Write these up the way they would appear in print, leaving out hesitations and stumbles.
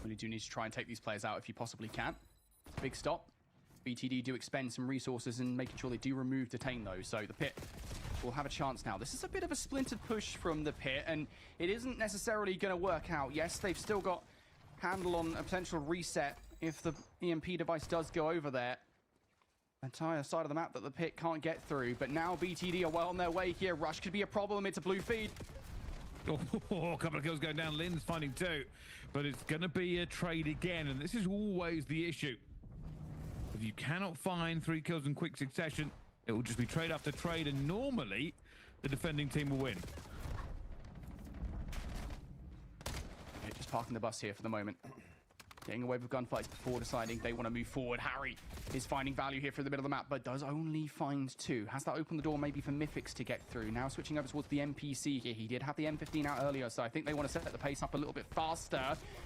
Really do need to try and take these players out if you possibly can. Big stop. BTD do expend some resources in making sure they do remove Detain though, so the Pit will have a chance now. This is a bit of a splintered push from the Pit, and it isn't necessarily going to work out. Yes, they've still got handle on a potential reset if the EMP device does go over there. Entire side of the map that the Pit can't get through, but now BTD are well on their way here. Rush could be a problem. It's a blue feed. Oh, a couple of kills going down. Lin's finding 2, but it's going to be a trade again, and this is always the issue. If you cannot find 3 kills in quick succession, it will just be trade after trade, and normally the defending team will win. Yeah, just parking the bus here for the moment. Getting away with gunfights before deciding they want to move forward. Harry is finding value here through the middle of the map, but does only find 2. Has that opened the door maybe for Mythics to get through? Now switching over towards the NPC here. He did have the M15 out earlier, so I think they want to set the pace up a little bit faster.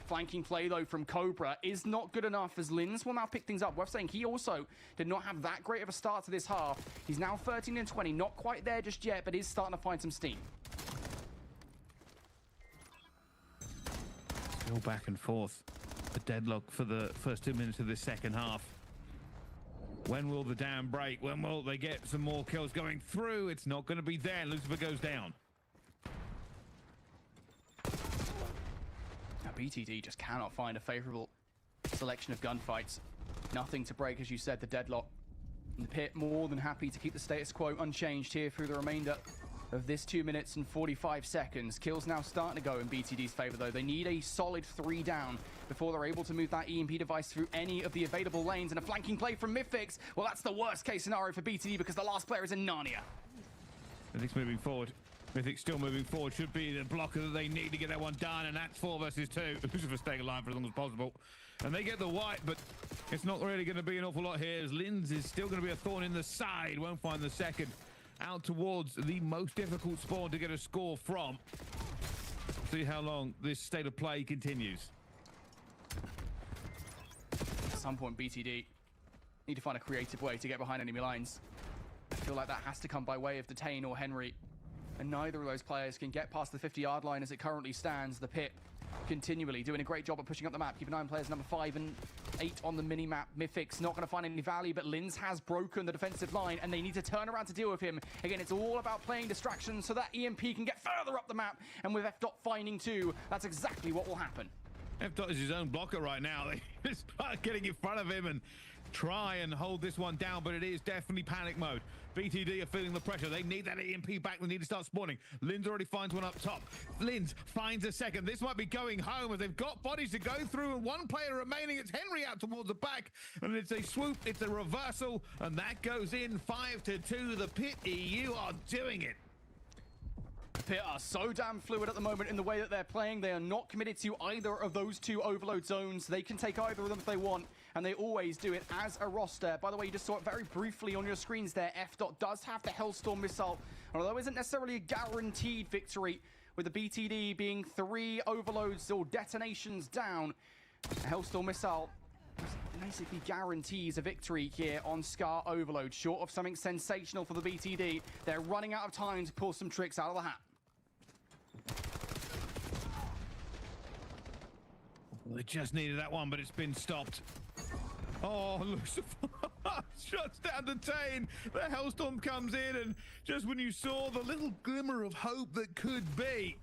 Flanking play, though, from Cobra is not good enough as Lins will now pick things up. Worth saying he also did not have that great of a start to this half. He's now 13 and 20. Not quite there just yet, but is starting to find some steam. Still back and forth. A deadlock for the first 2 minutes of this second half. When will the dam break? When will they get some more kills going through? It's not going to be there. Lucifer goes down. Now BTD just cannot find a favorable selection of gunfights. Nothing to break, as you said, the deadlock. And the Pit more than happy to keep the status quo unchanged here through the remainder of this 2 minutes and 45 seconds. Kills now starting to go in BTD's favor, though. They need a solid 3 down before they're able to move that EMP device through any of the available lanes. And a flanking play from Mythics. Well, that's the worst case scenario for BTD because the last player is in Narnia. Mythics moving forward. Mythics still moving forward. Should be the blocker that they need to get that one done, and that's 4 versus 2. Lucifer staying alive for as long as possible. And they get the white, but it's not really going to be an awful lot here as Linz is still going to be a thorn in the side. Won't find the second. Out towards the most difficult spawn to get a score from. See how long this state of play continues. At some point, BTD need to find a creative way to get behind enemy lines. I feel like that has to come by way of Detain or Henry. And neither of those players can get past the 50-yard line as it currently stands. The Pit continually doing a great job of pushing up the map. Keep an eye on players number 5 and 8 on the mini-map. Mythics not going to find any value, but Linz has broken the defensive line, and they need to turn around to deal with him. Again, it's all about playing distractions so that EMP can get further up the map, and with F. finding 2, that's exactly what will happen. F. is his own blocker right now. They just start getting in front of him and try and hold this one down, but it is definitely panic mode. BTD are feeling the pressure. They need that EMP back. They need to start spawning. Linz already finds one up top. Linz finds a second. This might be going home as they've got bodies to go through and 1 player remaining. It's Henry out towards the back, and it's a swoop. It's a reversal, and that goes in 5-2. The Pit EU are doing it. Pit are so damn fluid at the moment in the way that they're playing. They are not committed to either of those 2 overload zones. They can take either of them if they want, and they always do it as a roster. By the way, you just saw it very briefly on your screens there. F. does have the Hellstorm missile, although it isn't necessarily a guaranteed victory, with the BTD being 3 overloads or detonations down. The Hellstorm missile basically guarantees a victory here on Scar Overload. Short of something sensational for the BTD, they're running out of time to pull some tricks out of the hat. They just needed that one, but it's been stopped. Oh, Lucifer shuts down Detain. The Hellstorm comes in, and just when you saw the little glimmer of hope that could be,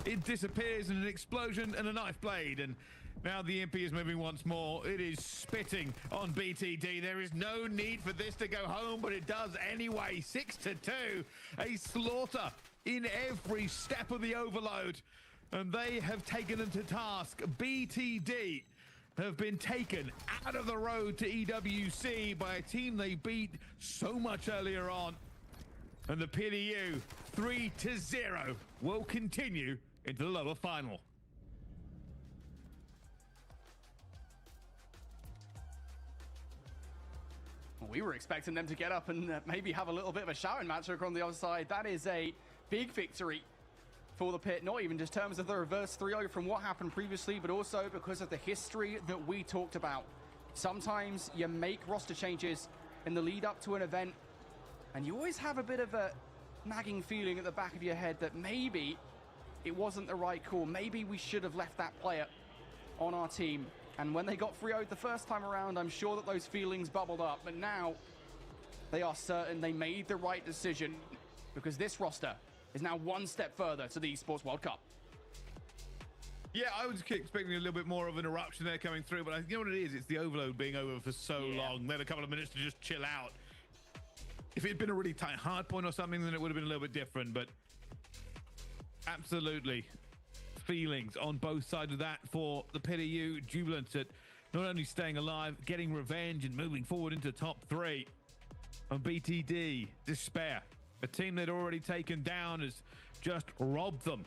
it disappears in an explosion and a knife blade. And now the EMP is moving once more. It is spitting on BTD. There is no need for this to go home, but it does anyway. 6-2. A slaughter in every step of the overload. And they have taken them to task. BTD have been taken out of the road to EWC by a team they beat so much earlier on. And the PDU 3-0 will continue into the lower final. We were expecting them to get up and maybe have a little bit of a shouting match over on the other side. That is a big victory for the Pit, not even just in terms of the reverse 3-0 from what happened previously, but also because of the history that we talked about. Sometimes you make roster changes in the lead up to an event, and you always have a bit of a nagging feeling at the back of your head that maybe it wasn't the right call. Maybe we should have left that player on our team. And when they got 3-0'd the first time around, I'm sure that those feelings bubbled up. But now they are certain they made the right decision, because this roster is now one step further to the Esports World Cup. Yeah, I was expecting a little bit more of an eruption there coming through, but you know what it is? It's the overload being over for so long. They had a couple of minutes to just chill out. If it had been a really tight hard point or something, then it would have been a little bit different, but absolutely feelings on both sides of that for the PDU Jubilants at not only staying alive, getting revenge and moving forward into top 3. On BTD, despair. A team they'd already taken down has just robbed them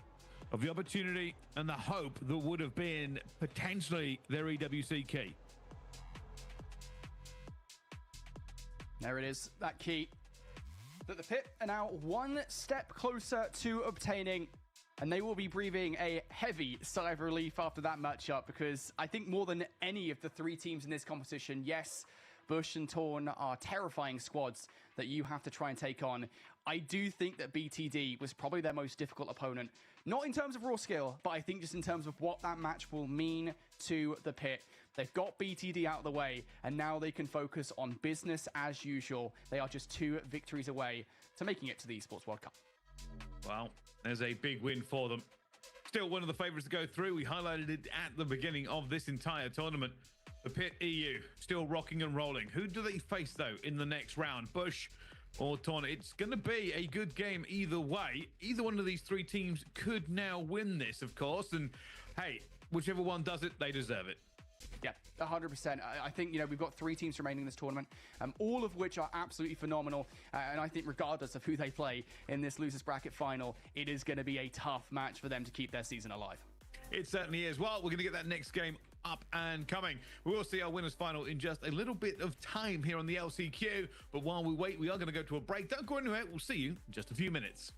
of the opportunity and the hope that would have been potentially their EWC key. There it is, that key that the Pit are now one step closer to obtaining, and they will be breathing a heavy sigh of relief after that matchup, because I think more than any of the 3 teams in this competition, yes, Bush and Torn are terrifying squads that you have to try and take on. I do think that BTD was probably their most difficult opponent. Not in terms of raw skill, but I think just in terms of what that match will mean to the Pit. They've got BTD out of the way, and now they can focus on business as usual. They are just 2 victories away to making it to the Esports World Cup. Well, there's a big win for them. Still one of the favorites to go through. We highlighted it at the beginning of this entire tournament. The Pit EU still rocking and rolling. Who do they face, though, in the next round? Bush or Torn? It's going to be a good game either way. Either one of these 3 teams could now win this, of course. And, hey, whichever one does it, they deserve it. Yeah, 100%. I think, you know, we've got 3 teams remaining in this tournament, all of which are absolutely phenomenal. And I think regardless of who they play in this losers bracket final, it is going to be a tough match for them to keep their season alive. It certainly is. Well, we're going to get that next game up and coming. We will see our winners final in just a little bit of time here on the LCQ. But while we wait, we are going to go to a break. Don't go anywhere. We'll see you in just a few minutes.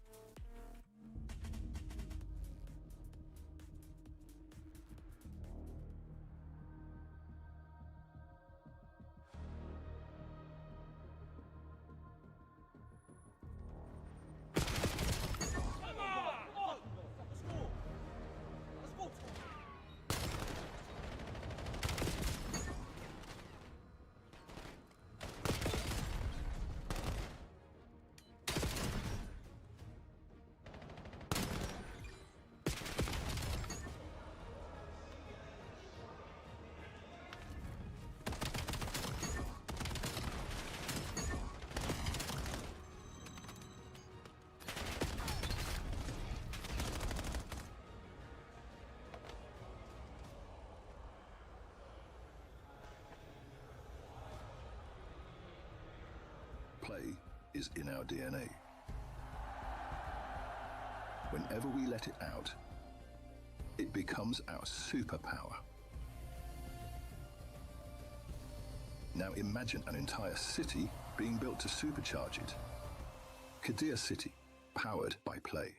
Play is in our DNA. Whenever we let it out, it becomes our superpower. Now imagine an entire city being built to supercharge it. Kadir City, powered by Play.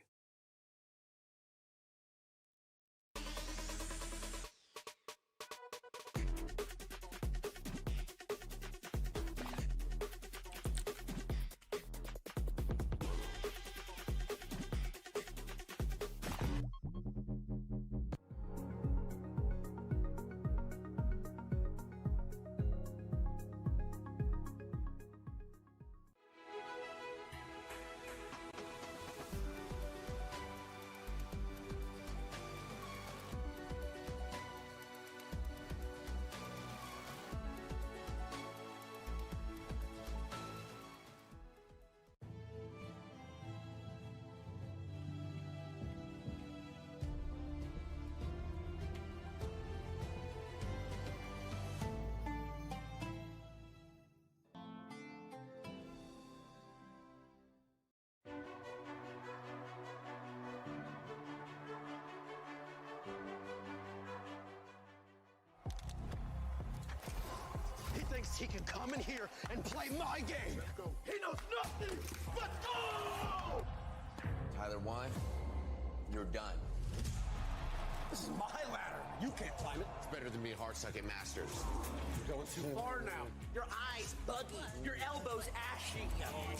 Thinks he can come in here and play my game. He knows nothing. Let's go! Tyler 1, you're done. This is my ladder. You can't climb it. It's better than being hard-suck at Masters. You're going too far now. Your eyes buggy. Your elbows ashy.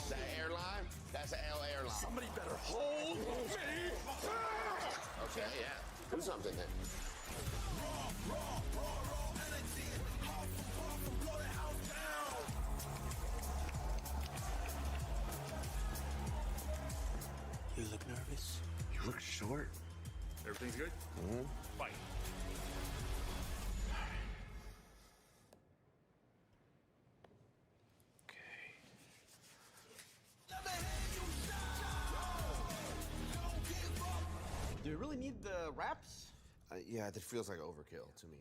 That airline? That's an L airline. Somebody better hold me. Okay, yeah. Do something then. Things good? Fight. Do you really need the wraps? Yeah, that feels like overkill to me.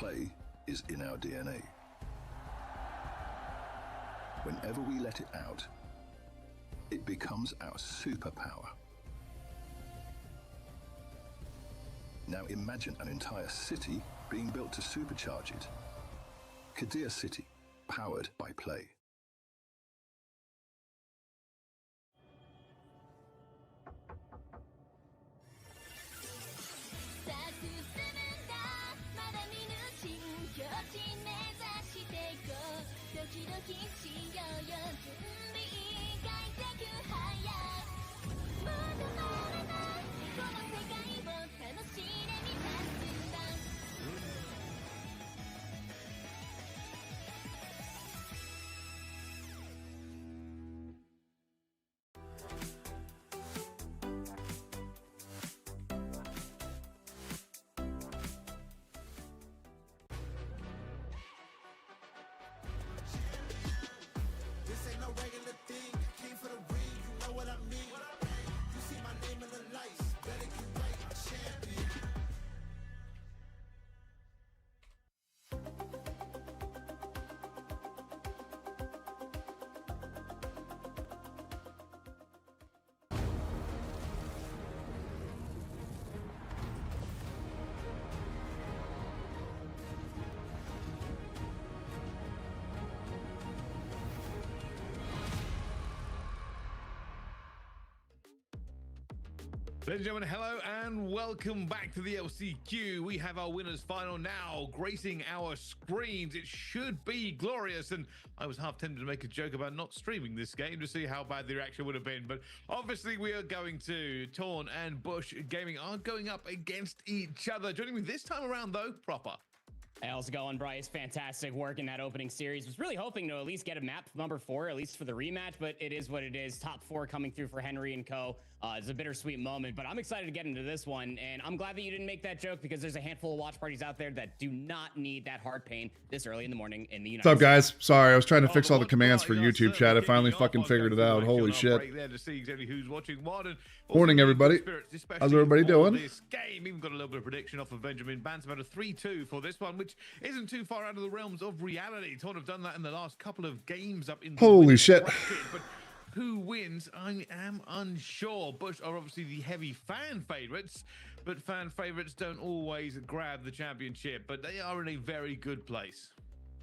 Play is in our DNA. Whenever we let it out, it becomes our superpower. Now imagine an entire city being built to supercharge it. Kadir City, powered by Play. Ladies and gentlemen, hello and welcome back to the LCQ. We have our winners final now gracing our screens. It should be glorious, and I was half tempted to make a joke about not streaming this game to see how bad the reaction would have been, but obviously we are going to. Torn and Bush Gaming are going up against each other. Joining me this time around though, Proper. Hey, how's it going, Bryce? Fantastic work in that opening series. Was really hoping to at least get a map number 4, at least for the rematch, but it is what it is. Top 4 coming through for Henry and Co. It's a bittersweet moment, but I'm excited to get into this one, and I'm glad that you didn't make that joke because there's a handful of watch parties out there that do not need that heart pain this early in the morning in the United What's up, guys? Sorry, I was trying to fix all the watch commands for party, YouTube chat. I finally fucking figured it out. Holy shit. There to see exactly who's watching what. And Morning, everybody. How's everybody doing? This game, even got a little bit of prediction off of Benjamin Bantz about a 3-2 for this one, which isn't too far out of the realms of reality. Torn have done that in the last couple of games up in the Holy shit. But who wins? I am unsure. Bush are obviously the heavy fan favorites, but fan favorites don't always grab the championship, but they are in a very good place.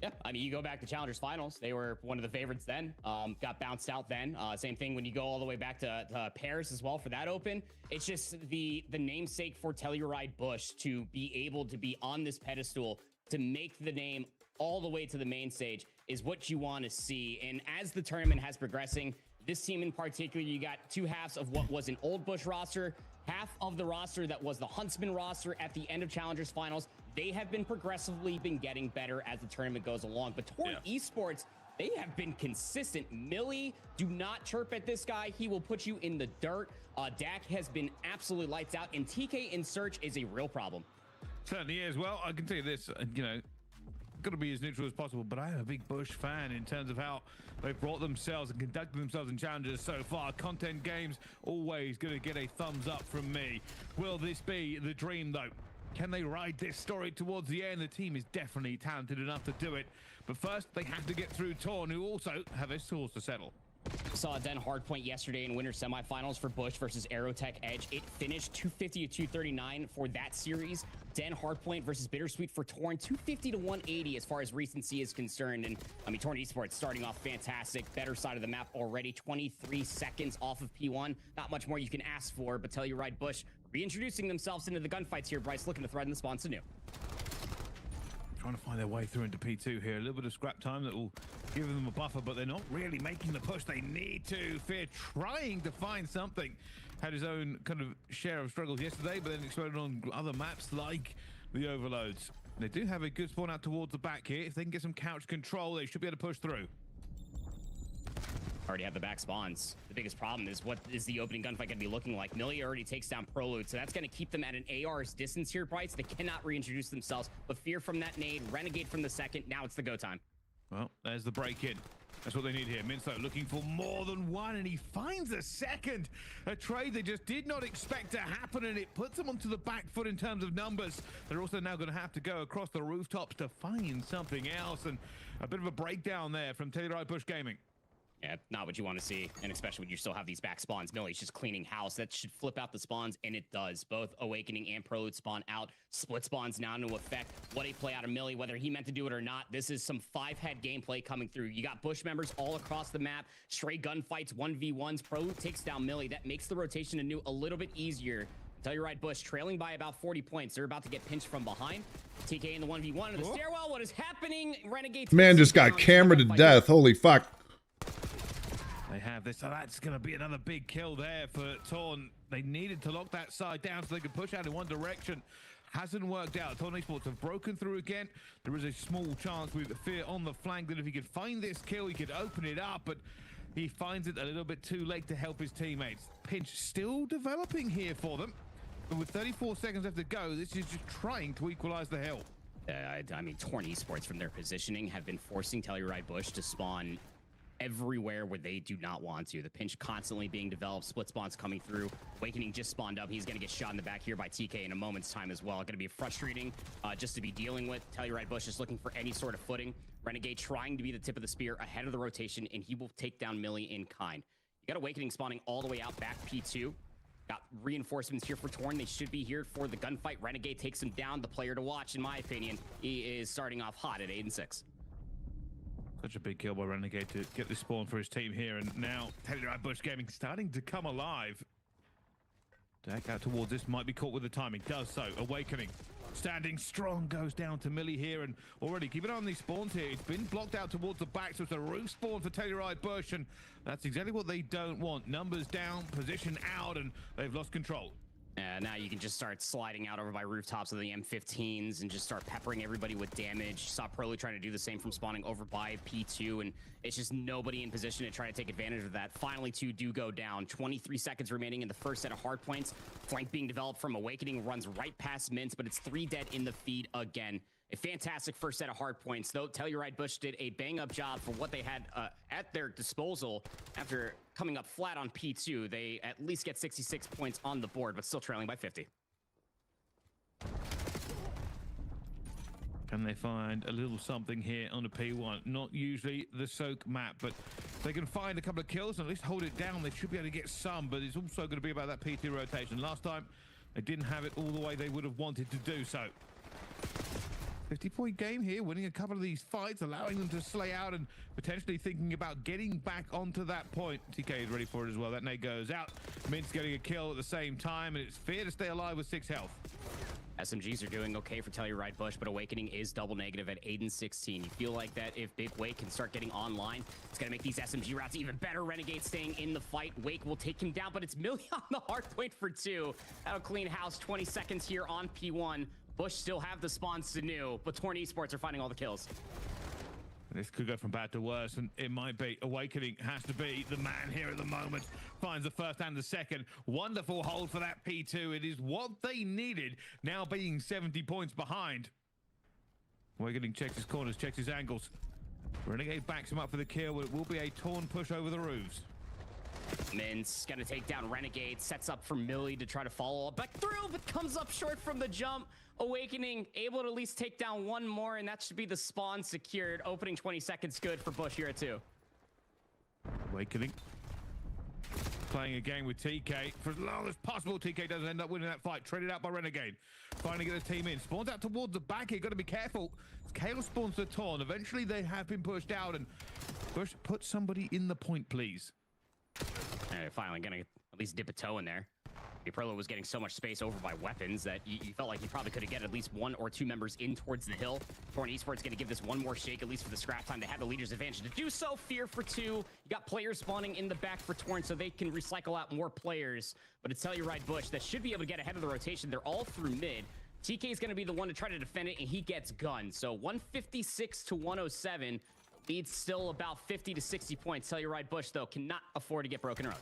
Yeah, I mean, you go back to Challengers Finals, they were one of the favorites then, got bounced out then. Same thing when you go all the way back to Paris as well for that Open. It's just the namesake for Telluride Bush to be able to be on this pedestal, to make the name all the way to the main stage is what you want to see. And as the tournament has progressing, this team in particular, you got two halves of what was an old Bush roster, half of the roster that was the Huntsman roster at the end of Challengers Finals. They have been progressively getting better as the tournament goes along. But Torn Esports, they have been consistent. Millie, do not chirp at this guy. He will put you in the dirt. Dak has been absolutely lights out, and TK in search is a real problem. Certainly is. Well, I can tell you this, got to be as neutral as possible, but I am a big Bush fan in terms of how they've brought themselves and conducted themselves in challenges so far. Content games always going to get a thumbs up from me. Will this be the dream though? Can they ride this story towards the end? The team is definitely talented enough to do it, but first they have to get through Torn, who also have a source to settle. Saw Den Hardpoint yesterday in winter semifinals for Bush versus Aerotech Edge. It finished 250 to 239 for that series. Den Hardpoint versus Bittersweet for Torn, 250 to 180 as far as recency is concerned. And I mean, Torn Esports starting off fantastic. Better side of the map already, 23 seconds off of P1. Not much more you can ask for, but Telluride Bush reintroducing themselves into the gunfights here. Bryce looking to threaten the spawns anew. Trying to find their way through into P2 here. A little bit of scrap time that will give them a buffer, but they're not really making the push they need to. Fear trying to find something. Had his own kind of share of struggles yesterday, but then exploded on other maps like the Overloads. They do have a good spawn out towards the back here. If they can get some couch control, they should be able to push through. Already have the back spawns. The biggest problem is what is the opening gunfight going to be looking like? Millie already takes down Prolude, so that's going to keep them at an AR's distance here, Bryce. They cannot reintroduce themselves, but Fear from that nade, Renegade from the second. Now it's the go time. Well, there's the break-in. That's what they need here. Minso looking for more than one, and he finds a second. A trade they just did not expect to happen, and it puts them onto the back foot in terms of numbers. They're also now going to have to go across the rooftops to find something else, and a bit of a breakdown there from Telluride Bush Gaming. Yeah, not what you want to see, and especially when you still have these back spawns. Millie's just cleaning house. That should flip out the spawns, and it does. Both Awakening and Prelude spawn out. Split spawns now into effect. What a play out of Millie, whether he meant to do it or not. This is some 5-head gameplay coming through. You got Bush members all across the map. Straight gunfights, 1v1s. Prelude takes down Millie. That makes the rotation anew a little bit easier. Telluride Bush trailing by about 40 points. They're about to get pinched from behind. TK in the 1v1 in the stairwell. What is happening? Renegade. Man just got camera to death. Holy fuck. They have this, so that's going to be another big kill there for Torn. They needed to lock that side down so they could push out in one direction. Hasn't worked out. Torn Esports have broken through again. There is a small chance with Fear on the flank that if he could find this kill, he could open it up, but he finds it a little bit too late to help his teammates. Pinch still developing here for them, but with 34 seconds left to go, this is just trying to equalize the hill. I mean, Torn Esports from their positioning have been forcing Telluride Bush to spawn everywhere where they do not want to. The pinch constantly being developed, split spawns coming through. Awakening just spawned up. He's going to get shot in the back here by TK in a moment's time as well. Going to be frustrating just to be dealing with. Telluride Bush is looking for any sort of footing. Renegade trying to be the tip of the spear ahead of the rotation, and he will take down Millie in kind. You got Awakening spawning all the way out back P2. Got reinforcements here for Torn. They should be here for the gunfight. Renegade takes him down. The player to watch, in my opinion. He is starting off hot at 8-6. Such a big kill by Renegade to get this spawn for his team here, and now Telluride Bush Gaming starting to come alive. Deck out towards this, might be caught with the timing, does so. Awakening standing strong, goes down to Millie here, and already keep an eye on these spawns here. It's been blocked out towards the back, so it's a roof spawn for Telluride Bush, and that's exactly what they don't want. Numbers down, position out, and they've lost control. Now you can just start sliding out over by rooftops of the M15s and just start peppering everybody with damage. Saw Prelude trying to do the same from spawning over by P2, and it's just nobody in position to try to take advantage of that. Finally, 2 do go down. 23 seconds remaining in the first set of hard points. Flank being developed from Awakening runs right past Mints, but it's 3 dead in the feed again. A fantastic first set of hard points, though. Telluride Bush did a bang-up job for what they had at their disposal after coming up flat on P2. They at least get 66 points on the board, but still trailing by 50. Can they find a little something here on the P1? Not usually the soak map, but if they can find a couple of kills and at least hold it down, they should be able to get some, but it's also going to be about that P2 rotation. Last time, they didn't have it all the way they would have wanted to do so. 50-point game here, winning a couple of these fights, allowing them to slay out and potentially thinking about getting back onto that point. TK is ready for it as well. That nade goes out. Mint's getting a kill at the same time, and it's Fear to stay alive with 6 health. SMGs are doing okay for Telluride Bush, but Awakening is double negative at 8-16. You feel like that if Big Wake can start getting online, it's going to make these SMG routes even better. Renegade staying in the fight. Wake will take him down, but it's Millie on the hard point for 2. That'll clean house. 20 seconds here on P1. Bush still have the spawns to new, but Torn Esports are finding all the kills. This could go from bad to worse, and it might be. Awakening has to be the man here at the moment. Finds the first and the second. Wonderful hold for that P2. It is what they needed, now being 70 points behind. Awakening checks his corners, checks his angles. Renegade backs him up for the kill, but it will be a Torn push over the roofs. Mint's gonna take down Renegade, sets up for Millie to try to follow up back through, but comes up short from the jump. Awakening able to at least take down one more, and that should be the spawn secured. Opening 20 seconds good for Bush here at 2. Awakening playing a game with TK for as long as possible. TK doesn't end up winning that fight. Traded out by Renegade. Finally get the team in. Spawns out towards the back here. Got to be careful. Chaos spawns the Torn. Eventually they have been pushed out, and Bush, put somebody in the point, please. Finally gonna at least dip a toe in there. Prolo was getting so much space over by weapons that you felt like you probably could have get at least 1 or 2 members in towards the hill. Torn Esports going to give this one more shake, at least for the scrap time. They have the leader's advantage to do so. Fear for 2. You got players spawning in the back for Torn, so they can recycle out more players. But it's Telluride Bush that should be able to get ahead of the rotation. They're all through mid. TK is going to be the one to try to defend it, and he gets gunned. So 156 to 107. Leads still about 50 to 60 points. Telluride Bush, though, cannot afford to get broken around.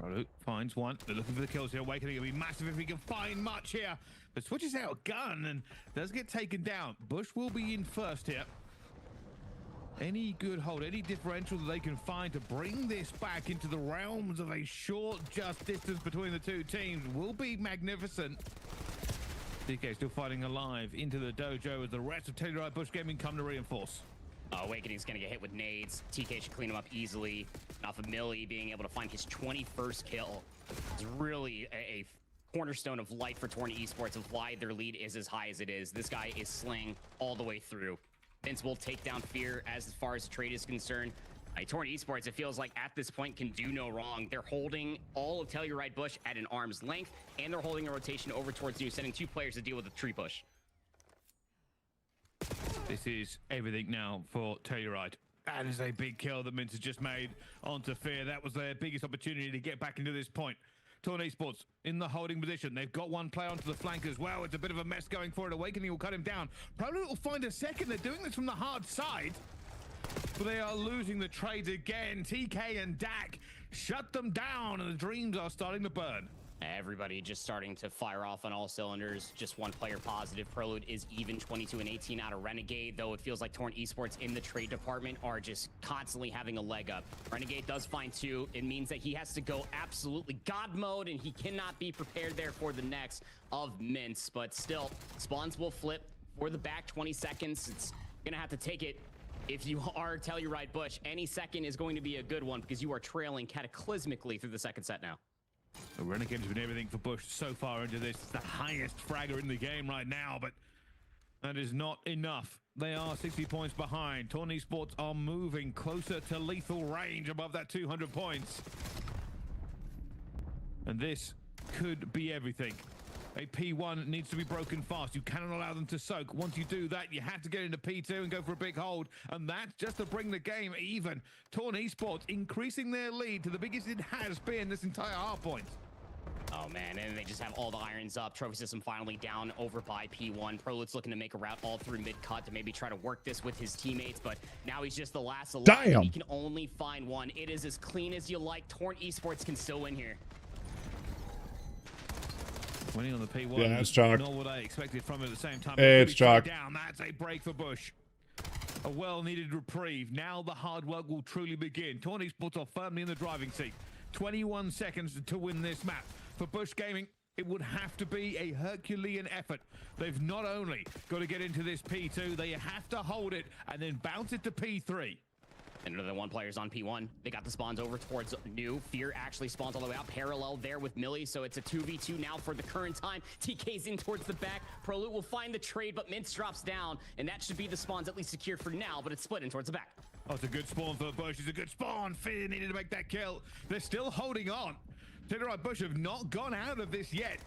Prelude finds one. They're looking for the kills here. Awakening will be massive if we can find much here. But switches out a gun and does get taken down. Bush will be in first here. any good hold, any differential that they can find to bring this back into the realms of a short, just distance between the two teams will be magnificent. TK still fighting alive into the dojo as the rest of Telluride Bush Gaming come to reinforce. Awakening's going to get hit with nades. TK should clean him up easily. Off of Millie being able to find his 21st kill is really a cornerstone of light for Torn Esports of why their lead is as high as it is. This guy is slaying all the way through. Vince will take down Fear as far as the trade is concerned. Torn Esports, it feels like at this point can do no wrong. They're holding all of Telluride Bush at an arm's length, and they're holding a rotation over towards you, sending 2 players to deal with the tree push. This is everything now for Telluride. That is a big kill that Mints has just made onto Fear. That was their biggest opportunity to get back into this point. Torn Esports in the holding position. They've got one player onto the flank as well. It's a bit of a mess going for it. Awakening will cut him down. Probably will find a second. They're doing this from the hard side. But they are losing the trades again. TK and Dak shut them down, and the dreams are starting to burn. Everybody just starting to fire off on all cylinders. Just one player positive. Prelude is even 22 and 18 out of Renegade, though it feels like Torn Esports in the trade department are just constantly having a leg up. Renegade does find 2. It means that he has to go absolutely God mode, and he cannot be prepared there for the next of Mints. But still, spawns will flip for the back 20 seconds. It's gonna have to take it. If you are Telluride Bush, any second is going to be a good one because you are trailing cataclysmically through the second set now. The Renegade's been everything for Bush so far into this. It's the highest fragger in the game right now, but that is not enough. They are 60 points behind. Torn Esports are moving closer to lethal range above that 200 points. And this could be everything. A P1 needs to be broken fast. You cannot allow them to soak. Once you do that, you have to get into P2 and go for a big hold. And that's just to bring the game even. Torn Esports increasing their lead to the biggest it has been this entire hardpoint. Oh man, and they just have all the irons up. Trophy system finally down over by P1. Prelude's looking to make a route all through mid-cut to maybe try to work this with his teammates, but now he's just the last alive. Damn. He can only find one. It is as clean as you like. Torn Esports can still win here. Winning on the P1. Yeah, it's chalk. Not what I expected from it at the same time. It's chalk. Down. That's a break for Bush. A well-needed reprieve. Now the hard work will truly begin. Torn Esports are firmly in the driving seat. 21 seconds to win this map. For Bush Gaming, it would have to be a Herculean effort. They've not only got to get into this P2, they have to hold it and then bounce it to P3. And another 1 player's on P1. They got the spawns over towards New. Fear actually spawns all the way out parallel there with Millie, so it's a 2v2 now for the current time. TK's in towards the back. Prelude will find the trade, but Mints drops down, and that should be the spawns at least secured for now, but it's split in towards the back. Oh, it's a good spawn for Bush. It's a good spawn. Fear needed to make that kill. They're still holding on. Telluride Bush have not gone out of this yet.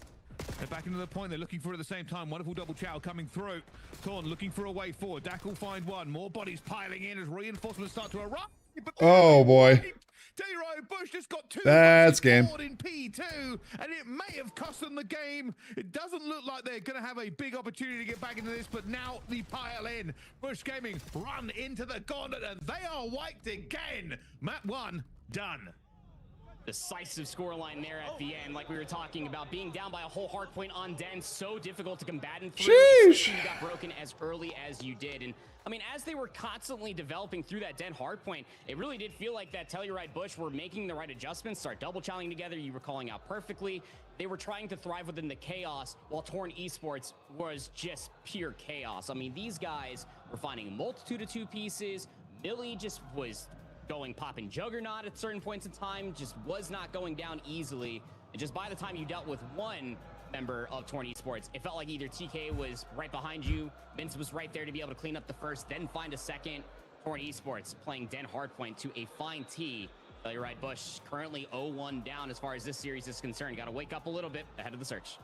They're back into the point they're looking for at the same time. Wonderful double chow coming through. Torn looking for a way forward. Dak will find one. More bodies piling in as reinforcements start to arrive. Oh boy. Telluride Bush just got 2 That's game. in P2, and it may have cost them the game. It doesn't look like they're going to have a big opportunity to get back into this, but now the pile in. Bush Gaming run into the gauntlet, and they are wiped again. Map 1 done. Decisive scoreline there at the end, like we were talking about, being down by a whole hard point on Den, so difficult to combat and through. Sheesh. You got broken as early as you did. And I mean, as they were constantly developing through that Den hard point, it really did feel like that Telluride Bush were making the right adjustments, start double challenging together. You were calling out perfectly. They were trying to thrive within the chaos, while Torn Esports was just pure chaos. I mean, these guys were finding a multitude of 2 pieces. Millie just was going popping Juggernaut at certain points in time, just was not going down easily. And just by the time you dealt with 1 member of Torn Esports, it felt like either TK was right behind you, Vince was right there to be able to clean up the first, then find a second. Torn Esports playing Den Hardpoint to a fine T. Telluride Bush currently 0-1 down as far as this series is concerned. Got to wake up a little bit ahead of the search.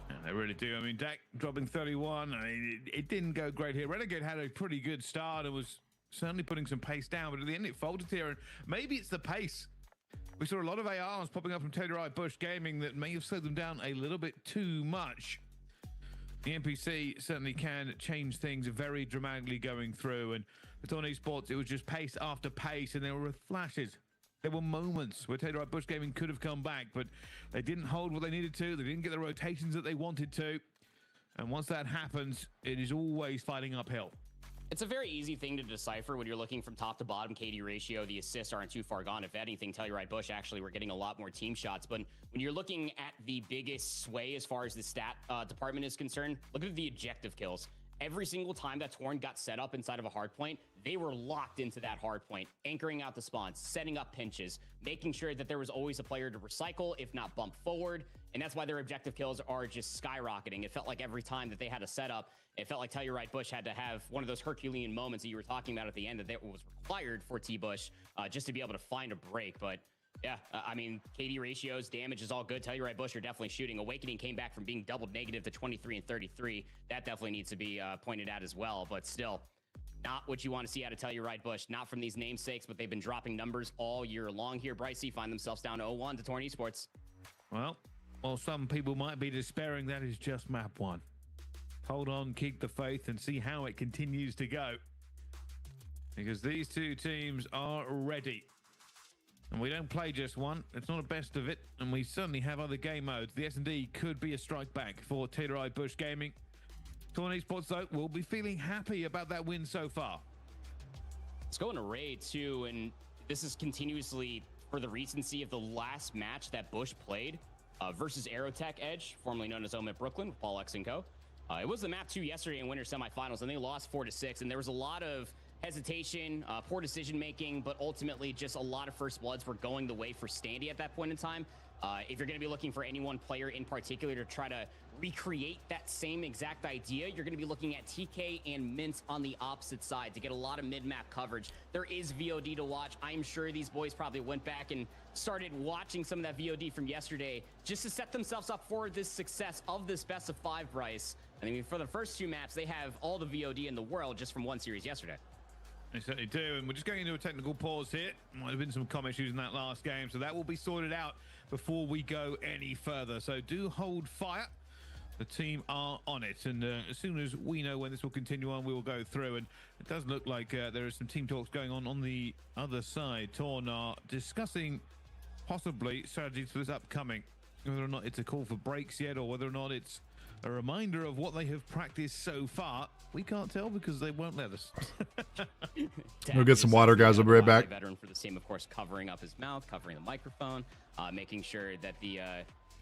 And they really do. I mean, Dak dropping 31. I mean, it didn't go great here. Renegade had a pretty good start. It was certainly putting some pace down, but at the end it faltered here, and maybe it's the pace. We saw a lot of ARs popping up from Telluride Bush Gaming that may have slowed them down a little bit too much. The NPC certainly can change things very dramatically going through, and for Torn Esports, it was just pace after pace, and there were flashes. There were moments where Telluride Bush Gaming could have come back, but they didn't hold what they needed to. They didn't get the rotations that they wanted to. And once that happens, it is always fighting uphill. It's a very easy thing to decipher when you're looking from top to bottom. KD ratio, the assists aren't too far gone. If anything, Telluride Bush actually were getting a lot more team shots. But when you're looking at the biggest sway as far as the stat department is concerned, look at the objective kills. Every single time that Torn got set up inside of a hard point, they were locked into that hard point, anchoring out the spawns, setting up pinches, making sure that there was always a player to recycle, if not bump forward. And that's why their objective kills are just skyrocketing. It felt like every time that they had a setup, it felt like Telluride Bush had to have one of those Herculean moments that you were talking about at the end that was required for T-Bush just to be able to find a break. But yeah, I mean, KD ratios, damage is all good. Telluride Bush are definitely shooting. Awakening came back from being doubled negative to 23 and 33. That definitely needs to be pointed out as well. But still, not what you want to see out of Telluride Bush. Not from these namesakes, but they've been dropping numbers all year long here. Brycey find themselves down 0-1 to Torn Esports. Well, some people might be despairing, that is just map 1. Hold on, keep the faith, and see how it continues to go. Because these two teams are ready. And we don't play just one. It's not a best of it. And we certainly have other game modes. The S&D could be a strike back for Telluride Bush Gaming. Torn Esports, though, will be feeling happy about that win so far. Let's go into Raid 2, and this is continuously for the recency of the last match that Bush played versus Aerotech Edge, formerly known as Omit Brooklyn, with Paul X and Co. It was the map 2 yesterday in winter semifinals, and they lost 4-6, and there was a lot of hesitation, poor decision making, but ultimately just a lot of first bloods were going the way for Standy at that point in time. If you're going to be looking for any one player in particular to try to recreate that same exact idea, you're going to be looking at TK and Mint on the opposite side to get a lot of mid-map coverage. There is VOD to watch. I'm sure these boys probably went back and started watching some of that VOD from yesterday just to set themselves up for this success of this best of 5, Bryce. I mean, for the first 2 maps, they have all the VOD in the world just from one series yesterday. They certainly do, and we're just going into a technical pause here. Might have been some comm issues in that last game, so that will be sorted out before we go any further. So do hold fire. The team are on it, and as soon as we know when this will continue on, we will go through. And it does look like there is some team talks going on the other side. Torn are discussing possibly strategies for this upcoming, whether or not it's a call for breaks yet, or whether or not it's a reminder of what they have practiced so far. We can't tell because they won't let us. We'll get some water, guys. We'll be right back. Veteran for the team, of course, covering up his mouth, covering the microphone, making sure that the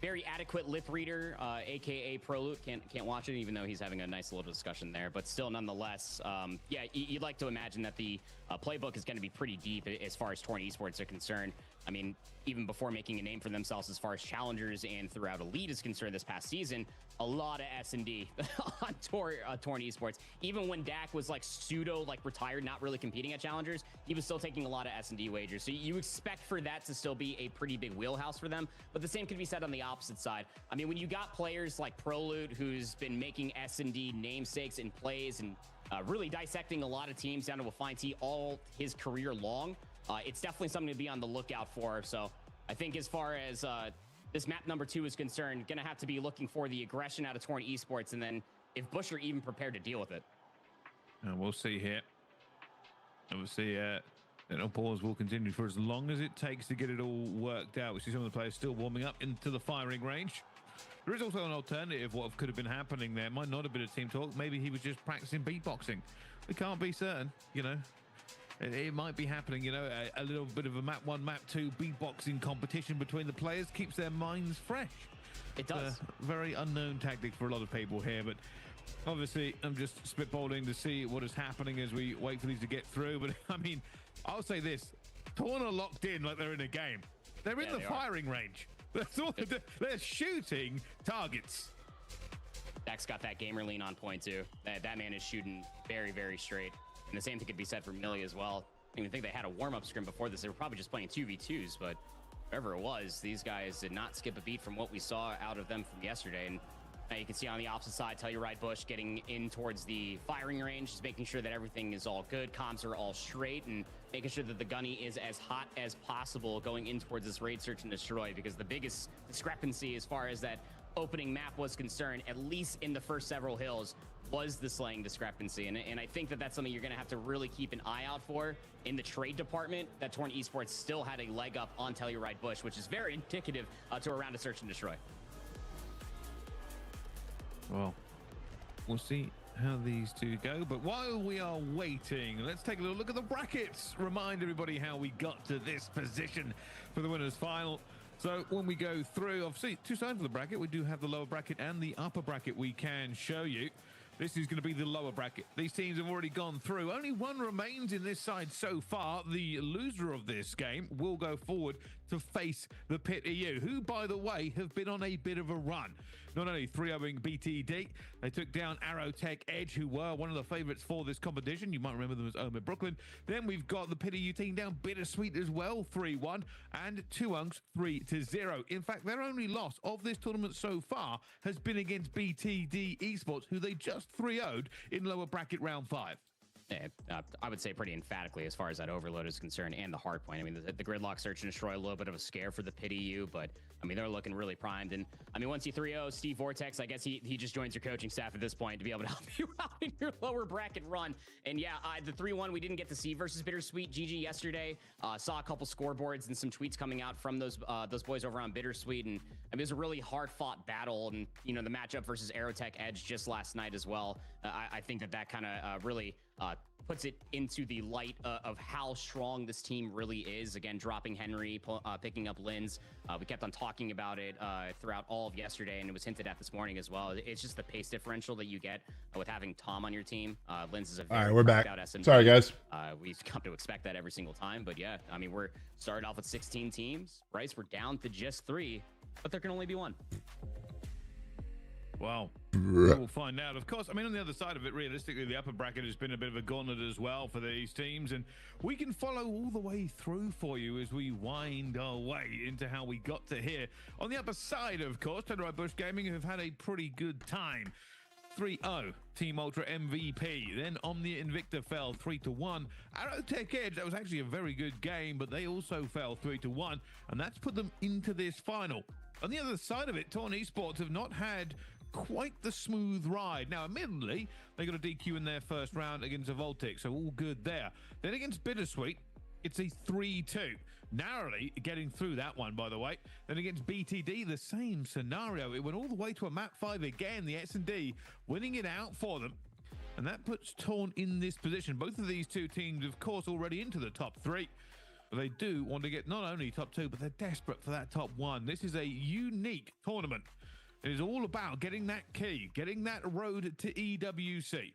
very adequate lip reader, aka Prolute, can't watch it, even though he's having a nice little discussion there. But still, nonetheless, yeah, you'd like to imagine that the playbook is going to be pretty deep as far as Torn Esports are concerned. I mean, even before making a name for themselves as far as challengers and throughout Elite is concerned this past season, a lot of S&D on Torn Esports. Even when Dak was like pseudo like retired, not really competing at challengers, he was still taking a lot of S&D wagers. So you expect for that to still be a pretty big wheelhouse for them. But the same could be said on the opposite side. I mean, when you got players like Prolute, who's been making S&D namesakes and plays and really dissecting a lot of teams down to a fine tee all his career long, it's definitely something to be on the lookout for. So I think as far as this map number 2 is concerned, gonna have to be looking for the aggression out of Torn Esports, and then if Bush are even prepared to deal with it. And we'll see here. And we'll see the pause will continue for as long as it takes to get it all worked out. We see some of the players still warming up into the firing range. There is also an alternative. What could have been happening there might not have been a team talk. Maybe he was just practicing beatboxing. We can't be certain, you know. It might be happening, you know, a little bit of a map 1, map 2 beatboxing competition between the players keeps their minds fresh. It does. Very unknown tactic for a lot of people here, but obviously I'm just spitballing to see what is happening as we wait for these to get through. But I mean, I'll say this: Torn are locked in like they're in a game. They're in the firing range. They're shooting targets. Dak's got that gamer lean on point too. That man is shooting very, very straight. And the same thing could be said for Millie as well. I don't even think they had a warm-up scrim before this. They were probably just playing 2v2s, but whatever it was, these guys did not skip a beat from what we saw out of them from yesterday. And now you can see on the opposite side, Telluride Bush getting in towards the firing range, just making sure that everything is all good. Comms are all straight, and making sure that the gunny is as hot as possible going in towards this raid search and destroy, because the biggest discrepancy as far as that opening map was concerned, at least in the first several hills, was the slaying discrepancy. And I think that that's something you're going to have to really keep an eye out for in the trade department, that Torn Esports still had a leg up on Telluride Bush, which is very indicative to a round of search and destroy. Well, we'll see how these two go. But while we are waiting, let's take a little look at the brackets. Remind everybody how we got to this position for the winners final. So when we go through, obviously, two sides of the bracket. We do have the lower bracket and the upper bracket we can show you. This is going to be the lower bracket. These teams have already gone through. Only one remains in this side so far. The loser of this game will go forward to face the Pit EU, who, by the way, have been on a bit of a run. Not only 3-0ing BTD, they took down Aerotech Edge, who were one of the favorites for this competition. You might remember them as Omer Brooklyn. Then we've got the Pit EU team down Bittersweet as well, 3-1, and 2-unks 3-0. In fact, their only loss of this tournament so far has been against BTD Esports, who they just 3-0'd in lower bracket round 5. Yeah, I would say pretty emphatically as far as that overload is concerned, and the hard point. I mean, the gridlock search and destroy, a little bit of a scare for the Pit EU, but I mean, they're looking really primed. And I mean, once you 3-0 Steve Vortex, I guess he just joins your coaching staff at this point to be able to help you out in your lower bracket run. And yeah, the 3-1 we didn't get to see versus Bittersweet GG yesterday. Saw a couple scoreboards and some tweets coming out from those boys over on Bittersweet, and I mean, it was a really hard fought battle. And you know, the matchup versus Aerotech Edge just last night as well. I think that kind of really puts it into the light of how strong this team really is. Again, dropping Henry, picking up Linz. We kept on talking about it throughout all of yesterday, and it was hinted at this morning as well. It's just the pace differential that you get with having Tom on your team. Linz is a very all right, we're back. SMB. Sorry, guys. We've come to expect that every single time. But yeah, I mean, we're started off with 16 teams. Bryce, we're down to just 3, but there can only be 1. Wow. We'll find out. Of course, I mean, on the other side of it, realistically, the upper bracket has been a bit of a gauntlet as well for these teams, and we can follow all the way through for you as we wind our way into how we got to here. On the upper side, of course, Telluride Bush Gaming have had a pretty good time. 3-0 Team Ultra MVP. Then Omnia Invicta fell 3-1. Aerotech Edge, that was actually a very good game, but they also fell 3-1, and that's put them into this final. On the other side of it, Torn Esports have not had quite the smooth ride. Now, admittedly, they got a DQ in their first round against a Voltic, so all good there. Then against Bittersweet, it's a 3-2. Narrowly getting through that one, by the way. Then against BTD, the same scenario. It went all the way to a map 5 again, the S&D winning it out for them. And that puts Torn in this position. Both of these two teams, of course, already into the top 3. But they do want to get not only top 2, but they're desperate for that top 1. This is a unique tournament. It is all about getting that key, getting that road to EWC.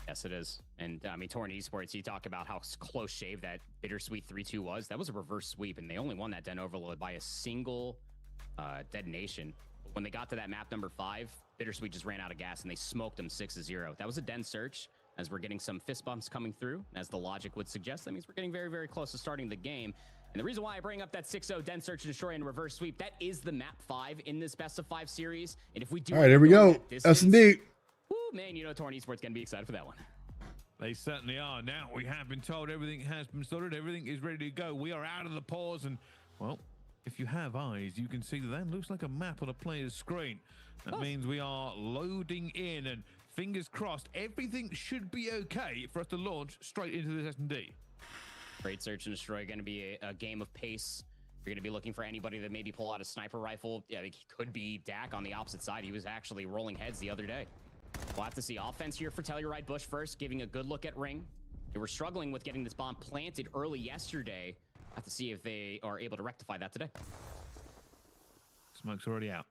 Yes, it is. And I mean, Torn Esports, you talk about how close shave that Bittersweet 3-2 was. That was a reverse sweep, and they only won that Den Overload by a single detonation. But when they got to that map number 5, Bittersweet just ran out of gas, and they smoked them 6-0. That was a Den search, as we're getting some fist bumps coming through. As the logic would suggest, that means we're getting very, very close to starting the game. And the reason why I bring up that 6-0 Den Search and Destroy and Reverse Sweep, that is the map 5 in this best of 5 series. And if we do... All right, here we go. S&D. Woo, man, you know Torn Esports going to be excited for that one. They certainly are. Now, we have been told everything has been sorted. Everything is ready to go. We are out of the pause. And, well, if you have eyes, you can see that looks like a map on a player's screen. That means we are loading in. And fingers crossed, everything should be okay for us to launch straight into this S&D. Great Search and Destroy, going to be a game of pace. You're going to be looking for anybody that maybe pull out a sniper rifle. Yeah, it could be Dak on the opposite side. He was actually rolling heads the other day. We'll have to see offense here for Telluride Bush first, giving a good look at Ring. They were struggling with getting this bomb planted early yesterday. We'll have to see if they are able to rectify that today. Smoke's already out.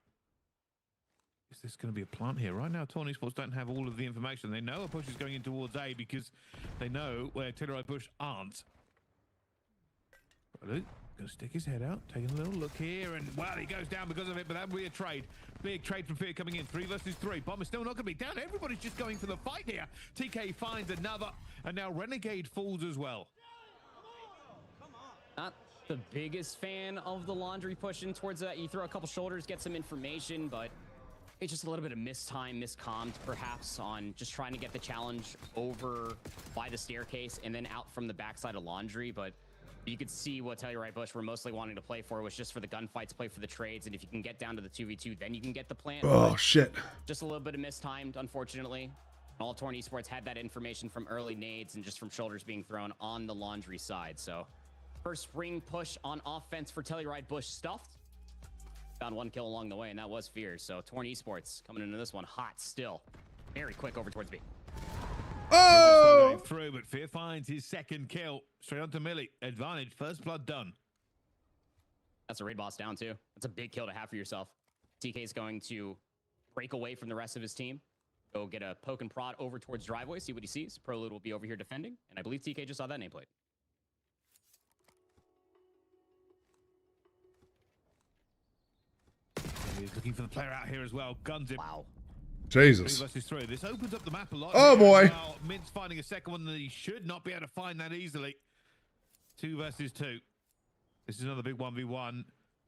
Is this going to be a plant here? Right now, Torn Esports don't have all of the information. They know a push is going in towards A because they know where Telluride Bush aren't. Luke going to stick his head out, taking a little look here, and well, he goes down because of it, but that would be a trade. Big trade from Fear coming in. 3 versus 3. Bomb is still not going to be down. Everybody's just going for the fight here. TK finds another, and now Renegade falls as well. Not the biggest fan of the laundry pushing towards that. You throw a couple shoulders, get some information, but it's just a little bit of mistime, miscommed perhaps on just trying to get the challenge over by the staircase and then out from the backside of laundry. But you could see what Telluride Bush were mostly wanting to play for was just for the gunfights, play for the trades, and if you can get down to the 2v2, then you can get the plant. Oh, shit. Just a little bit of mistimed, unfortunately. All Torn Esports had that information from early nades and just from shoulders being thrown on the laundry side. So first ring push on offense for Telluride Bush stuffed. Found 1 kill along the way, and that was Fear. So Torn Esports coming into this one hot still. very quick over towards B. Oh! Going through, but Fear finds his second kill. Straight onto Millie. Advantage, first blood done. That's a raid boss down too. That's a big kill to have for yourself. TK is going to break away from the rest of his team. Go get a poke and prod over towards driveway, see what he sees. Prolude will be over here defending, and I believe TK just saw that nameplate. He's looking for the player out here as well. Guns him. Wow. Jesus. 3 versus 3. This opens up the map a lot. Oh, boy. Well, Mint's finding a second one that he should not be able to find that easily. 2 versus 2. This is another big 1v1.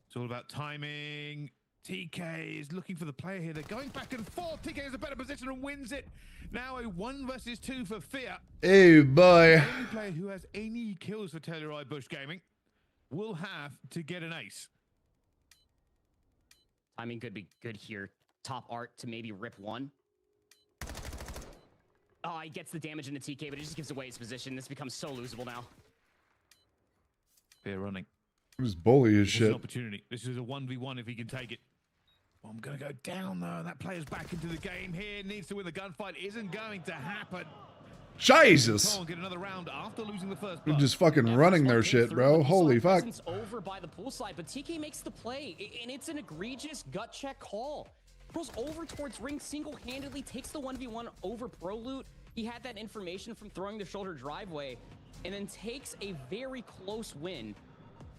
It's all about timing. TK is looking for the player here. They're going back and forth. TK has a better position and wins it. Now a 1 versus 2 for Fear. Hey, boy. The only player who has any kills for Telluride Bush Gaming will have to get an ace. Timing could be good here. Top art to maybe rip 1. Oh, he gets the damage into TK, but it just gives away his position. This becomes so losable now. Fear running. Just bully his This is an shit. opportunity. This is a 1v1 if he can take it. Well, I'm going to go down, though. That player's back into the game here. Needs to win the gunfight. Isn't going to happen. Jesus. Get another round after losing the first They're blood. just fucking running their shit, bro. Holy fuck. Over by the pool side, but TK makes the play, and it's an egregious gut check call. Goes over towards ring, single-handedly takes the 1v1 over Prolude. He had that information from throwing the shoulder driveway, and then takes a very close win,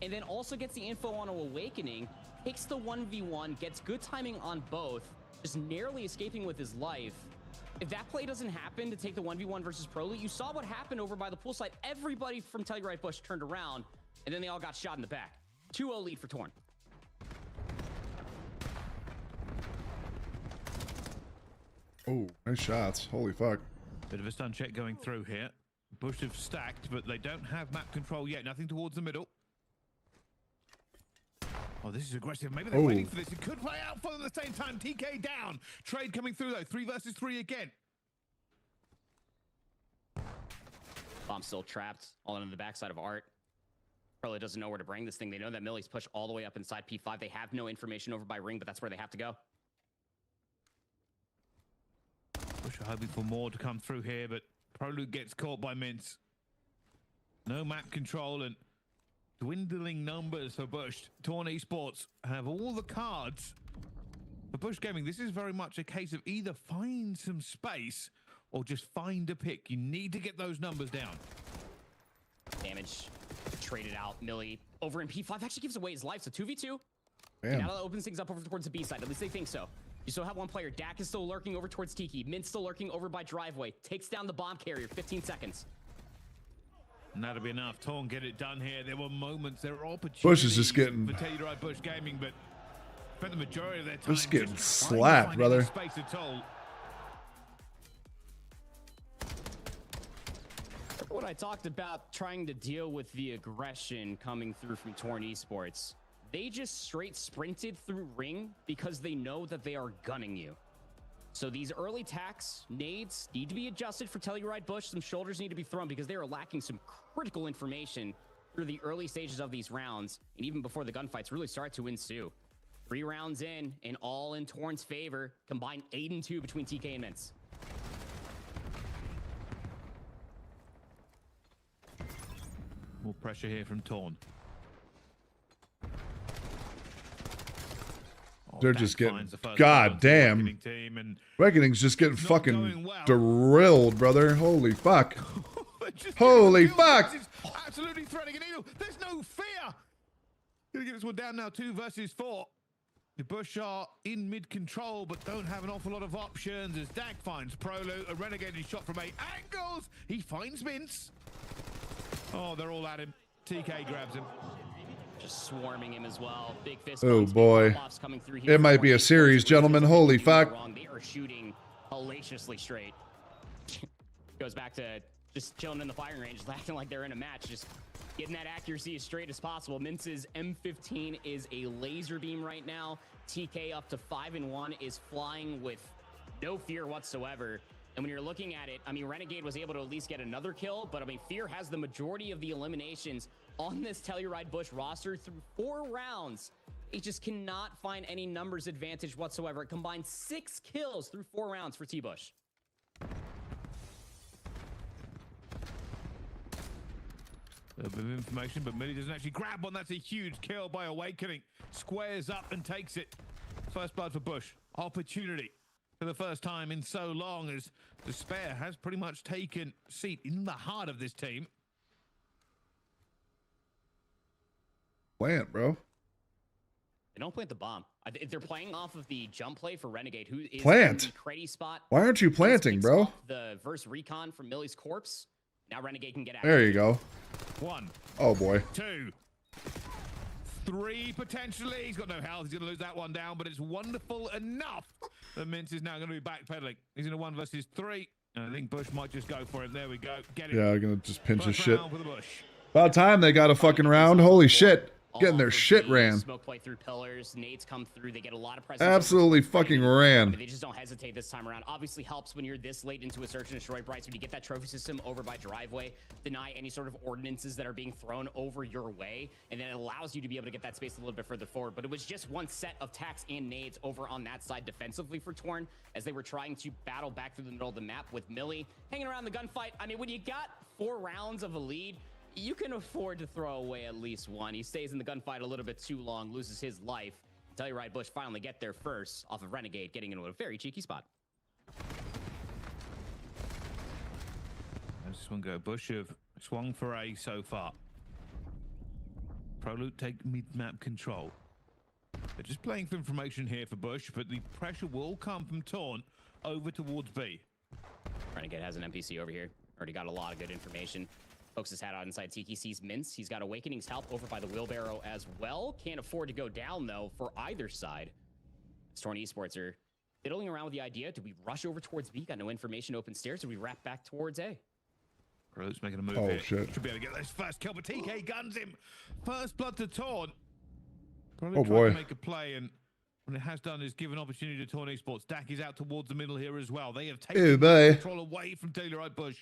and then also gets the info on Awakening, takes the 1v1, gets good timing on both, just narrowly escaping with his life. If that play doesn't happen to take the 1v1 versus Prolude, you saw what happened over by the poolside. Everybody from Telluride Bush turned around, and then they all got shot in the back. 2-0 lead for Torn. Oh, nice shots. Holy fuck. Bit of a stun check going through here. Bush have stacked, but they don't have map control yet. Nothing towards the middle. Oh, this is aggressive. Maybe they're waiting for this. It could play out for them at the same time. TK down. Trade coming through, though. 3 versus 3 again. Bomb still trapped, all in the backside of Art. Probably doesn't know where to bring this thing. They know that Millie's pushed all the way up inside P5. They have no information over by ring, but that's where they have to go. Bush are hoping for more to come through here, but Prolude gets caught by Mints. No map control and dwindling numbers for Bush. Torn Esports have all the cards. For Bush Gaming, this is very much a case of either find some space or just find a pick. You need to get those numbers down. Damage traded out. Millie over in P5 actually gives away his life, so 2v2. Damn. Now that opens things up over towards the B side. At least they think so. You still have one player. Dak is still lurking over towards Tiki. Mint's still lurking over by driveway. Takes down the bomb carrier. 15 seconds. And that'll be enough. Torn get it done here. There were moments, there were opportunities. Bush is just getting... for Telluride Bush Gaming, but spent the majority of their time Just getting trying to slapped, find brother. any space at all. When I talked about trying to deal with the aggression coming through from Torn Esports, they just straight sprinted through ring because they know that they are gunning you. So these early tacks, nades, need to be adjusted for Telluride Bush. Some shoulders need to be thrown because they are lacking some critical information through the early stages of these rounds, and even before the gunfights really start to ensue. 3 rounds in, and all in Torn's favor. Combined 8-2 between TK and Mints. More pressure here from Torn. They're just getting... God damn. Reckoning's just getting fucking drilled, brother. Holy fuck. Holy fuck. Absolutely threading a needle. There's no fear. Gonna get this one down now. 2 versus 4. The Bush are in mid-control, but don't have an awful lot of options as Dak finds Prolude. A renegade shot from 8 angles. He finds Mints. Oh, they're all at him. TK grabs him. Just swarming him as well. Big fist. Oh boy. Coming through here. It might be a series, gentlemen. Holy fuck. They are shooting hellaciously straight. Goes back to just chilling in the firing range, acting like they're in a match, just getting that accuracy as straight as possible. Mintz's M15 is a laser beam right now. TK up to 5-1 is flying with no fear whatsoever. And when you're looking at it, I mean, Renegade was able to at least get another kill, but I mean, Fear has the majority of the eliminations on this Telluride Bush roster through 4 rounds. He just cannot find any numbers advantage whatsoever. It combined 6 kills through 4 rounds for T-Bush. A little bit of information, but Millie doesn't actually grab one. That's a huge kill by Awakening. Squares up and takes it. First blood for Bush. Opportunity for the first time in so long, as Despair has pretty much taken seat in the heart of this team. Plant, bro. They don't plant the bomb. They're playing off of the jump play for Renegade, who is Plant. in the Creddy spot. Why aren't you planting, bro? The verse recon from Millie's corpse. Now Renegade can get out. There you go. 1. Oh boy. 2. 3 potentially. He's got no health. He's going to lose that one down, but it's wonderful enough that Mince is now going to be backpedaling. He's in a 1 versus 3. And I think Bush might just go for him. There we go. Get it. Yeah, I'm going to just pinch his First shit. round for the Bush. About time they got a fucking round. Holy shit. Getting their shit ran. Smoke play through pillars. Nades come through. They get a lot of presence. Absolutely fucking ran. They just don't hesitate this time around. Obviously helps when you're this late into a search and destroy, Bryce, when you get that trophy system over by driveway, deny any sort of ordinances that are being thrown over your way, and then it allows you to be able to get that space a little bit further forward. But it was just one set of tacks and nades over on that side defensively for Torn, as they were trying to battle back through the middle of the map with Millie hanging around the gunfight. I mean, when you got 4 rounds of a lead, you can afford to throw away at least one. He stays in the gunfight a little bit too long, loses his life. Telluride Bush finally get there first off of Renegade, getting into a very cheeky spot. How's this one go? Bush have swung for A so far. Prolute take mid-map control. They're just playing for information here for Bush, but the pressure will come from Taunt over towards B. Renegade has an NPC over here. Already got a lot of good information. Pokes his hat out inside Tiki, sees Mince. He's got Awakening's help over by the wheelbarrow as well. Can't afford to go down, though, for either side. Storm Esports are fiddling around with the idea. Do we rush over towards B? Got no information. Open stairs. Do we wrap back towards A? Pro's making a move Oh, here. shit. Should be able to get this first kill, but TK guns him. First blood to Taunt. Probably Oh, trying boy. to make a play, and what it has done is given opportunity to Taunt Esports. Dak is out towards the middle here as well. They have taken control away from Telluride Bush.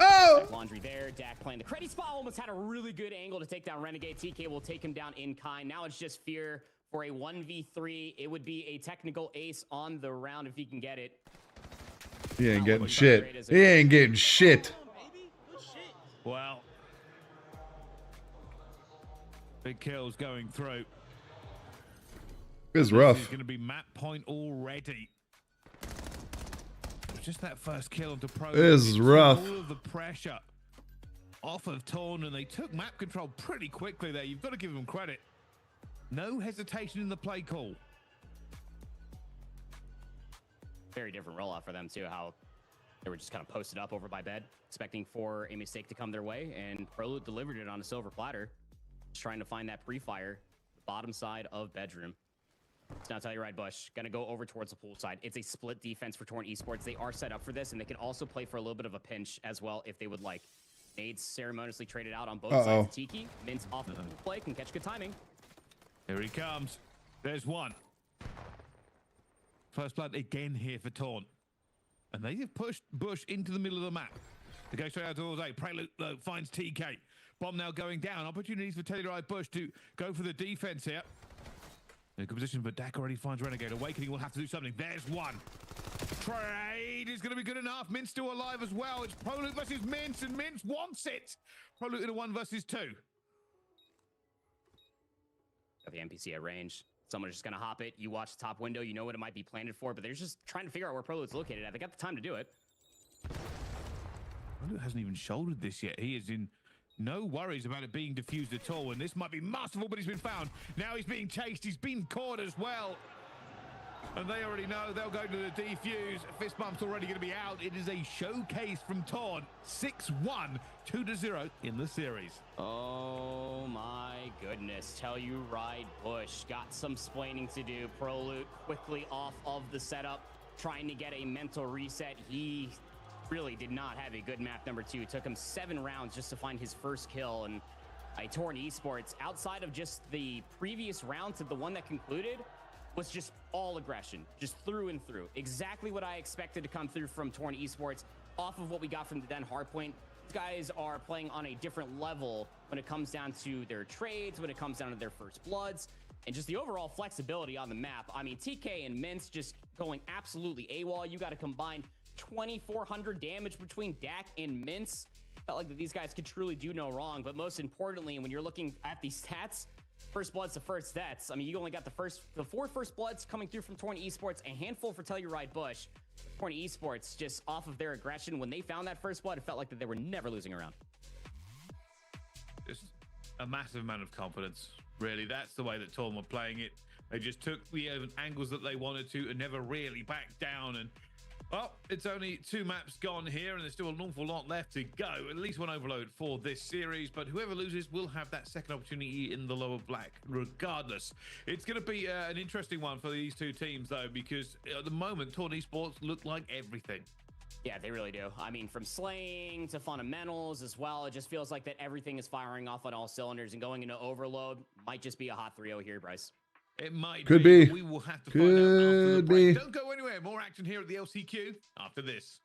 Oh! Laundry there. Dak playing the credit spot. Almost had a really good angle to take down Renegade. TK will take him down in kind. Now it's just fear for a 1v3. It would be a technical ace on the round if he can get it. He ain't getting shit. He ain't getting shit. Well, big kills going through. It's This rough. is going to be map point already. Just that first kill onto Pro. This is rough. All of the pressure off of Torn, and they took map control pretty quickly there. You've got to give them credit. No hesitation in the play call. Very different rollout for them, too, how they were just kind of posted up over by bed, expecting for a mistake to come their way, and Prolute delivered it on a silver platter. Just trying to find that pre-fire, bottom side of bedroom. So now Telluride Bush gonna go over towards the pool side. It's a split defense for Torn Esports. They are set up for this, and they can also play for a little bit of a pinch as well if they would like. Nades ceremoniously traded out on both sides of Tiki. Mince off the pool play, can catch good timing. Here he comes. There's one. First blood again here for Torn. And they have pushed Bush into the middle of the map. They go straight out towards A. Prelude finds TK. Bomb now going down. Opportunities for Telluride Bush to go for the defense here. In a good position, but Dak already finds Renegade. Awakening will have to do something. There's one. Trade is going to be good enough. Mince still alive as well. It's Prolute versus Mince, and Mince wants it. Prolute in a 1 versus 2. Got the NPC at range. Someone's just going to hop it. You watch the top window. You know what it might be planted for, but they're just trying to figure out where Prolute's located at. They got the time to do it. Prolute hasn't even shouldered this yet. He is in no worries about it being diffused at all, and this might be masterful, but he's been found. Now he's being chased. He's been caught as well. And they already know they'll go to the defuse. Fist bump's already going to be out. It is a showcase from Torn. 6-1, 2-0 in the series. Oh my goodness. Telluride Bush got some splaining to do. Prolute quickly off of the setup, trying to get a mental reset. He really did not have a good map number 2. It took him 7 rounds just to find his first kill. And Torn Esports, outside of just the previous round to the one that concluded, was just all aggression, just through and through. Exactly what I expected to come through from Torn Esports, off of what we got from the Den Hardpoint. These guys are playing on a different level when it comes down to their trades, when it comes down to their first bloods, and just the overall flexibility on the map. I mean, TK and Mince just going absolutely AWOL. You got to combine 2,400 damage between Dak and Mince. Felt like that these guys could truly do no wrong. But most importantly, when you're looking at these stats, first bloods to first deaths. I mean, you only got the 4 first bloods coming through from Torn Esports, a handful for Telluride Bush. Torn Esports, just off of their aggression, when they found that first blood, it felt like that they were never losing around. Just a massive amount of confidence, really. That's the way that Torn were playing it. They just took the angles that they wanted to and never really backed down. And well, it's only 2 maps gone here, and there's still an awful lot left to go. At least 1 overload for this series, but whoever loses will have that second opportunity in the lower black regardless. It's going to be an interesting one for these 2 teams, though, because at the moment, Torn Esports look like everything. Yeah, they really do. I mean, from slaying to fundamentals as well, it just feels like that everything is firing off on all cylinders, and going into overload might just be a hot 3-0 here, Bryce. It might Could be. be. We will have to find out after the break. Don't go anywhere. More action here at the LCQ after this.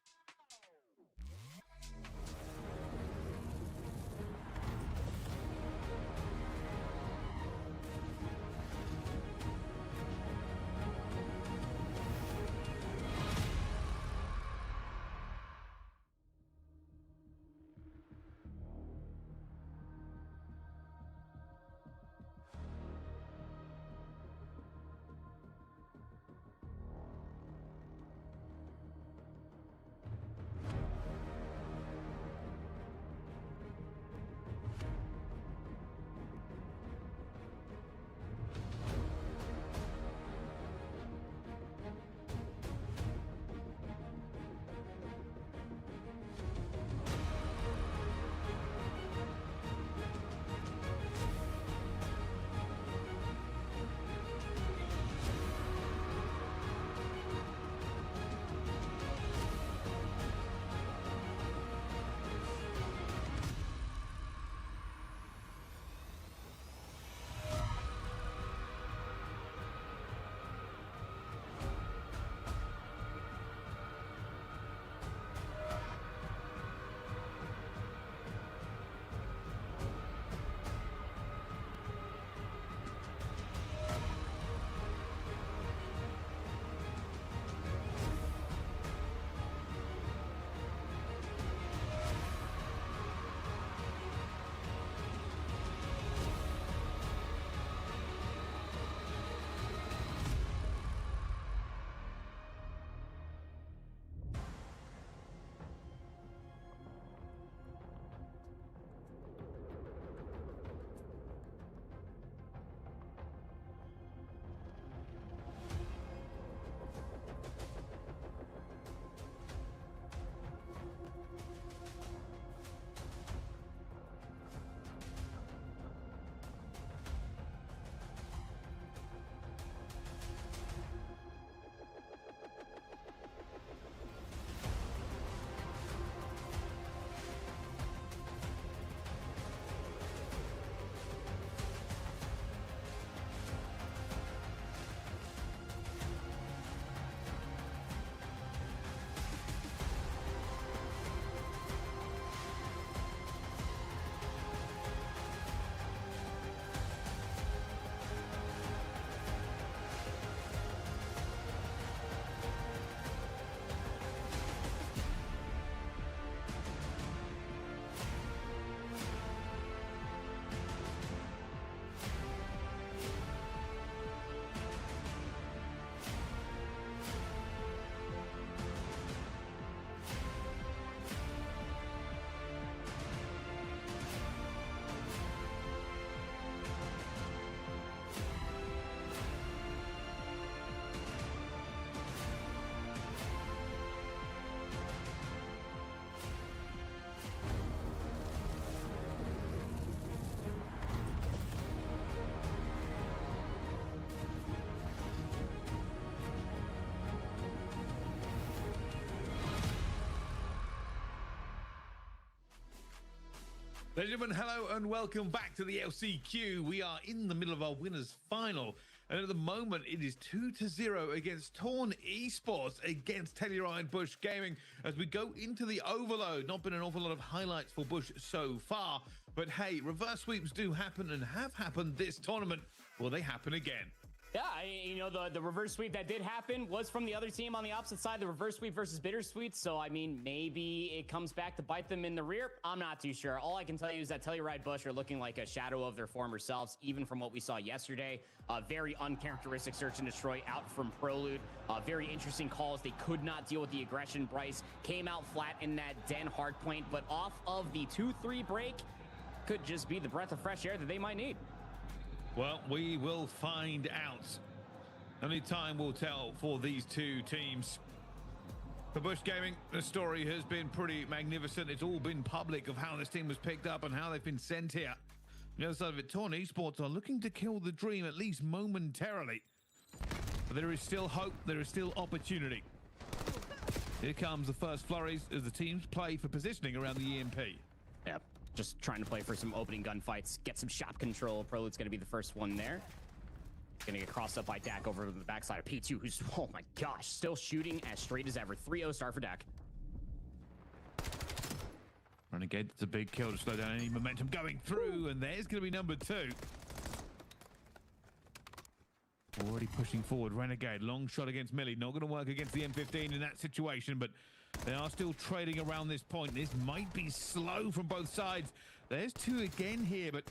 Ladies and gentlemen, hello and welcome back to the LCQ. We are in the middle of our winners final, and at the moment it is 2-0 against Torn Esports against Telluride Bush Gaming as we go into the overload. Not been an awful lot of highlights for Bush so far, but hey, reverse sweeps do happen and have happened this tournament. Will they happen again? Yeah, you know, the reverse sweep that did happen was from the other team on the opposite side, the reverse sweep versus bittersweet. So, I mean, maybe it comes back to bite them in the rear. I'm not too sure. All I can tell you is that Telluride Bush are looking like a shadow of their former selves, even from what we saw yesterday. Very uncharacteristic search and destroy out from Prolude. Very interesting calls. They could not deal with the aggression. Bryce came out flat in that den hardpoint, but off of the 2-3 break, could just be the breath of fresh air that they might need. Well, we will find out. Only time will tell for these two teams. For Bush Gaming, the story has been pretty magnificent. It's all been public of how this team was picked up and how they've been sent here. The other side of it, Torn Esports are looking to kill the dream, at least momentarily. But there is still hope. There is still opportunity. Here comes the first flurries as the teams play for positioning around the EMP. Yep. Just trying to play for some opening gunfights, get some shot control. Prolude's going to be the first one there. Going to get crossed up by Dak over to the backside of P2, who's, oh my gosh, still shooting as straight as ever. 3-0 start for Dak. Renegade, it's a big kill to slow down any momentum going through, and there's going to be number 2. Already pushing forward, Renegade. Long shot against Millie. Not going to work against the M15 in that situation, but they are still trading around this point. This might be slow from both sides. There's 2 again here, but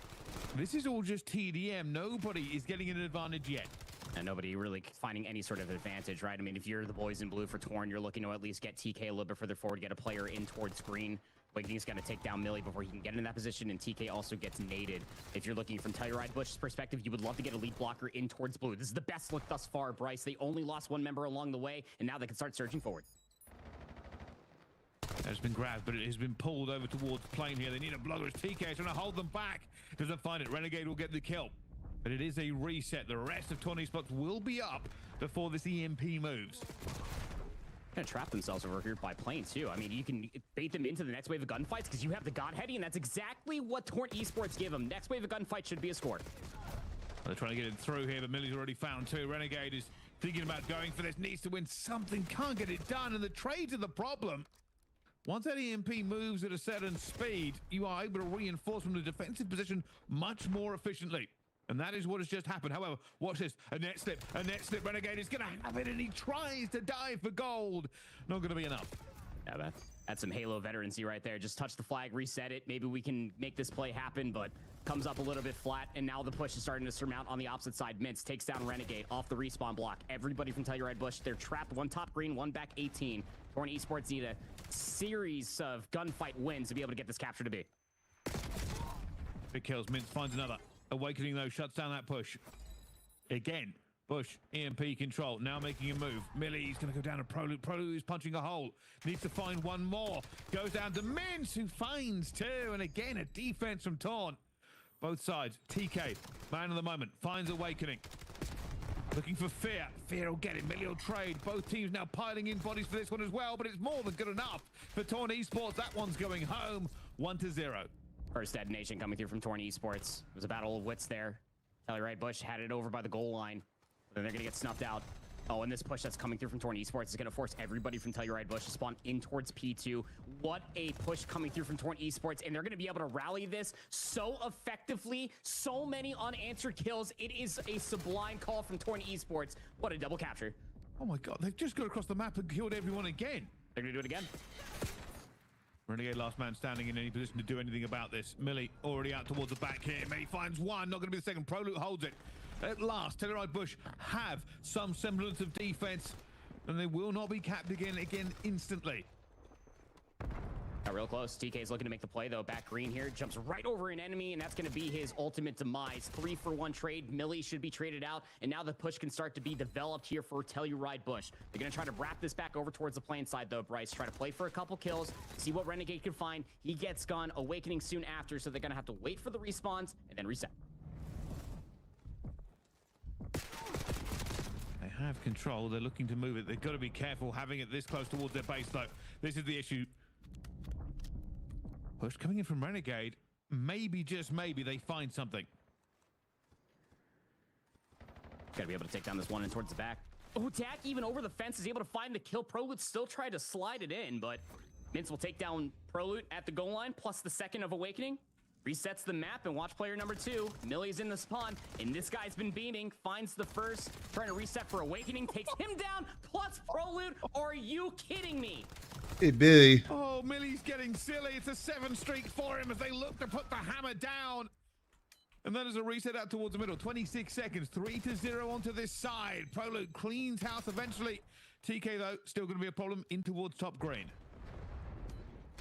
this is all just TDM. Nobody is getting an advantage yet. And nobody really finding any sort of advantage, right? I mean, if you're the boys in blue for Torn, you're looking to at least get TK a little bit further forward, get a player in towards green. Wakening's got to take down Millie before he can get in that position, and TK also gets naded. If you're looking from Telluride Bush's perspective, you would love to get a lead blocker in towards blue. This is the best look thus far, Bryce. They only lost 1 member along the way, and now they can start surging forward. Has been grabbed, but it has been pulled over towards plane here. They need a blocker as TK is trying to hold them back. Doesn't find it. Renegade will get the kill. But it is a reset. The rest of Torn Esports will be up before this EMP moves. Gonna trap themselves over here by plane too. I mean, you can bait them into the next wave of gunfights because you have the God Heady, and that's exactly what Torn Esports give them. Next wave of gunfight should be a score. They're trying to get it through here, but Millie's already found 2. Renegade is thinking about going for this, needs to win something, can't get it done, and the trades are the problem. Once that EMP moves at a certain speed, you are able to reinforce from the defensive position much more efficiently. And that is what has just happened. However, watch this. A net slip. Renegade is going to have it, and he tries to dive for gold. Not going to be enough. Yeah, that's some Halo veterancy right there. Just touch the flag, reset it. Maybe we can make this play happen, but comes up a little bit flat, and now the push is starting to surmount on the opposite side. Mints takes down Renegade off the respawn block. Everybody from Telluride Bush, they're trapped. 1 top green, 1 back 18. Torn Esports need a series of gunfight wins to be able to get this capture to be. Big kills. Mints finds another. Awakening, though, shuts down that push. Again, Bush, EMP control, now making a move. Millie's going to go down to Prolude. Prolude is punching a hole. Needs to find 1 more. Goes down to Mints, who finds 2. And again, a defense from Torn. Both sides. TK, man of the moment, finds Awakening. Looking for Fear. Fear will get it. Millie will trade. Both teams now piling in bodies for this one as well, but it's more than good enough for Torn Esports. That one's going home, 1-0. First detonation coming through from Torn Esports. It was a battle of wits there. Telluride Bush had it over by the goal line. Then they're going to get snuffed out. Oh, and this push that's coming through from Torn Esports is going to force everybody from Telluride Bush to spawn in towards P2. What a push coming through from Torn Esports, and they're going to be able to rally this so effectively. So many unanswered kills. It is a sublime call from Torn Esports. What a double capture. Oh my god, they've just got across the map and killed everyone again. They're going to do it again. Renegade last man standing in any position to do anything about this. Millie already out towards the back here. Millie finds 1, not going to be the second. Prolude holds it. At last, Telluride Bush have some semblance of defense, and they will not be capped again instantly. Got real close. TK's looking to make the play, though. Back green here. Jumps right over an enemy, and that's going to be his ultimate demise. 3-for-1 trade. Millie should be traded out, and now the push can start to be developed here for Telluride Bush. They're going to try to wrap this back over towards the plane side, though, Bryce. Try to play for a couple kills, see what Renegade can find. He gets gone. Awakening soon after, so they're going to have to wait for the respawns and then reset. They have control. They're looking to move it. They've got to be careful having it this close towards their base, though. This is the issue. Push coming in from Renegade. Maybe, just maybe, they find something. Gotta be able to take down this one in towards the back. Oh, Dak even over the fence is able to find the kill. Prolude still tried to slide it in, but Mints will take down Prolude at the goal line, plus the second of Awakening. resets the map, and watch player number 2. Millie's in the spawn, and this guy's been beaming, finds the first, trying to reset for Awakening, takes him down, plus pro loot. Are you kidding me? Hey, Billy. Oh, Millie's getting silly. It's a 7 streak for him as they look to put the hammer down. And then as a reset out towards the middle, 26 seconds, 3-0 onto this side. Prologue cleans house eventually. TK, though, still going to be a problem in towards top green.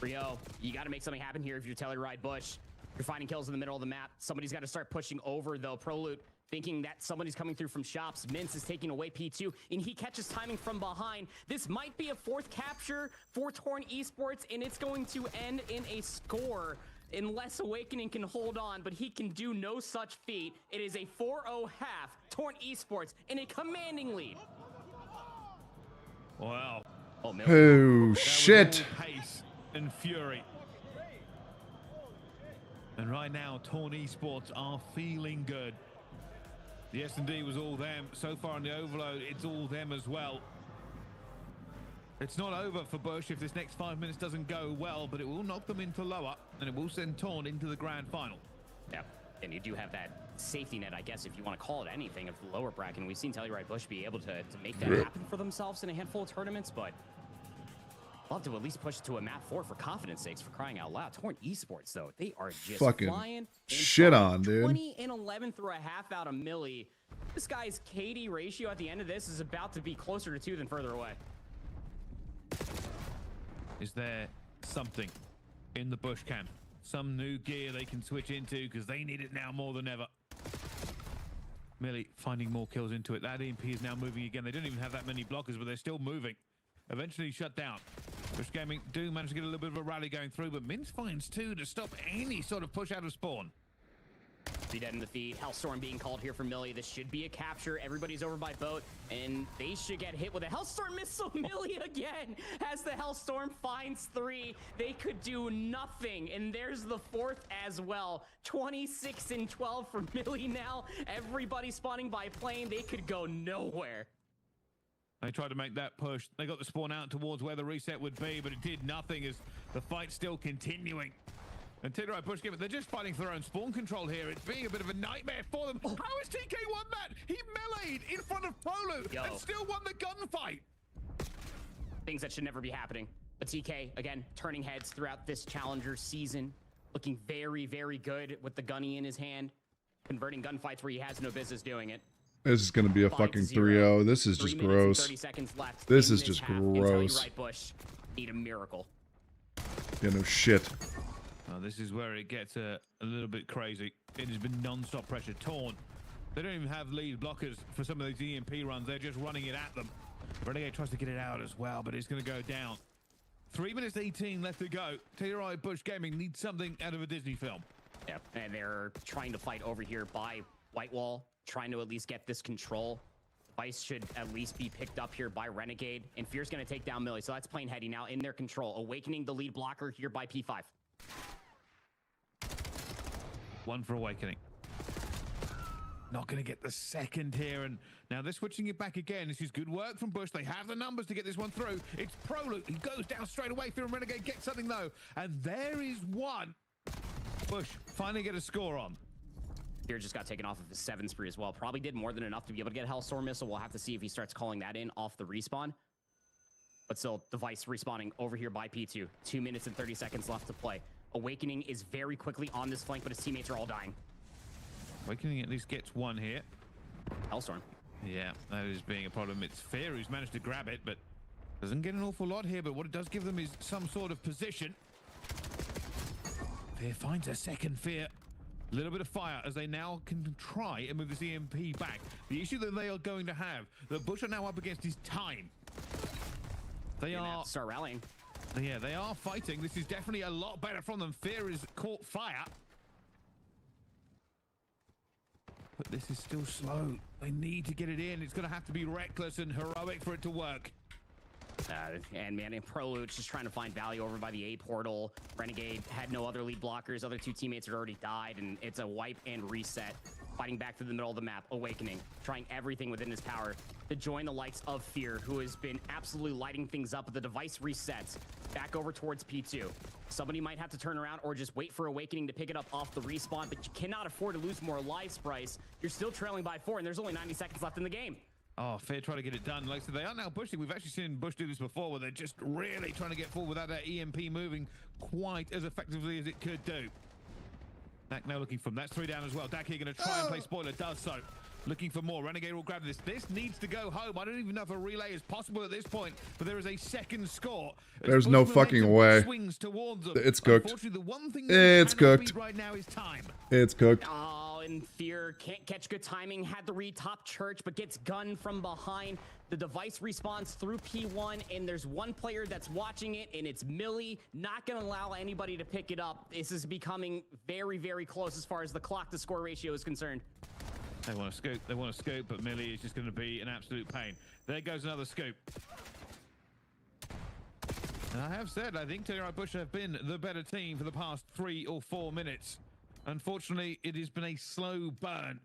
Rio, you got to make something happen here if you're Telluride Bush. You're finding kills in the middle of the map. Somebody's got to start pushing over, though. Prologue thinking that somebody's coming through from shops. Mince is taking away P2, and he catches timing from behind. This might be a 4th capture for Torn Esports, and it's going to end in a score. Unless Awakening can hold on, but he can do no such feat. It is a 4-0 half. Torn Esports in a commanding lead. Wow. Oh, shit. Pace and fury. And right now, Torn Esports are feeling good. The S&D was all them. So far in the overload, it's all them as well. It's not over for Bush if this next 5 minutes doesn't go well, but it will knock them into lower, and it will send Torn into the grand final. Yeah, and you do have that safety net, I guess, if you want to call it anything, of the lower bracket. And we've seen Telluride Bush be able to make that happen for themselves in a handful of tournaments, but love to at least push it to a map 4 for confidence sakes, for crying out loud. Torn Esports, though, they are just fucking flying. Shit on, dude. 20-11 through a half out of Millie. This guy's KD ratio at the end of this is about to be closer to 2 than further away. Is there something in the Bush camp? Some new gear they can switch into because they need it now more than ever. Millie finding more kills into it. That EMP is now moving again. They don't even have that many blockers, but they're still moving. Eventually shut down. Bush Gaming do manage to get a little bit of a rally going through, but Mince finds 2 to stop any sort of push out of spawn. 3 dead in the feed. Hellstorm being called here for Millie. This should be a capture. Everybody's over by boat, and they should get hit with a Hellstorm missile. Millie again as the Hellstorm finds 3. They could do nothing, and there's the 4th as well. 26-12 for Millie now. Everybody spawning by plane. They could go nowhere. They tried to make that push. They got the spawn out towards where the reset would be, but it did nothing as the fight's still continuing. And Telluride Bush Gamer, they're just fighting for their own spawn control here. It's being a bit of a nightmare for them. How has TK won that? He meleeed in front of Prologue and still won the gunfight. Things that should never be happening. But TK, again, turning heads throughout this Challenger season. Looking very, very good with the gunny in his hand. Converting gunfights where he has no business doing it. This is going to be a fucking 3-0. This is just gross. 30 seconds left. This is just gross. Telluride Bush need a miracle. Yeah, no shit. Well, this is where it gets a little bit crazy. It has been non-stop pressure. Torn. They don't even have lead blockers for some of these EMP runs. They're just running it at them. Renegade tries to get it out as well, but it's going to go down. 3 minutes 18 left to go. Telluride Bush Gaming needs something out of a Disney film. Yep, and they're trying to fight over here by Whitewall, trying to at least get this control. Vice should at least be picked up here by Renegade, and Fear's going to take down Millie, so that's plain heady now in their control. Awakening the lead blocker here by P5. 1 for Awakening. Not going to get the second here, and now they're switching it back again. This is good work from Bush. They have the numbers to get this one through. It's Prologue. He goes down straight away. Fear and Renegade get something, though, and there is one. Bush finally get a score on. Fear just got taken off of his 7 spree as well. Probably did more than enough to be able to get a Hellstorm missile. We'll have to see if he starts calling that in off the respawn. But still, the Vice respawning over here by P2. 2 minutes and 30 seconds left to play. Awakening is very quickly on this flank, but his teammates are all dying. Awakening at least gets 1 here. Hellstorm. Yeah, that is being a problem. It's Fear who's managed to grab it, but doesn't get an awful lot here. But what it does give them is some sort of position. Fear finds a second Fear. A little bit of fire as they now can try and move this EMP back. The issue that they are going to have, that Bush are now up against, is time. They are start rallying. Yeah, they are fighting. This is definitely a lot better from them. Fear is caught fire. But this is still slow. They need to get it in. It's going to have to be reckless and heroic for it to work. And man, Prologue just trying to find value over by the A portal. Renegade had no other lead blockers. Other 2 teammates had already died, and it's a wipe and reset. fighting back through the middle of the map, Awakening, trying everything within his power to join the likes of Fear, who has been absolutely lighting things up. The device resets back over towards P2. Somebody might have to turn around or just wait for Awakening to pick it up off the respawn, but you cannot afford to lose more lives, Bryce. You're still trailing by 4, and there's only 90 seconds left in the game. Oh, Fear trying to get it done. Like I said, they are now pushing. We've actually seen Bush do this before, where they're just really trying to get forward without that EMP moving quite as effectively as it could do. Dak now looking from. That's 3 down as well. Dak here going to try and play spoiler. Does so. Looking for more. Renegade will grab this. This needs to go home. I don't even know if a relay is possible at this point, but there is a second score. There's no fucking way. Swings towards them. It's cooked. Unfortunately, the one thing It's cooked right now is time. It's cooked. Oh, and Fear can't catch good timing. Had to read top church, but gets gunned from behind. The device respawns through P1, and there's one player that's watching it, and it's Millie. Not going to allow anybody to pick it up. This is becoming very, very close as far as the clock to score ratio is concerned. They want to scoop, but Millie is just going to be an absolute pain. There goes another scoop. And I have said, I think Telluride Bush have been the better team for the past 3 or 4 minutes. Unfortunately, it has been a slow burn.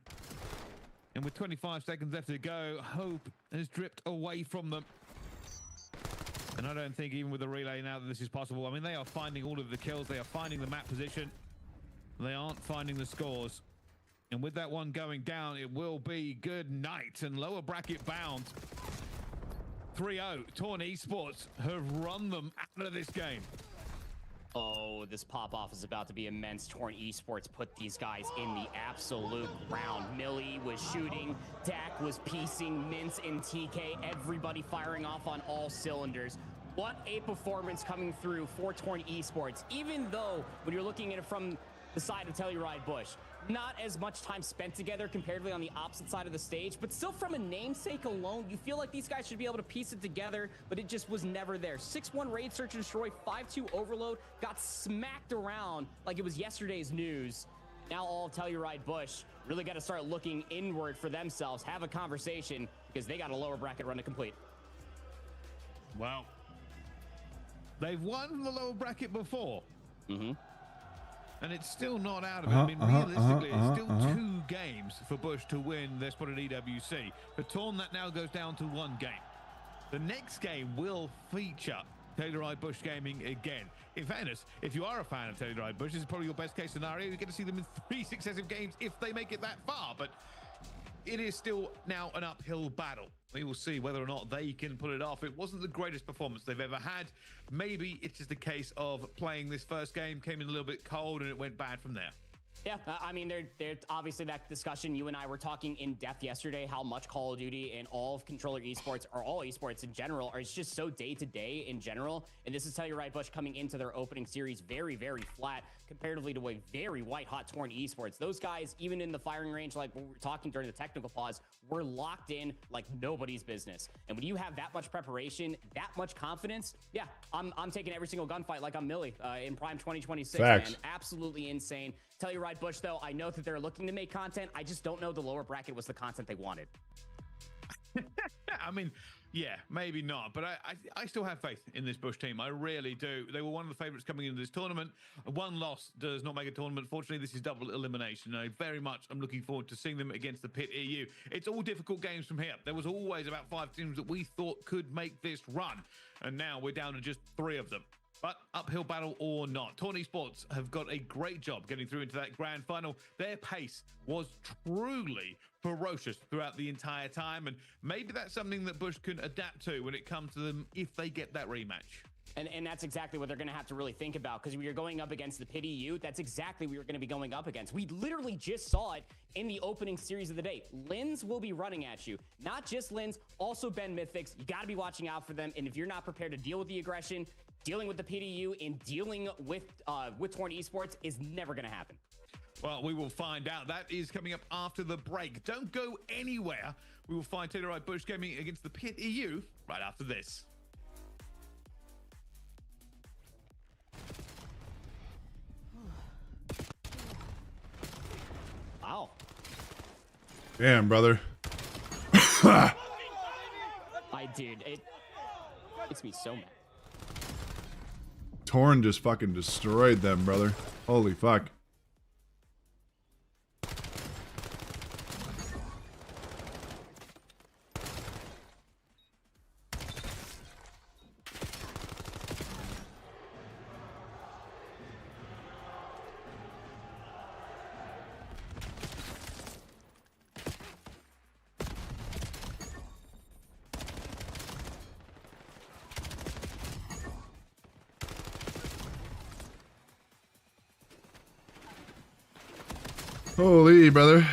And with 25 seconds left to go, hope has dripped away from them. And I don't think even with the relay now that this is possible. I mean, they are finding all of the kills. They are finding the map position. They aren't finding the scores. And with that one going down, it will be good night and lower bracket bound. 3-0. Torn Esports have run them out of this game. Oh, this pop-off is about to be immense. Torn Esports put these guys in the absolute ground. Millie was shooting, Dak was piecing, Mince and TK, everybody firing off on all cylinders. What a performance coming through for Torn Esports, even though when you're looking at it from the side of Telluride Bush, not as much time spent together comparatively on the opposite side of the stage, but still from a namesake alone, you feel like these guys should be able to piece it together, but it just was never there. 6-1 raid search and destroy, 5-2 overload, got smacked around like it was yesterday's news. Now all Telluride Bush really got to start looking inward for themselves, have a conversation, because they got a lower bracket run to complete. Wow. They've won the lower bracket before. Mm-hmm. And it's still not out of it. I mean, realistically, it's still 2 games for Bush to win their spot at EWC. For Torn, that now goes down to 1 game. The next game will feature Telluride Bush Gaming again. In fairness, if you are a fan of Telluride Bush, this is probably your best case scenario. You get to see them in 3 successive games if they make it that far. But it is still now an uphill battle. We will see whether or not they can pull it off. It wasn't the greatest performance they've ever had. Maybe it's just a case of playing this first game, came in a little bit cold, and it went bad from there. Yeah, I mean, there's obviously that discussion. You and I were talking in depth yesterday how much Call of Duty and all of Controller esports, or all esports in general, are just so day-to-day in general. And this is Telluride Bush coming into their opening series very, very flat comparatively to a very white-hot Torn Esports. Those guys, even in the firing range, like we were talking during the technical pause, were locked in like nobody's business. And when you have that much preparation, that much confidence, yeah, I'm taking every single gunfight like I'm Millie in Prime 2026. Facts. Man, absolutely insane. Telluride Bush, though, I know that they're looking to make content. I just don't know the lower bracket was the content they wanted. I mean, yeah, maybe not, but I still have faith in this Bush team. I really do. They were one of the favorites coming into this tournament. 1 loss does not make a tournament. Fortunately, this is double elimination. I very much am looking forward to seeing them against the Pit EU. It's all difficult games from here. There was always about 5 teams that we thought could make this run, and now we're down to just 3 of them. But uphill battle or not, Torn Esports have got a great job getting through into that grand final. Their pace was truly ferocious throughout the entire time, and maybe that's something that Bush can adapt to when it comes to them if they get that rematch. And that's exactly what they're going to have to really think about, because when you're going up against the Pit EU, that's exactly what you're going to be going up against. We literally just saw it in the opening series of the day. Lins will be running at you. Not just Lins, also Ben Mythics. You got to be watching out for them, and if you're not prepared to deal with the aggression, dealing with the Pit EU and dealing with Torn Esports is never going to happen. Well, we will find out. That is coming up after the break. Don't go anywhere. We will find Telluride Bush Gaming against the Pit EU right after this. Wow. Damn, brother. Dude, it makes me so mad. Torn just fucking destroyed them, brother. Holy fuck. Holy, brother.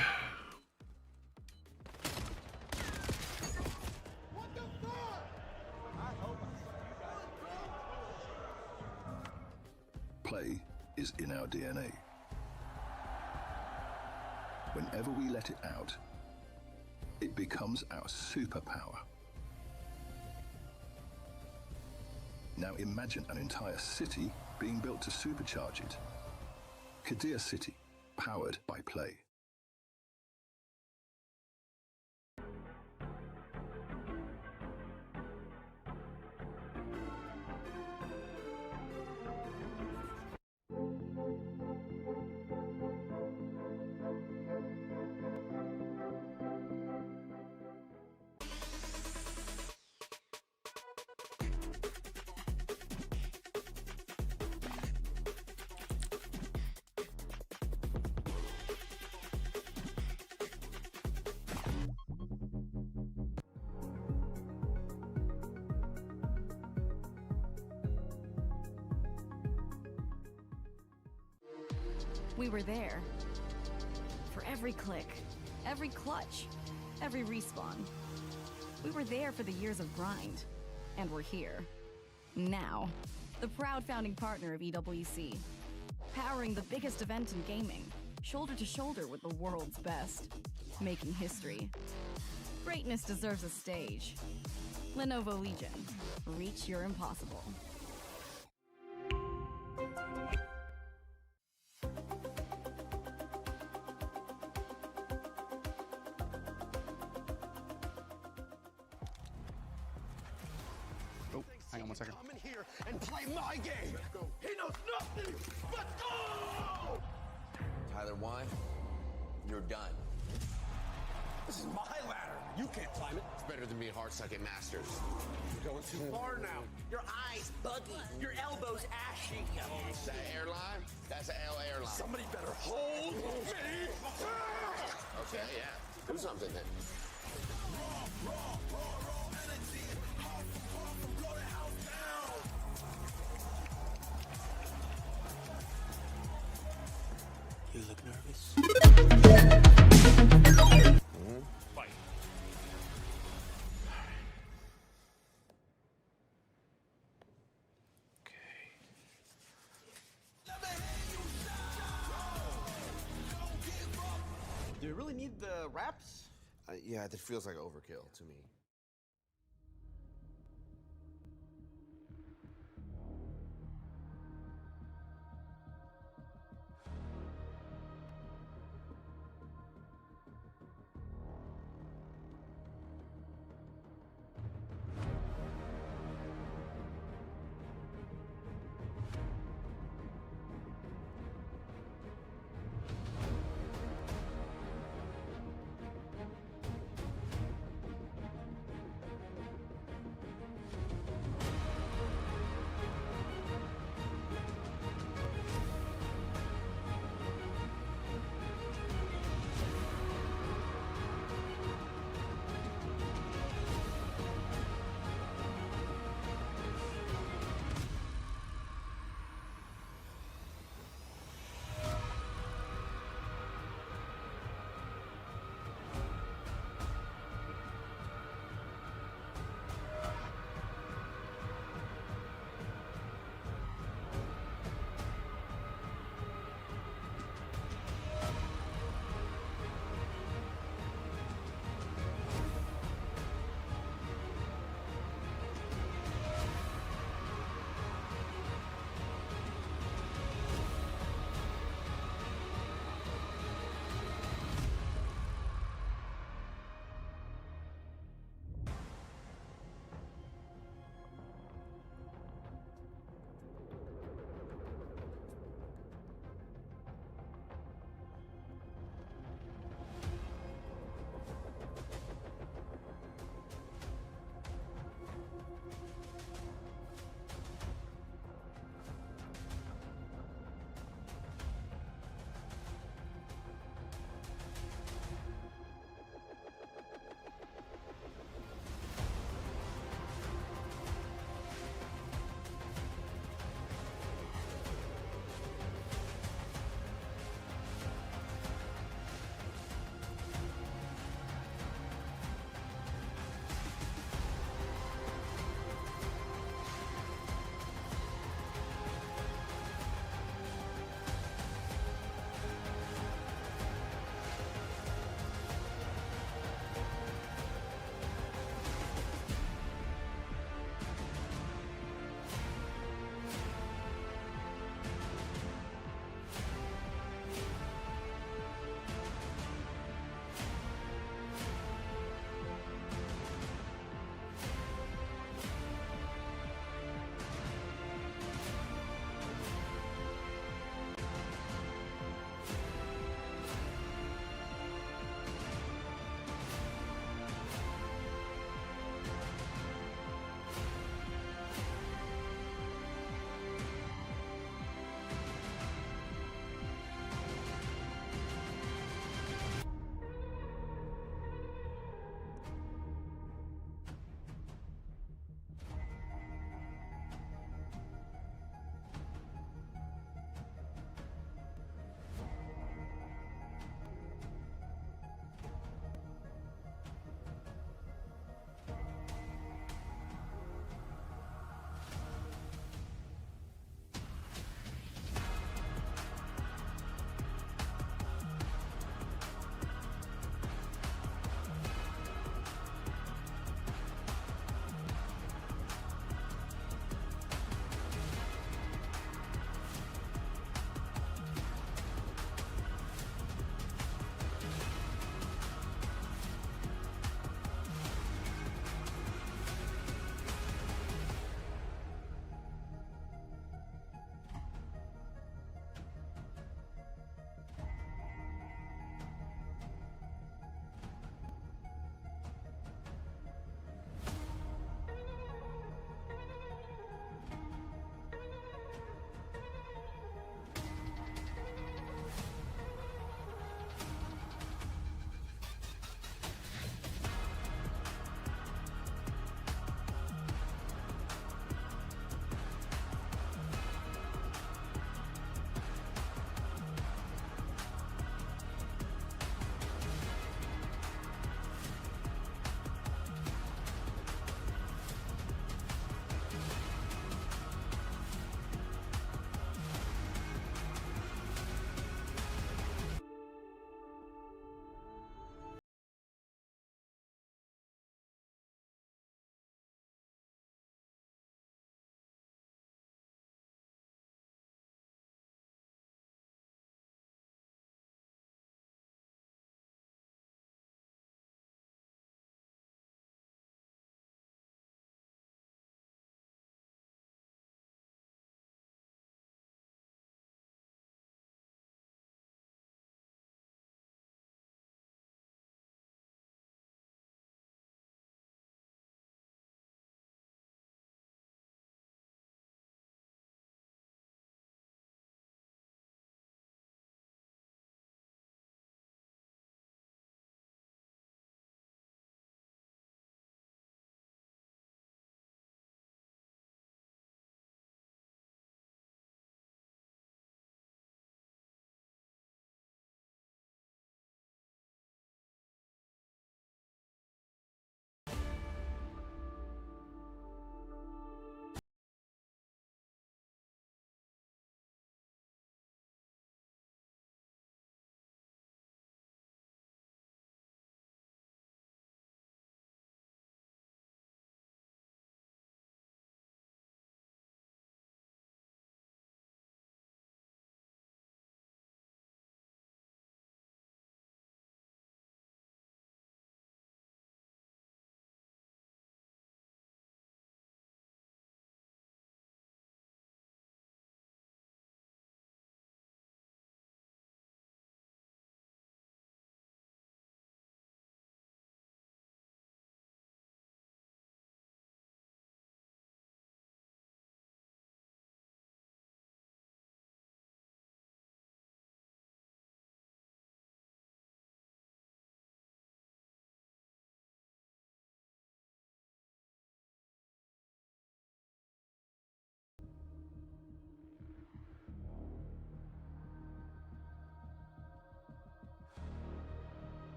Play is in our DNA. Whenever we let it out, it becomes our superpower. Now imagine an entire city being built to supercharge it. Kadir City, powered by play. We were there. For every click, every clutch, every respawn. We were there for the years of grind. And we're here. Now. The proud founding partner of EWC. Powering the biggest event in gaming. Shoulder to shoulder with the world's best. Making history. Greatness deserves a stage. Lenovo Legion. Reach your impossible. Hang on 1 second. Come in here and play my game. He knows nothing but go! Tyler, why? You're done. This is my ladder. You can't climb it. It's better than being hard-sucking masters. You're going too far now. Your eyes buggy. Your elbows ashy. That airline? That's an L airline. Somebody better hold me. Okay, yeah. Do something then. You look nervous. Fight. Do you really need the wraps? Yeah, that feels like overkill to me.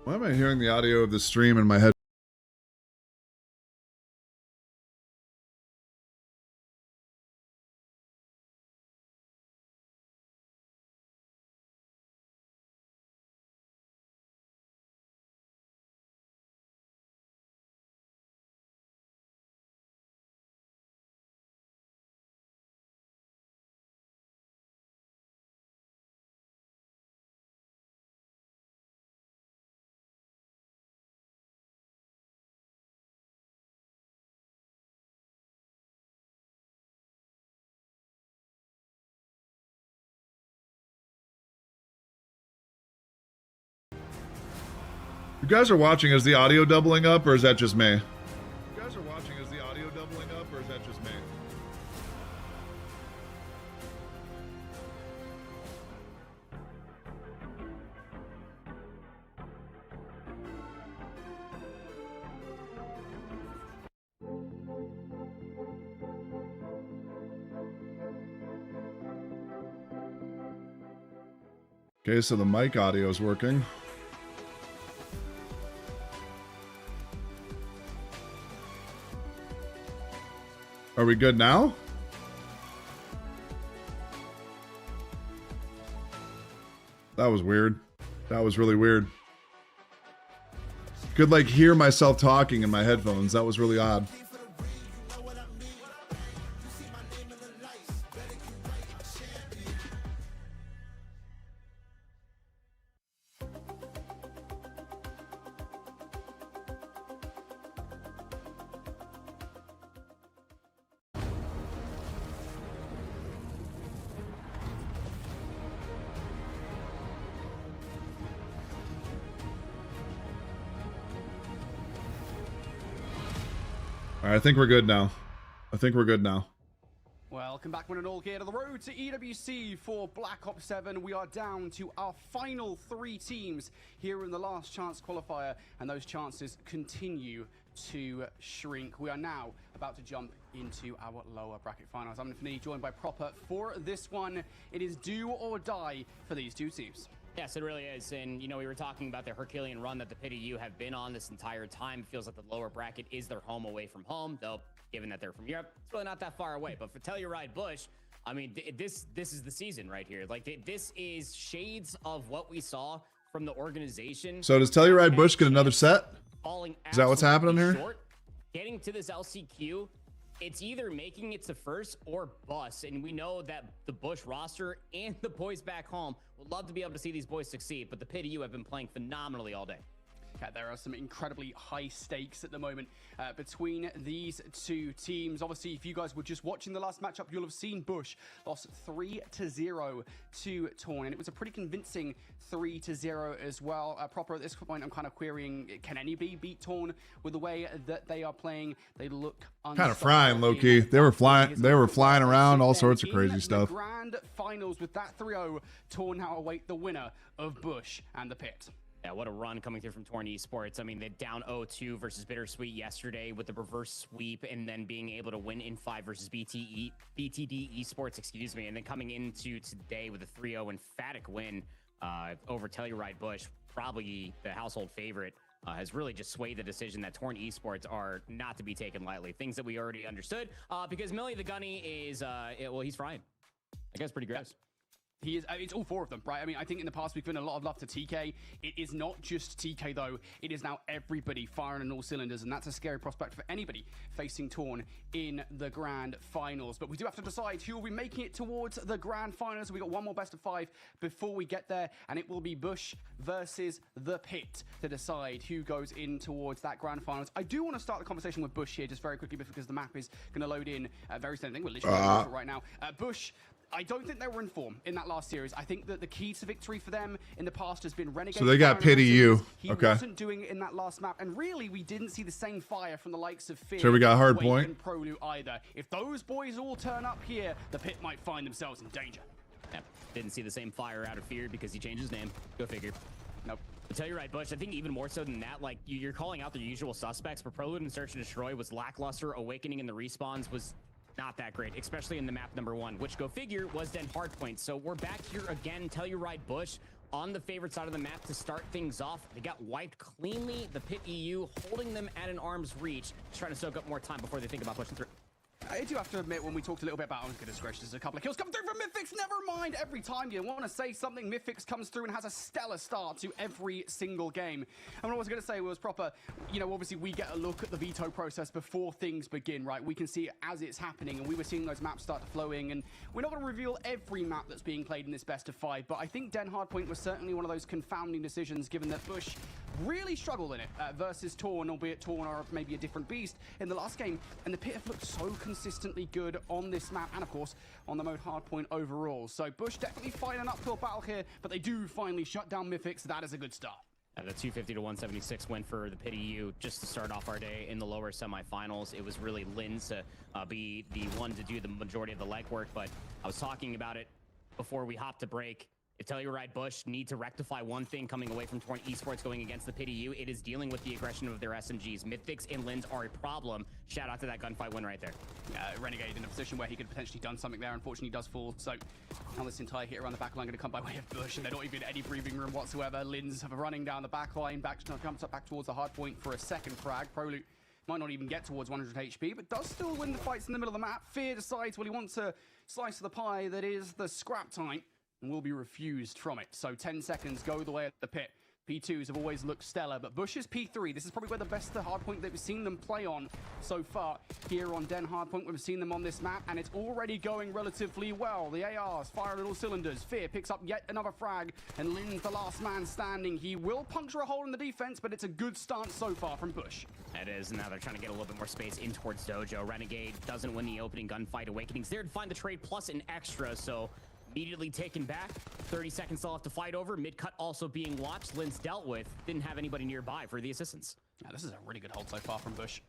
Why am I hearing the audio of the stream in my head? You guys are watching, is the audio doubling up, or is that just me? You guys are watching, is the audio doubling up, or is that just me? Okay, so the mic audio is working. Are we good now? That was weird. That was really weird. Could like hear myself talking in my headphones. That was really odd. All right, I think we're good now. I think we're good now. Welcome back, one and all, here to the road to EWC for Black Ops 7. We are down to our final 3 teams here in the last chance qualifier, and those chances continue to shrink. We are now about to jump into our lower bracket finals. I'm Infinity, joined by Proper for this one. It is do or die for these 2 teams. Yes, it really is. And, you know, we were talking about the Herculean run that the Pit of You have been on this entire time. It feels like the lower bracket is their home away from home, though, given that they're from Europe, it's really not that far away. But for Telluride Bush, I mean, this is the season right here. Like, this is shades of what we saw from the organization. So does Telluride Bush get another set? Is that what's happening here? Short. Getting to this LCQ, it's either making it to first or bust. And we know that the Bush roster and the boys back home would love to be able to see these boys succeed, but the Pit of You have been playing phenomenally all day. Yeah, there are some incredibly high stakes at the moment between these 2 teams. Obviously, if you guys were just watching the last matchup, you'll have seen Bush lost 3-0 to Torn, and it was a pretty convincing 3-0 as well. Proper, at this point, I'm kind of querying, can anybody beat Torn with the way that they are playing? They look kind of frying, low-key. They were flying around, all sorts of crazy stuff. In the grand finals with that 3-0, Torn now await the winner of Bush and the Pit. Yeah, what a run coming through from Torn Esports. I mean, they're down 0-2 versus Bittersweet yesterday with the reverse sweep, and then being able to win in 5 versus BTD Esports, excuse me, and then coming into today with a 3-0 emphatic win over Telluride Bush, probably the household favorite, has really just swayed the decision that Torn Esports are not to be taken lightly. Things that we already understood, because Millie the Gunny is, well, he's frying. I guess pretty gross. He is. It's all 4 of them, right? I mean, I think in the past we've given a lot of love to TK. It is not just TK, though. It is now everybody firing on all cylinders, and that's a scary prospect for anybody facing Torn in the grand finals. But we do have to decide who will be making it towards the grand finals. We've got one more best of 5 before we get there, and it will be Bush versus the Pit to decide who goes in towards that grand finals. I do want to start the conversation with Bush here just very quickly because the map is going to load in very soon. I think we're literally going right now. Bush, I don't think they were in form in that last series. I think that the key to victory for them in the past has been Renegade. So they got Pit of You. He wasn't doing it in that last map, and really we didn't see the same fire from the likes of Fear. So we got hard Wake, point and Prolu either. If those boys all turn up here, the Pit might find themselves in danger. Yeah, didn't see the same fire out of Fear because he changed his name. Go figure. Nope. I'll tell you right, Bush, I think even more so than that, like, you're calling out the usual suspects, but Prelude and Search and Destroy was lackluster. Awakening in the respawns was not that great, especially in the map number 1, which, go figure, was then Hardpoint. So we're back here again. Telluride Bush on the favorite side of the map to start things off. They got wiped cleanly. The Pit EU holding them at an arm's reach, just trying to soak up more time before they think about pushing through. I do have to admit, when we talked a little bit about, oh goodness gracious, there's a couple of kills coming through from Mythics. Never mind. Every time you want to say something, Mythics comes through and has a stellar start to every single game. And what I was going to say was proper, you know, obviously we get a look at the veto process before things begin, right? We can see it as it's happening, and we were seeing those maps start to flowing. And we're not going to reveal every map that's being played in this best of 5, but I think Den Hardpoint was certainly one of those confounding decisions, given that Bush really struggled in it versus Torn, albeit Torn are maybe a different beast in the last game. And the Pit have looked so consistently good on this map, and of course on the mode Hardpoint overall. So Bush definitely fighting an uphill battle here, but they do finally shut down Mythics. That is a good start. The 250 to 176 win for the Pit EU just to start off our day in the lower semifinals. It was really Linz to be the one to do the majority of the legwork, but I was talking about it before we hopped to break. If Telluride Bush need to rectify one thing coming away from Torn Esports going against the Pit EU, it is dealing with the aggression of their SMGs. Mythics and Linz are a problem. Shout out to that gunfight win right there. Renegade in a position where he could potentially done something there. Unfortunately, he does fall. So now this entire hit around the backline going to come by way of Bush, and they're not even any breathing room whatsoever. Linz have running down the backline, comes up back towards the hard point for a second frag. Prolute might not even get towards 100 HP, but does still win the fights in the middle of the map. Fear decides, well, he wants a slice of the pie that is the scrap time, and will be refused from it. So 10 seconds go the way of the Pit. P2s have always looked stellar, but Bush is P3. This is probably where the best hardpoint that we've seen them play on so far. Here on Den Hardpoint, we've seen them on this map, and it's already going relatively well. The ARs fire little cylinders. Fear picks up yet another frag, and Lin's the last man standing. He will puncture a hole in the defense, but it's a good stance so far from Bush. It is. Now they're trying to get a little bit more space in towards Dojo. Renegade doesn't win the opening gunfight. Awakening's there to find the trade plus an extra, so immediately taken back. 30 seconds still left to fight over. Mid-cut also being watched. Linz dealt with. Didn't have anybody nearby for the assistance. Yeah, this is a really good hold so far from Bush.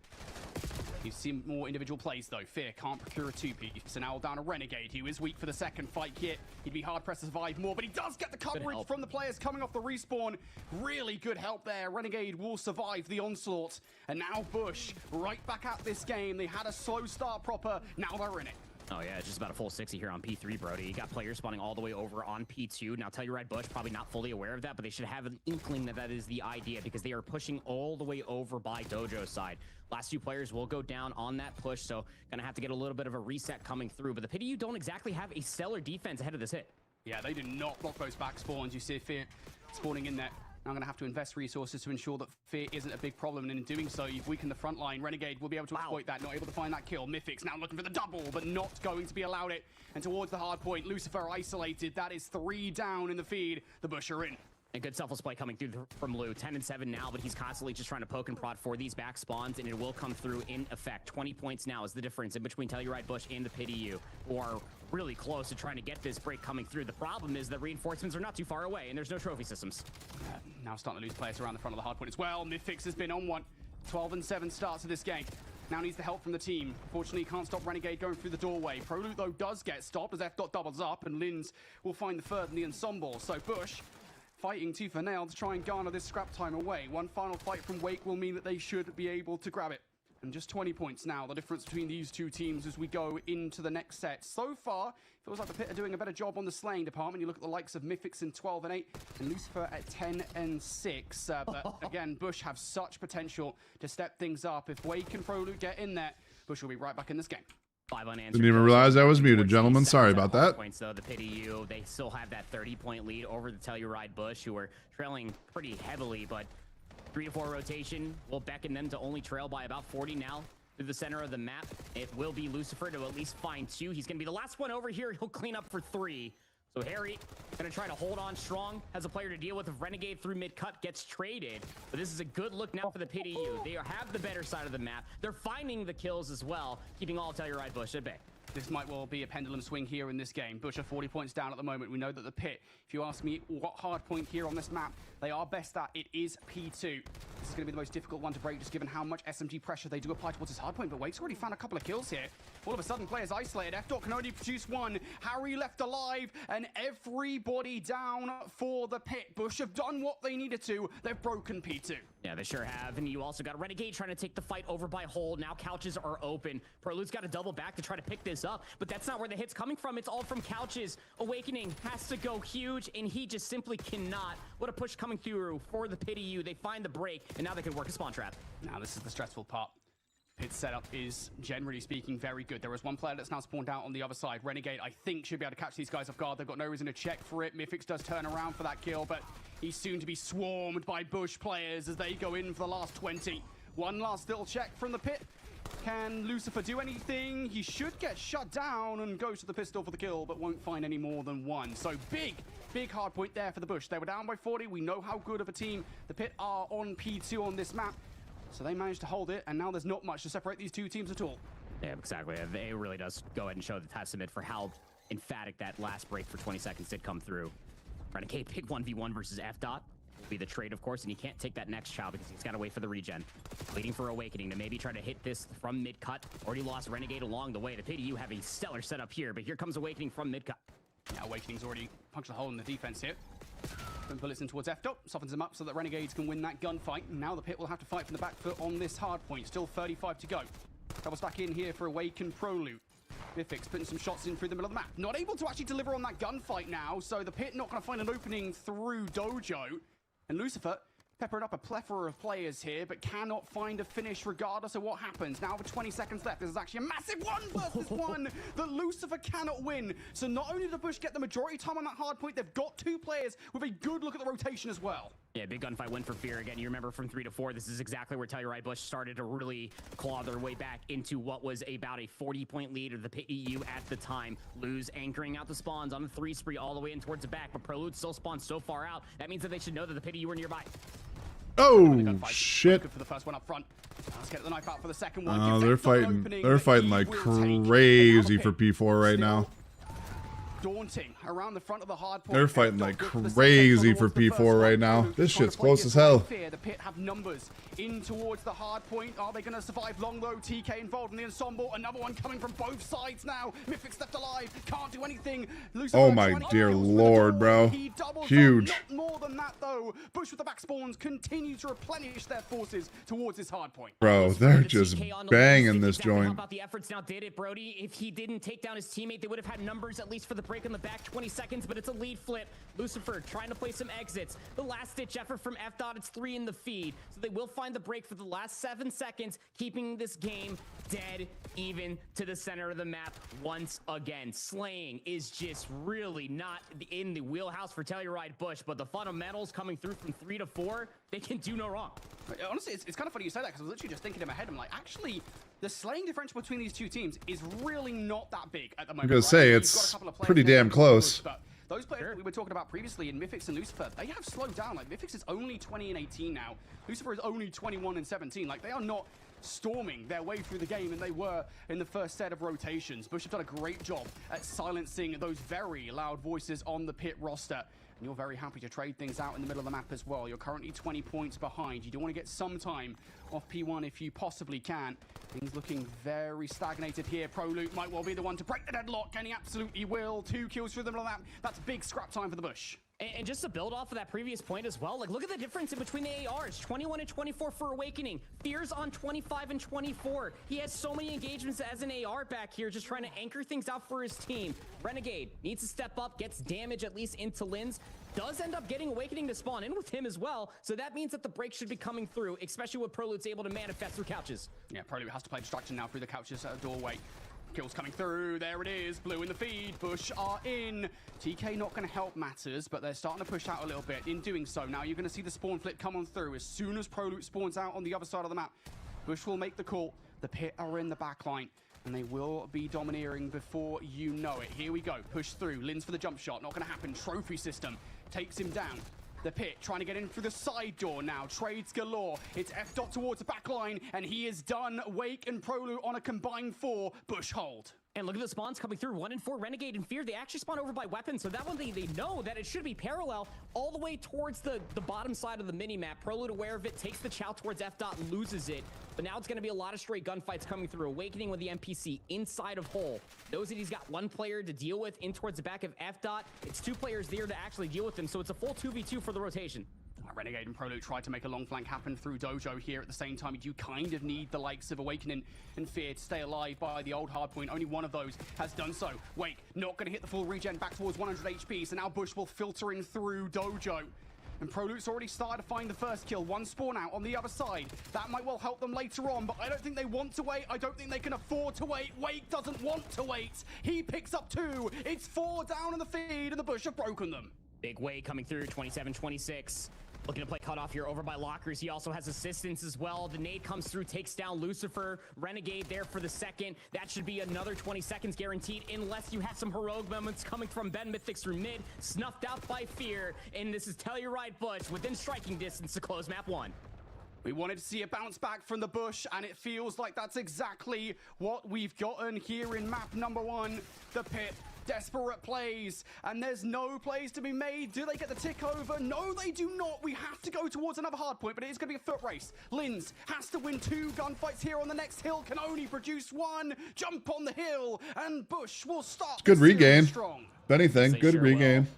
You've seen more individual plays, though. Fear can't procure a two-piece. So now down a Renegade, who is weak for the second fight hit. He'd be hard-pressed to survive more, but he does get the coverage from the players coming off the respawn. Really good help there. Renegade will survive the onslaught. And now Bush, right back at this game. They had a slow start proper. Now they're in it. Oh yeah, it's just about a full 60 here on P3, Brody. You got players spawning all the way over on P2. Now Telluride Bush probably not fully aware of that, but they should have an inkling that that is the idea, because they are pushing all the way over by Dojo's side. Last two players will go down on that push, so gonna have to get a little bit of a reset coming through. But the Pit EU don't exactly have a stellar defense ahead of this hit. Yeah, they did not block those back spawns. You see Fear spawning in there. Now I'm going to have to invest resources to ensure that Fear isn't a big problem, and in doing so, you've weakened the front line. Renegade will be able to exploit that, not able to find that kill. Mythics now looking for the double, but not going to be allowed it. And towards the hard point, Lucifer isolated. That is 3 down in the feed. The Bush are in. A good selfless play coming through from Lou. 10-7 now, but he's constantly just trying to poke and prod for these back spawns, and it will come through in effect. 20 points now is the difference in between Telluride Bush and the Pit EU, who are really close to trying to get this break coming through. The problem is that reinforcements are not too far away, and there's no trophy systems. Now starting to lose players around the front of the hard point as well. Mythics has been on one. 12-7 starts to this game. Now needs the help from the team. Fortunately, can't stop Renegade going through the doorway. Prolute, though, does get stopped as F. doubles up, and Linz will find the third in the ensemble. So Bush fighting tooth and nail to try and garner this scrap time away. One final fight from Wake will mean that they should be able to grab it. And just 20 points now, the difference between these two teams as we go into the next set. So far, feels like the Pit are doing a better job on the slaying department. You look at the likes of Mythics in 12-8 and Lucifer at 10-6. But again, Bush have such potential to step things up. If Wake and Prolute get in there, Bush will be right back in this game. 5 unanswered. Didn't even realize I was muted, gentlemen. Sorry about that. Points, though. The Pit EU, they still have that 30-point lead over the Telluride Bush, who are trailing pretty heavily, but 3 to 4 rotation will beckon them to only trail by about 40 now through the center of the map. It will be Lucifer to at least find 2. He's going to be the last one over here. He'll clean up for 3. So Harry going to try to hold on strong, has a player to deal with. If Renegade through mid-cut gets traded. But this is a good look now for the Pit EU. They have the better side of the map. They're finding the kills as well, keeping all Telluride Bush at bay. This might well be a pendulum swing here in this game. Bush are 40 points down at the moment. We know that the Pit, if you ask me what hard point here on this map they are best at, it is P2. This is going to be the most difficult one to break, just given how much SMG pressure they do apply towards his hard point. But Wake's already found a couple of kills here. All of a sudden, players isolated. F. can only produce 1. Harry left alive, and everybody down for the Pit. Bush have done what they needed to. They've broken P2. Yeah, they sure have. And you also got Renegade trying to take the fight over by Hole. Now couches are open. Prolute's got to double back to try to pick this this up, but that's not where the hit's coming from. It's all from couches. Awakening has to go huge, and he just simply cannot. What a push coming through for the Pity U. They find the break, and now they can work a spawn trap. Now this is the stressful part. Pit's setup is, generally speaking, very good. There is one player that's now spawned out on the other side. Renegade, I think, should be able to catch these guys off guard. They've got no reason to check for it. Mythix does turn around for that kill, but he's soon to be swarmed by Bush players as they go in for the last 20. One last little check from the Pit. Can Lucifer do anything? He should get shut down and goes to the pistol for the kill, but won't find any more than one. So big hard point there for the Bush. They were down by 40. We know how good of a team the Pit are on P2 on this map. So they managed to hold it, and now there's not much to separate these two teams at all. Yeah, exactly. It really does go ahead and show the testament for how emphatic that last break for 20 seconds did come through. Renegade pick 1v1 versus F-Dot will be the trade, of course, and he can't take that next child because he's got to wait for the regen. Waiting for Awakening to maybe try to hit this from mid-cut. Already lost Renegade along the way. The Pity U have a stellar setup here, but here comes Awakening from mid-cut. Yeah, Awakening's already punched a hole in the defense here. Putting bullets in towards F-Dot, softens him up so that Renegades can win that gunfight. Now the Pit will have to fight from the back foot on this hard point. Still 35 to go. Double stack in here for Awaken Prolude. Mythix putting some shots in through the middle of the map. Not able to actually deliver on that gunfight now, so the Pit not going to find an opening through Dojo. And Lucifer peppered up a plethora of players here, but cannot find a finish regardless of what happens. Now with 20 seconds left, this is actually a massive 1 versus 1 that Lucifer cannot win. So not only did the Bush get the majority time on that hard point, they've got 2 players with a good look at the rotation as well. Yeah, big gunfight win for Fear. Again, you remember from 3 to 4, this is exactly where Telluride Bush started to really claw their way back into what was about a 40-point lead of the Pit EU at the time. Lose anchoring out the spawns on the 3 spree all the way in towards the back, but Prolude still spawns so far out. That means that they should know that the Pit EU are nearby. Oh, shit. Good for the first one up front. Let's get the knife out for the second one. Oh, they're fighting like crazy for P4 right now. Daunting around the front of the hard point. They're fighting like crazy for P4 right now. This shit's close as hell. The Pit have numbers in towards the hard point. Are they going to survive long though? TK involved in the ensemble. Another one coming from both sides now. Mythix left alive. Can't do anything. Lucifer oh my dear lord, bro. Huge. Not more than that though. Bush with the back spawns continue to replenish their forces towards this hard point. Bro, they're just banging this joint. How about the efforts now did it, Brody? If he didn't take down his teammate, they would have had numbers at least for the break on the back. 20 seconds, but it's a lead flip. Lucifer trying to play some exits. The last ditch effort from F-Dot. It's 3 in the feed. So they will find the break for the last 7 seconds, keeping this game dead even to the center of the map once again. Slaying is just really not in the wheelhouse for Telluride Bush, but the fundamentals coming through from 3 to 4, they can do no wrong. Honestly, it's kind of funny you say that because I was literally just thinking in my head. I'm like, actually, the slaying differential between these two teams is really not that big at the moment. I'm gonna say it's pretty damn close. But those players that we were talking about previously in Mythix and Lucifer, they have slowed down. Like Mythix is only 20 and 18 now. Lucifer is only 21 and 17. Like they are not storming their way through the game and they were in the first set of rotations. Bush have done a great job at silencing those very loud voices on the Pit roster. And you're very happy to trade things out in the middle of the map as well. You're currently 20 points behind. You do want to get some time off P1 if you possibly can. Things looking very stagnated here. Prolude might well be the one to break the deadlock, and he absolutely will. 2 kills through the middle of the map. That's big scrap time for the Bush. And just to build off of that previous point as well, like look at the difference in between the ARs. 21 and 24 for Awakening. Fear's on 25 and 24. He has so many engagements as an AR back here, just trying to anchor things out for his team. Renegade needs to step up, gets damage at least into Linz. Does end up getting Awakening to spawn in with him as well. So that means that the break should be coming through, especially when Prolude's able to manifest through couches. Yeah, Prolude has to play distraction now through the couches doorway. Kills coming through. There it is. Blue in the feed. Bush are in. TK not going to help matters, but they're starting to push out a little bit. In doing so, now you're going to see the spawn flip come on through. As soon as Prolude spawns out on the other side of the map, Bush will make the call. The Pit are in the back line, and they will be domineering before you know it. Here we go. Push through. Linz for the jump shot. Not going to happen. Trophy system takes him down. The Pit trying to get in through the side door now. Trades galore. It's F-Dot towards the back line, and he is done. Wake and Prolude on a combined 4. Bush hold. And look at the spawns coming through. 1 and 4, Renegade and Fear. They actually spawn over by weapons, so that one they know that it should be parallel all the way towards the bottom side of the mini-map. Prolude aware of it, takes the chow towards F-Dot, loses it. But now it's going to be a lot of straight gunfights coming through. Awakening with the NPC inside of hole. Knows that he's got one player to deal with in towards the back of F dot. It's 2 players there to actually deal with him, so it's a full 2v2 for the rotation. Renegade and Prolute tried to make a long flank happen through Dojo here. At the same time, you kind of need the likes of Awakening and Fear to stay alive by the old hardpoint. Only one of those has done so. Wake not going to hit the full regen back towards 100 HP, so now Bush will filter in through Dojo. And Prolute's already started to find the first kill. One spawn out on the other side. That might well help them later on, but I don't think they want to wait. I don't think they can afford to wait. Wake doesn't want to wait. He picks up 2. It's 4 down in the feed, and the Bush have broken them. Big Wake coming through, 27-26. Looking to play cutoff here over by Lockers. He also has assistance as well. The nade comes through, takes down Lucifer. Renegade there for the second. That should be another 20 seconds guaranteed, unless you have some heroic moments coming from Ben Mythics through mid, snuffed out by Fear. And this is Telluride Bush within striking distance to close map 1. We wanted to see a bounce back from the Bush, and it feels like that's exactly what we've gotten here in map number 1, the Pit. Desperate plays, and there's no plays to be made. Do they get the tick over? No, they do not. We have to go towards another hard point, but it is going to be a foot race. Linz has to win 2 gunfights here on the next hill, can only produce 1. Jump on the hill, and Bush will start. Good regain. Strong. If anything, They good sure regain. will.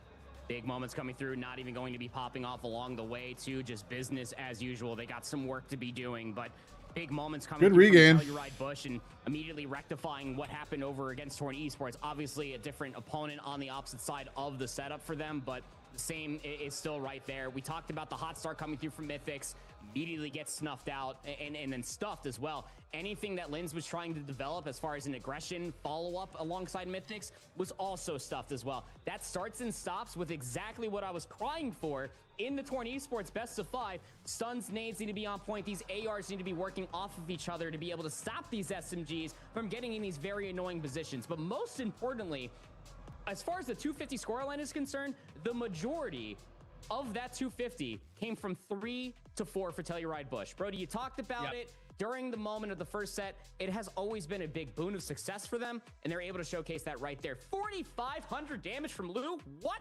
Big moments coming through, not even going to be popping off along the way, too. Just business as usual. They got some work to be doing, but big moments coming Good regain. From Telluride Bush and immediately rectifying what happened over against Torn Esports. Obviously a different opponent on the opposite side of the setup for them, but the same is still right there. We talked about the hot start coming through from Mythics, immediately gets snuffed out and then stuffed as well. Anything that Linz was trying to develop as far as an aggression follow-up alongside Mythics was also stuffed as well. That starts and stops with exactly what I was crying for in the Torn Esports best of 5. Stuns, nades need to be on point. These ARs need to be working off of each other to be able to stop these SMGs from getting in these very annoying positions. But most importantly, as far as the 250 scoreline is concerned, the majority of that 250 came from 3 to 4 for Telluride Bush. Brody, you talked about it during the moment of the first set. It has always been a big boon of success for them, and they're able to showcase that right there. 4,500 damage from Lou. What?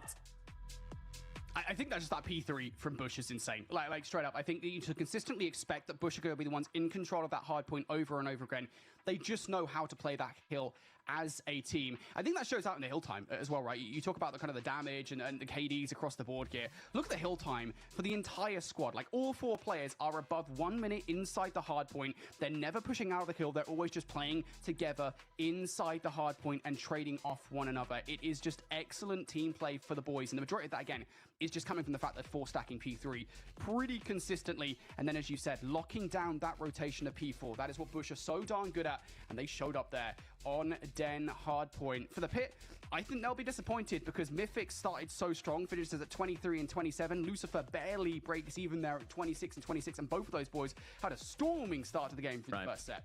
I think that's just that P3 from Bush is insane. Like straight up, I think that you should consistently expect that Bush are going to be the ones in control of that hard point over and over again. They just know how to play that hill as a team. I think that shows out in the hill time as well, right? You talk about the kind of the damage and the KDs across the board here. Look at the hill time for the entire squad. Like, all 4 players are above 1 minute inside the hard point. They're never pushing out of the hill. They're always just playing together inside the hard point and trading off one another. It is just excellent team play for the boys. And the majority of that, again, is just coming from the fact that 4 stacking P3 pretty consistently. And then, as you said, locking down that rotation of P4. That is what Bush are so darn good at. And they showed up there on Den Hardpoint. For the Pit, I think they'll be disappointed because Mythic started so strong, finishes at 23 and 27. Lucifer barely breaks even there at 26 and 26, and both of those boys had a storming start to the game for the first set.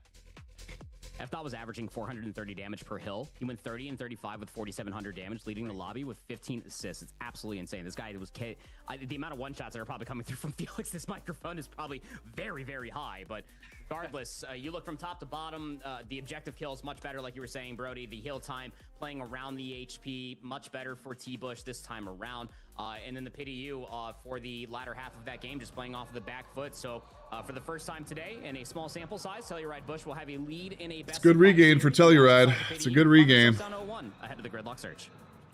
F-Dot was averaging 430 damage per hill. He went 30 and 35 with 4,700 damage, leading the lobby with 15 assists. It's absolutely insane. This guy was... the amount of one-shots that are probably coming through from Felix, this microphone is probably very, very high. But regardless, you look from top to bottom, the objective kill is much better, like you were saying, Brody. The heal time, playing around the HP, much better for T-Bush this time around. And then the PDU for the latter half of that game, just playing off of the back foot. So for the first time today, in a small sample size, Telluride Bush will have a lead in a best. It's good regain for Telluride. It's a good regain. Ahead of the gridlock search.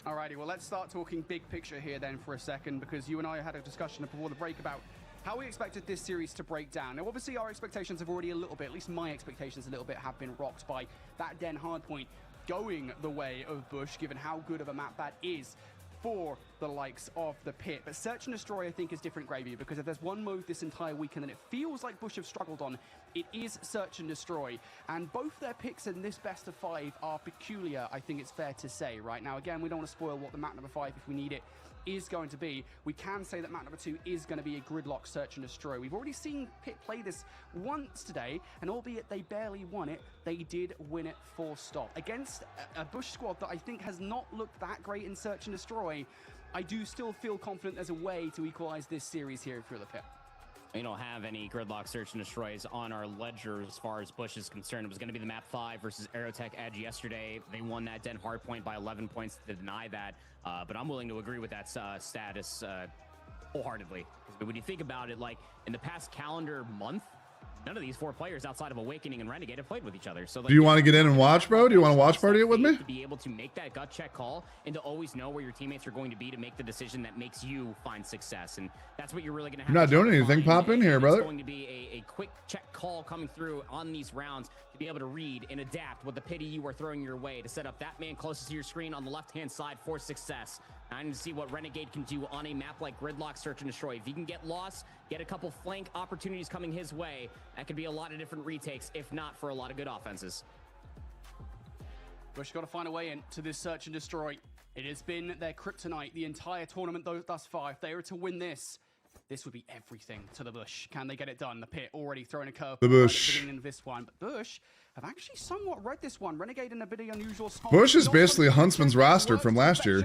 Alrighty, well, let's start talking big picture here then for a second, because you and I had a discussion before the break about how we expected this series to break down. Now, obviously, our expectations have already a little bit, at least my expectations a little bit, have been rocked by that Den Hardpoint going the way of Bush, given how good of a map that is for the likes of the Pit. But Search and Destroy, I think, is different gravy, because if there's one mode this entire weekend that it feels like Bush have struggled on, it is Search and Destroy. And both their picks in this best of 5 are peculiar, I think it's fair to say. Right now, again, we don't want to spoil what the map number 5, if we need it, is going to be. We can say that map number 2 is going to be a gridlock Search and Destroy. We've already seen Pit play this once today, and albeit they barely won it, they did win it full stop. Against a Bush squad that I think has not looked that great in Search and Destroy, I do still feel confident there's a way to equalize this series here for the Pit. We don't have any gridlock Search and Destroys on our ledger as far as Bush is concerned. It was going to be the map 5 versus Aerotech Edge yesterday. They won that Den Hardpoint by 11 points to deny that. But I'm willing to agree with that status wholeheartedly. But when you think about it, like in the past calendar month, none of these 4 players outside of Awakening and Renegade have played with each other. So Do you want to get in and watch, bro? Do you want to watch party it with me? To be able to make that gut check call and to always know where your teammates are going to be to make the decision that makes you find success. And that's what you're really going to have. You're not doing anything. Pop in here, brother. It's going to be a quick check call coming through on these rounds to be able to read and adapt what the pity you are throwing your way to set up that man closest to your screen on the left-hand side for success. I need to see what Renegade can do on a map like Gridlock Search and Destroy. If he can get lost, get a couple flank opportunities coming his way, that could be a lot of different retakes, if not for a lot of good offenses. Bush got to find a way into this Search and Destroy. It has been their kryptonite the entire tournament thus far. If they were to win this, this would be everything to the Bush. Can they get it done? The Pit already throwing a curve. The Bush. In this one, but Bush have actually somewhat read this one. Renegade in a bit unusual spot. Bush is basically Huntsman's roster from last year.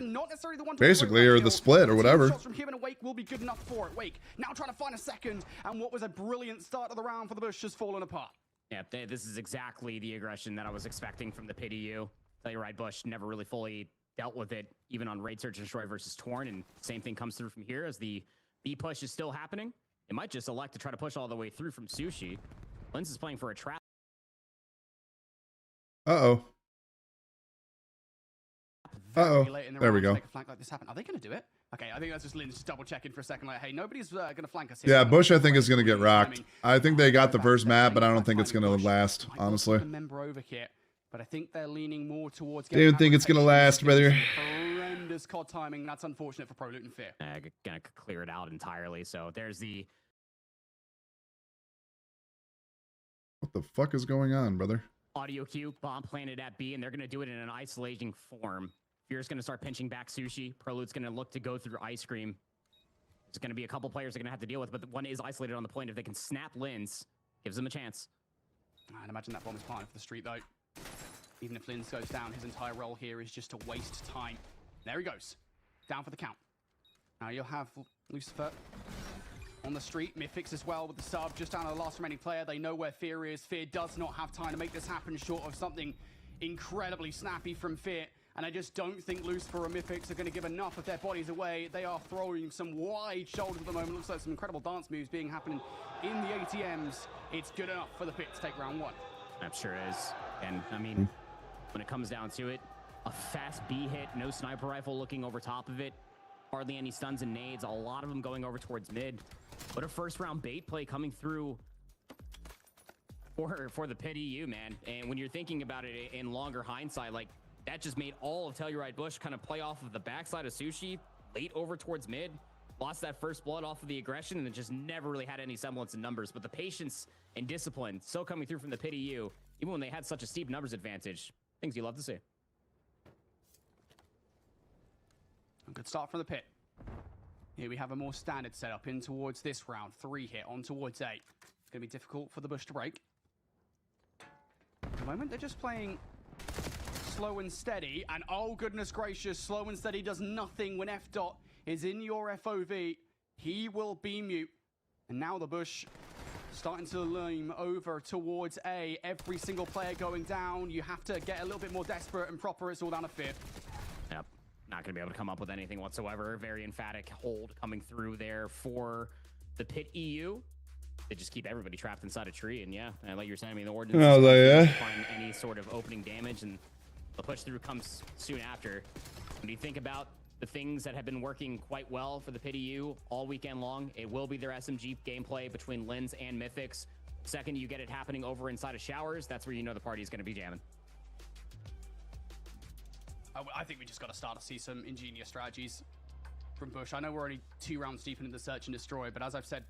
Basically, or the split or whatever. Shots from him and Wake will be good enough for it. Wake now trying to find a second, and what was a brilliant start of the round for the Bush has fallen apart. Yeah, this is exactly the aggression that I was expecting from the Pit EU. Tell you right, Bush never really fully dealt with it, even on Raid Search and Destroy versus Torn, and same thing comes through from here as the B push is still happening. It might just elect to try to push all the way through from Sushi. Lens is playing for a trap. Uh-oh. Uh-oh. There we go. Make a flank like this happen. Are they going to do it? Okay, I think that's just Lin's just double checking for a second. Like, hey, nobody's going to flank us here. Yeah, Bush, I think, is going to get rocked. I think they got the first map, but I don't think it's going to last, honestly. Member over here, but I think they're leaning more towards. They don't think it's going to last, brother. Horrendous COD timing. That's unfortunate for ProLoot and Fear. Gonna clear it out entirely. So there's the. What the fuck is going on, brother? Audio cue, bomb planted at B, and they're going to do it in an isolating form. Fear's going to start pinching back Sushi. ProLoot's going to look to go through Ice Cream. There's going to be a couple players they're going to have to deal with, but one is isolated on the point. If they can snap Lins, gives them a chance. I'd imagine that bomb is planted for the street, though. Even if Lins goes down, his entire role here is just to waste time. There he goes. Down for the count. Now you'll have Lucifer on the street. Mythics as well with the sub. Just down to the last remaining player. They know where Fear is. Fear does not have time to make this happen short of something incredibly snappy from Fear. And I just don't think Lucifer or Mythics are going to give enough of their bodies away. They are throwing some wide shoulders at the moment. Looks like some incredible dance moves being happening in the ATMs. It's good enough for the Pit to take round 1. That sure is. And I mean, when it comes down to it, a fast B hit, no sniper rifle looking over top of it. Hardly any stuns and nades, a lot of them going over towards mid. But a first round bait play coming through for the Pit EU, man. And when you're thinking about it in longer hindsight, like that just made all of Telluride Bush kind of play off of the backside of Sushi, late over towards mid, lost that first blood off of the aggression, and it just never really had any semblance in numbers. But the patience and discipline still coming through from the Pit EU, even when they had such a steep numbers advantage. Things you love to see. A good start from the Pit. Here we have a more standard setup in towards this round. 3 hit on towards 8. It's going to be difficult for the Bush to break. At the moment, they're just playing slow and steady. And oh, goodness gracious, slow and steady does nothing when F dot is in your FOV. He will beam you. And now the Bush starting to loom over towards A. Every single player going down. You have to get a little bit more desperate and proper. It's all down to Fear. Yep. Not going to be able to come up with anything whatsoever. Very emphatic hold coming through there for the Pit EU. They just keep everybody trapped inside a tree. And yeah, like you were saying, I mean, the ordinance find any sort of opening damage, and the push through comes soon after. When you think about the things that have been working quite well for the Pit EU all weekend long, it will be their SMG gameplay between Lins and Mythics. Second, you get it happening over inside of Showers, that's where you know the party is going to be jamming. I think we just got to start to see some ingenious strategies from Bush. I know we're already 2 rounds deep into the Search and Destroy, but as I've said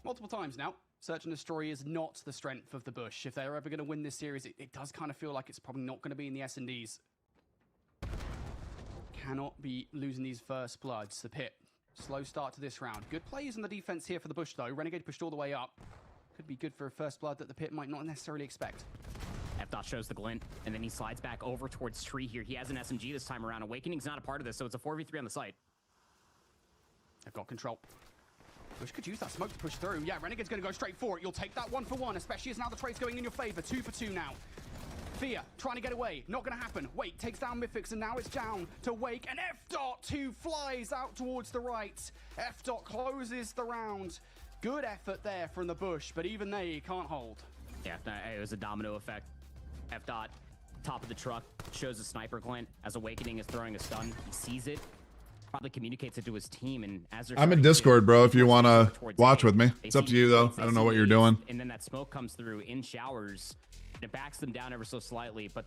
multiple times now, Search and Destroy is not the strength of the Bush. If they're ever going to win this series, it does kind of feel like it's probably not going to be in the S&Ds. Cannot be losing these first bloods. The Pit, slow start to this round. Good plays on the defense here for the Bush, though. Renegade pushed all the way up. Could be good for a first blood that the Pit might not necessarily expect. F-Dot shows the glint, and then he slides back over towards Tree here. He has an SMG this time around. Awakening's not a part of this, so it's a 4v3 on the site. They've got control. Bush could use that smoke to push through. Yeah, Renegade's going to go straight for it. You'll take that 1 for 1, especially as now the trade's going in your favor. 2 for 2 now. Fear trying to get away. Not going to happen. Wake takes down Mythics, and now it's down to Wake. And F-Dot, who flies out towards the right. F-Dot closes the round. Good effort there from the Bush, but even they can't hold. Yeah, it was a domino effect. F-Dot, top of the truck, shows a sniper glint. As Awakening is throwing a stun, he sees it, probably communicates it to his team, and as they're I'm in Discord, bro, if you want to watch with me. It's up to you, though. I don't know what you're doing. And then that smoke comes through in showers, and it backs them down ever so slightly, but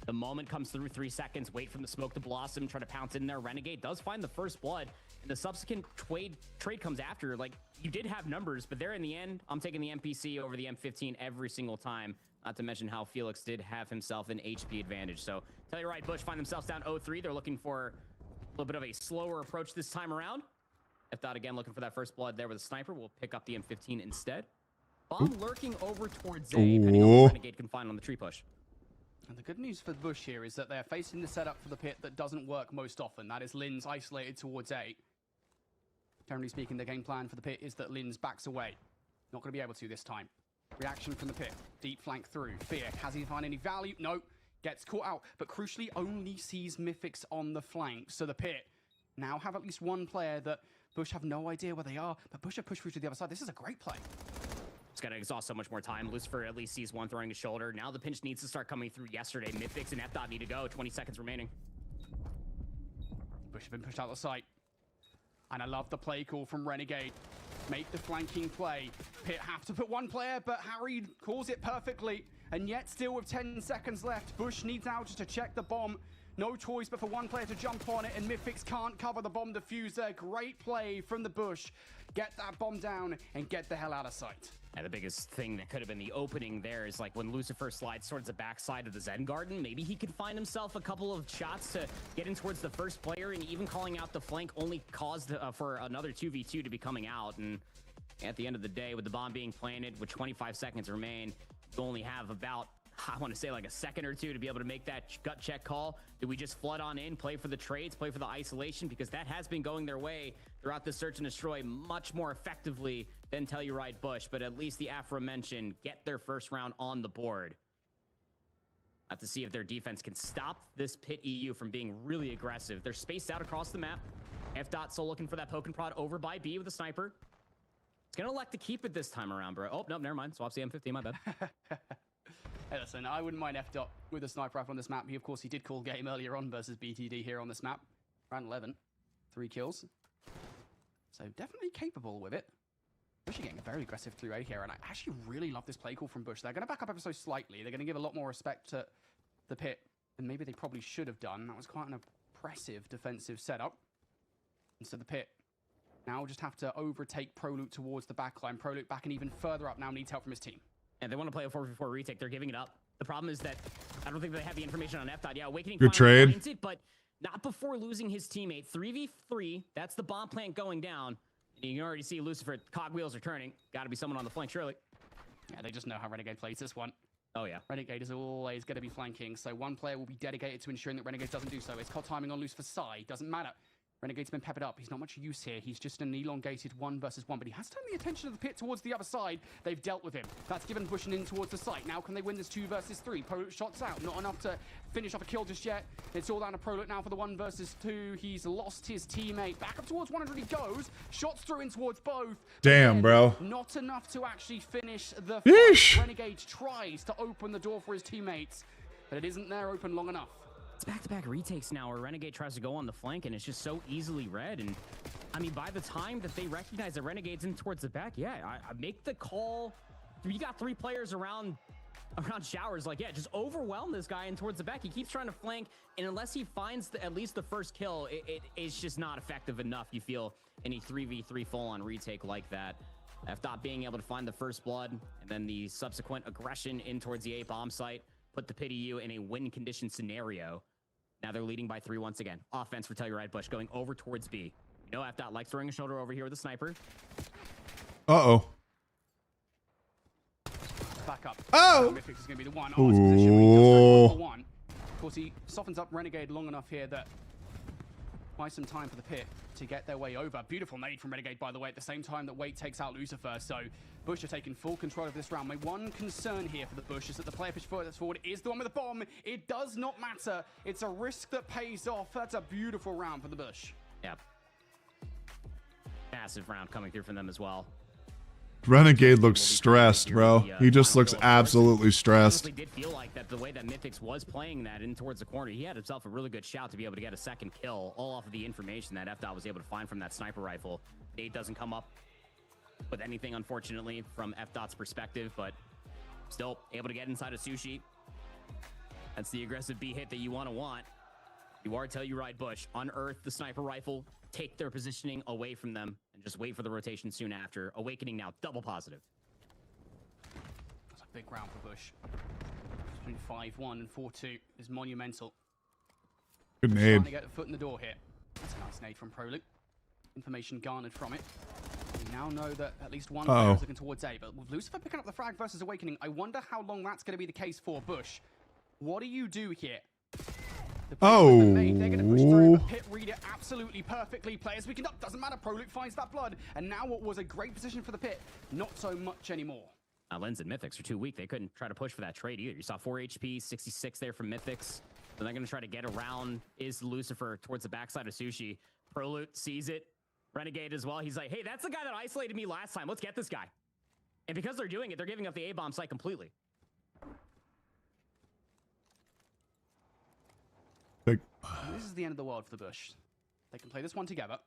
the moment comes through, 3 seconds, wait for the smoke to blossom, try to pounce in there. Renegade does find the first blood, and the subsequent trade comes after. Like, you did have numbers, but there in the end, I'm taking the MPC over the M15 every single time. Not to mention how Felix did have himself an HP advantage. So, Telluride Bush find themselves down 0-3. They're looking for a little bit of a slower approach this time around. If not, again, looking for that first blood there with a sniper. We'll pick up the M15 instead. Bomb lurking over towards A, depending on what Renegade can find on the tree push. And the good news for Bush here is that they're facing the setup for the pit that doesn't work most often. That is Linz isolated towards A. Generally speaking, the game plan for the pit is that Linz backs away. Not going to be able to this time. Reaction from the pit. Deep flank through. Fear. Has he found any value? No. Gets caught out. But crucially, only sees Mythics on the flank. So the pit now have at least one player that Bush have no idea where they are. But Bush have pushed through to the other side. This is a great play. It's going to exhaust so much more time. Lucifer at least sees one throwing his shoulder. Now the pinch needs to start coming through yesterday. Mythics and F-Dot need to go. 20 seconds remaining. Bush have been pushed out of sight. And I love the play call from Renegade. Make the flanking play. Pit have to put one player, but Harry calls it perfectly. And yet still with 10 seconds left, Bush needs out just to check the bomb. No choice but for one player to jump on it, and Mythics can't cover the bomb diffuser. Great play from the Bush. Get that bomb down and get the hell out of sight. And the biggest thing that could have been the opening there is like when Lucifer slides towards the backside of the Zen Garden, maybe he could find himself a couple of shots to get in towards the first player, and even calling out the flank only caused for another 2v2 to be coming out. And at the end of the day, with the bomb being planted, with 25 seconds remain, you only have about, I want to say like a second or two to be able to make that gut check call. Do we just flood on in, play for the trades, play for the isolation? Because that has been going their way throughout the search and destroy much more effectively than Telluride Bush, but at least the aforementioned get their first round on the board. Have to see if their defense can stop this Pit EU from being really aggressive. They're spaced out across the map. F-Dot still looking for that poke and prod over by B with a sniper. It's gonna elect to keep it this time around, bro. Oh, no, never mind. Swaps the M15, my bad. Hey, listen, I wouldn't mind F-Dot with a sniper rifle on this map. Of course, he did call game earlier on versus BTD here on this map. Round 11, 3 kills. So definitely capable with it. Bush are getting a very aggressive through A here, and I actually really love this play call from Bush. They're going to back up ever so slightly. They're going to give a lot more respect to the pit than maybe they probably should have done. That was quite an impressive defensive setup. And so the pit now just have to overtake Prolute towards the backline. Prolute backing even further up now, needs help from his team. And they want to play a 4v4 retake. They're giving it up. The problem is that I don't think they have the information on F-Dot. Yeah, Awakening good trade. Finds it, but not before losing his teammate. 3v3. That's the bomb plant going down. And you can already see Lucifer. Cogwheels are turning. Got to be someone on the flank, surely. Yeah, they just know how Renegade plays this one. Oh, yeah. Renegade is always going to be flanking, so one player will be dedicated to ensuring that Renegade doesn't do so. It's called timing on Lucifer's side. Doesn't matter. Renegade's been peppered up. He's not much use here. He's just an elongated 1 versus 1, but he has turned the attention of the pit towards the other side. They've dealt with him. That's given pushing in towards the site. Now can they win this 2 versus 3? Prolute shots out. Not enough to finish off a kill just yet. It's all down to Prolute now for the 1 versus 2. He's lost his teammate. Back up towards 100 he goes. Shots through in towards both. Damn, bro. Not enough to actually finish the fight. Renegade tries to open the door for his teammates, but it isn't there open long enough. It's back-to-back retakes now where Renegade tries to go on the flank, and it's just so easily read. And I mean, by the time that they recognize that Renegade's in towards the back, yeah, I make the call. You got 3 players around showers, like, yeah, just overwhelm this guy in towards the back. He keeps trying to flank, and unless he finds at least the first kill, it's just not effective enough, you feel, in a 3v3 full-on retake like that. F-Dot being able to find the first blood, and then the subsequent aggression in towards the A bomb site, put the Pit EU in a win condition scenario. Now they're leading by 3 once again. Offense for Telluride Bush going over towards B. You know, F-Dot likes throwing a shoulder over here with a sniper. Uh-oh. Back up. Oh! Mythics is going to be the one. Oh, it's a position where he does go for 1. Of course, he softens up Renegade long enough here that buys some time for the pit to get their way over. Beautiful nade from Renegade, by the way, at the same time that Wade takes out Lucifer. So Bush are taking full control of this round. My one concern here for the Bush is that the player push forward is the one with the bomb. It does not matter. It's a risk that pays off. That's a beautiful round for the Bush. Yeah. Massive round coming through from them as well. Renegade looks stressed, bro. He just looks absolutely stressed. Did feel like that the way that Mythics was playing that in towards the corner, he had himself a really good shout to be able to get a second kill, all off of the information that FDOT was able to find from that sniper rifle. Nate doesn't come up with anything, unfortunately, from FDOT's perspective, but still able to get inside of Sushi. That's the aggressive B hit that you want. You are Telluride Bush. Unearth the sniper rifle, take their positioning away from them, and just wait for the rotation soon after. Awakening now, double positive. That's a big round for Bush. Between 5-1 and 4-2 is monumental. Good Trying nade. to get a foot in the door here. That's a nice nade from Proluk. Information garnered from it. We now know that at least one player is looking towards A, but with Lucifer picking up the frag versus Awakening, I wonder how long that's going to be the case for Bush. What do you do here? The they're going to push through, but Pit read it absolutely perfectly. Players we conduct, doesn't matter. Proluk finds that blood, and now what was a great position for the Pit, not so much anymore. Lens and Mythics are too weak. They couldn't try to push for that trade either. You saw 4 HP, 66 there from Mythics. Then they're going to try to get around is Lucifer towards the backside of Sushi. Proluk sees it. Renegade as well. He's like, hey, that's the guy that isolated me last time. Let's get this guy. And because they're doing it, they're giving up the A-bomb site completely. This is the end of the world for the Bush. They can play this one together.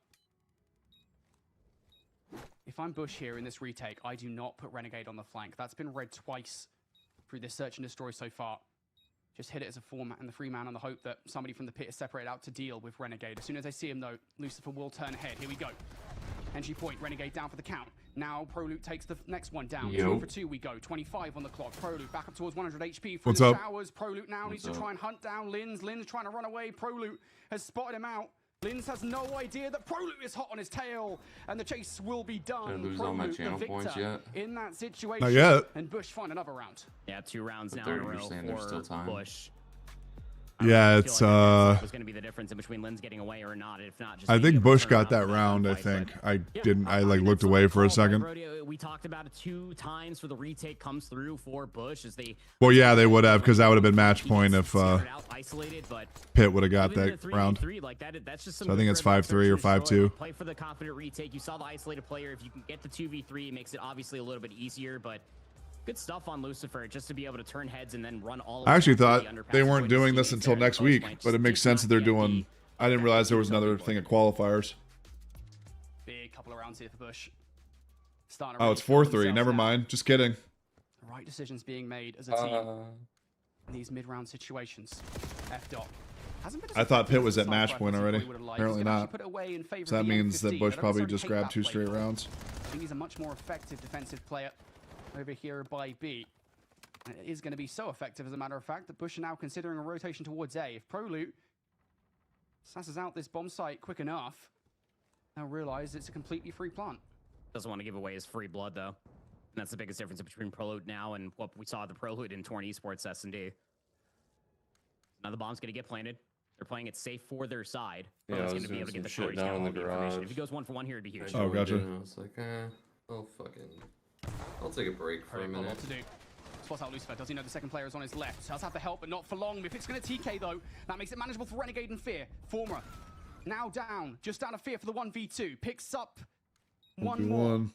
If I'm Bush here in this retake, I do not put Renegade on the flank. That's been read twice through this search and destroy so far. Just hit it as a 4-man and the 3-man on the hope that somebody from the pit is separated out to deal with Renegade. As soon as they see him, though, Lucifer will turn ahead. Here we go. Entry point, Renegade down for the count. Now Proluk takes the next one down. 2 for 2 we go. 25 on the clock. Proluk back up towards 100 HP. Through the showers. Proluk now needs to try and hunt down Linz. Linz trying to run away. Proluk has spotted him out. Linz has no idea that Proluk is hot on his tail, and the chase will be done. Did I lose all my channel points yet? In that situation. Not yet. And Bush find another round. Yeah, 2 rounds now in a row for Bush. Yeah, it's was going to be the difference in between Lynn's getting away or not. If not, just I think Bush got that round. I think I didn't. I like looked away for a second. We talked about it 2 times for the retake comes through for Bush as they. Well, yeah, they would have, because that would have been match point if isolated, but Pitt would have got that round. Like that's just So I think it's 5-3 or 5-2. Play for the confident retake. You saw the isolated player. If you can get the 2v3, it makes it obviously a little bit easier, but. Good stuff on Lucifer, just to be able to turn heads and then run all. I actually thought they weren't doing this until next week, but it makes sense that they're doing. I didn't realize there was another thing at qualifiers. Big couple of rounds here for Bush. Oh, it's 4-3. Never mind. Just kidding. The right decisions being made as a team in these mid-round situations. FDOT. I thought Pitt was at match point already. Apparently not. So that means that Bush probably just grabbed 2 straight rounds. I think he's a much more effective defensive player over here by B. And it is going to be so effective, as a matter of fact, that Bush are now considering a rotation towards A. If Proluk sasses out this bomb site quick enough, they'll realize it's a completely free plant. Doesn't want to give away his free blood, though. And that's the biggest difference between Proluk now and what we saw the Proluk in Torn Esports S&D. Now the bomb's going to get planted. They're playing it safe for their side. Yeah, I was going to be able to get the shit down in the garage. If he goes 1 for 1 here, it'd be huge. Oh, gotcha. I was like, oh, fucking... I'll take a break for a minute. What to do. Spots out Lucifer. Does he know the second player is on his left? Does have the help, but not for long. If it's going to TK, though, that makes it manageable for Renegade and Fear. Former now down. Just down of Fear for the 1v2. Picks up 1 more. And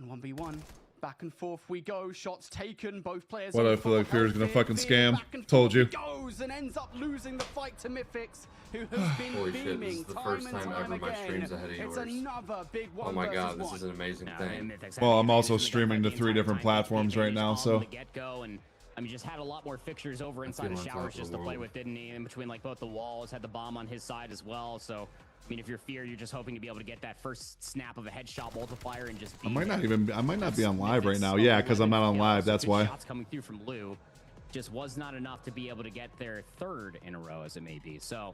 1v1. Back and forth we go. Shots taken. Both players. What, I feel like Fear is going to fucking scam. Told you. Goes and ends up losing the fight to Mythics, who has been Holy shit, this is the first time ever my again. stream's ahead of yours. It's another big one. Oh my god, this is an amazing thing. Well, I'm also streaming to 3 different platforms right now, so. I mean, just had a lot more fixtures over inside of showers just to play with, didn't he? In between, like, both the walls, had the bomb on his side as well, so... I mean, if you're Fear, you're just hoping to be able to get that first snap of a headshot multiplier and just. I might not be on live right now. Yeah, because I'm not on live. That's why. Shots coming through from Lou just was not enough to be able to get their 3rd in a row, as it may be. So,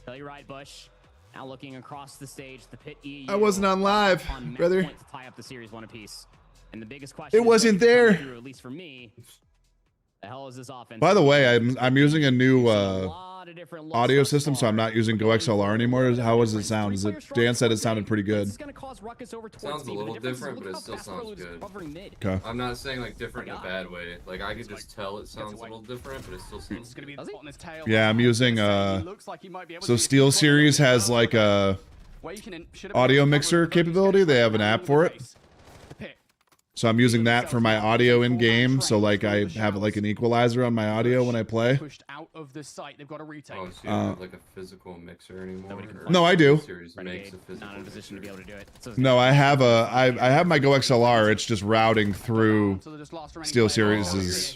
Telluride Bush now looking across the stage. The Pit EU. I wasn't on live, brother. To tie up the series 1 apiece. And the biggest question. It wasn't there. At least for me. The hell is this offense? By the way, I'm using a new audio system, so I'm not using Go XLR anymore. How does it sound? Is it? Dan said it sounded pretty good. Sounds a little different, but it still sounds good. Okay. I'm not saying like different in a bad way. Like I could just tell it sounds a little different, but it still sounds good. Yeah, I'm using so Steel Series has like a audio mixer capability. They have an app for it. So I'm using that for my audio in game. So like I have like an equalizer on my audio when I play. Pushed out of the site. They've got to retake. Oh, so you don't have like a physical mixer anymore? No, I do. Series makes a physical Not in a position to be able to do it. So No, I have I have my Go XLR. It's just routing through Steel Series'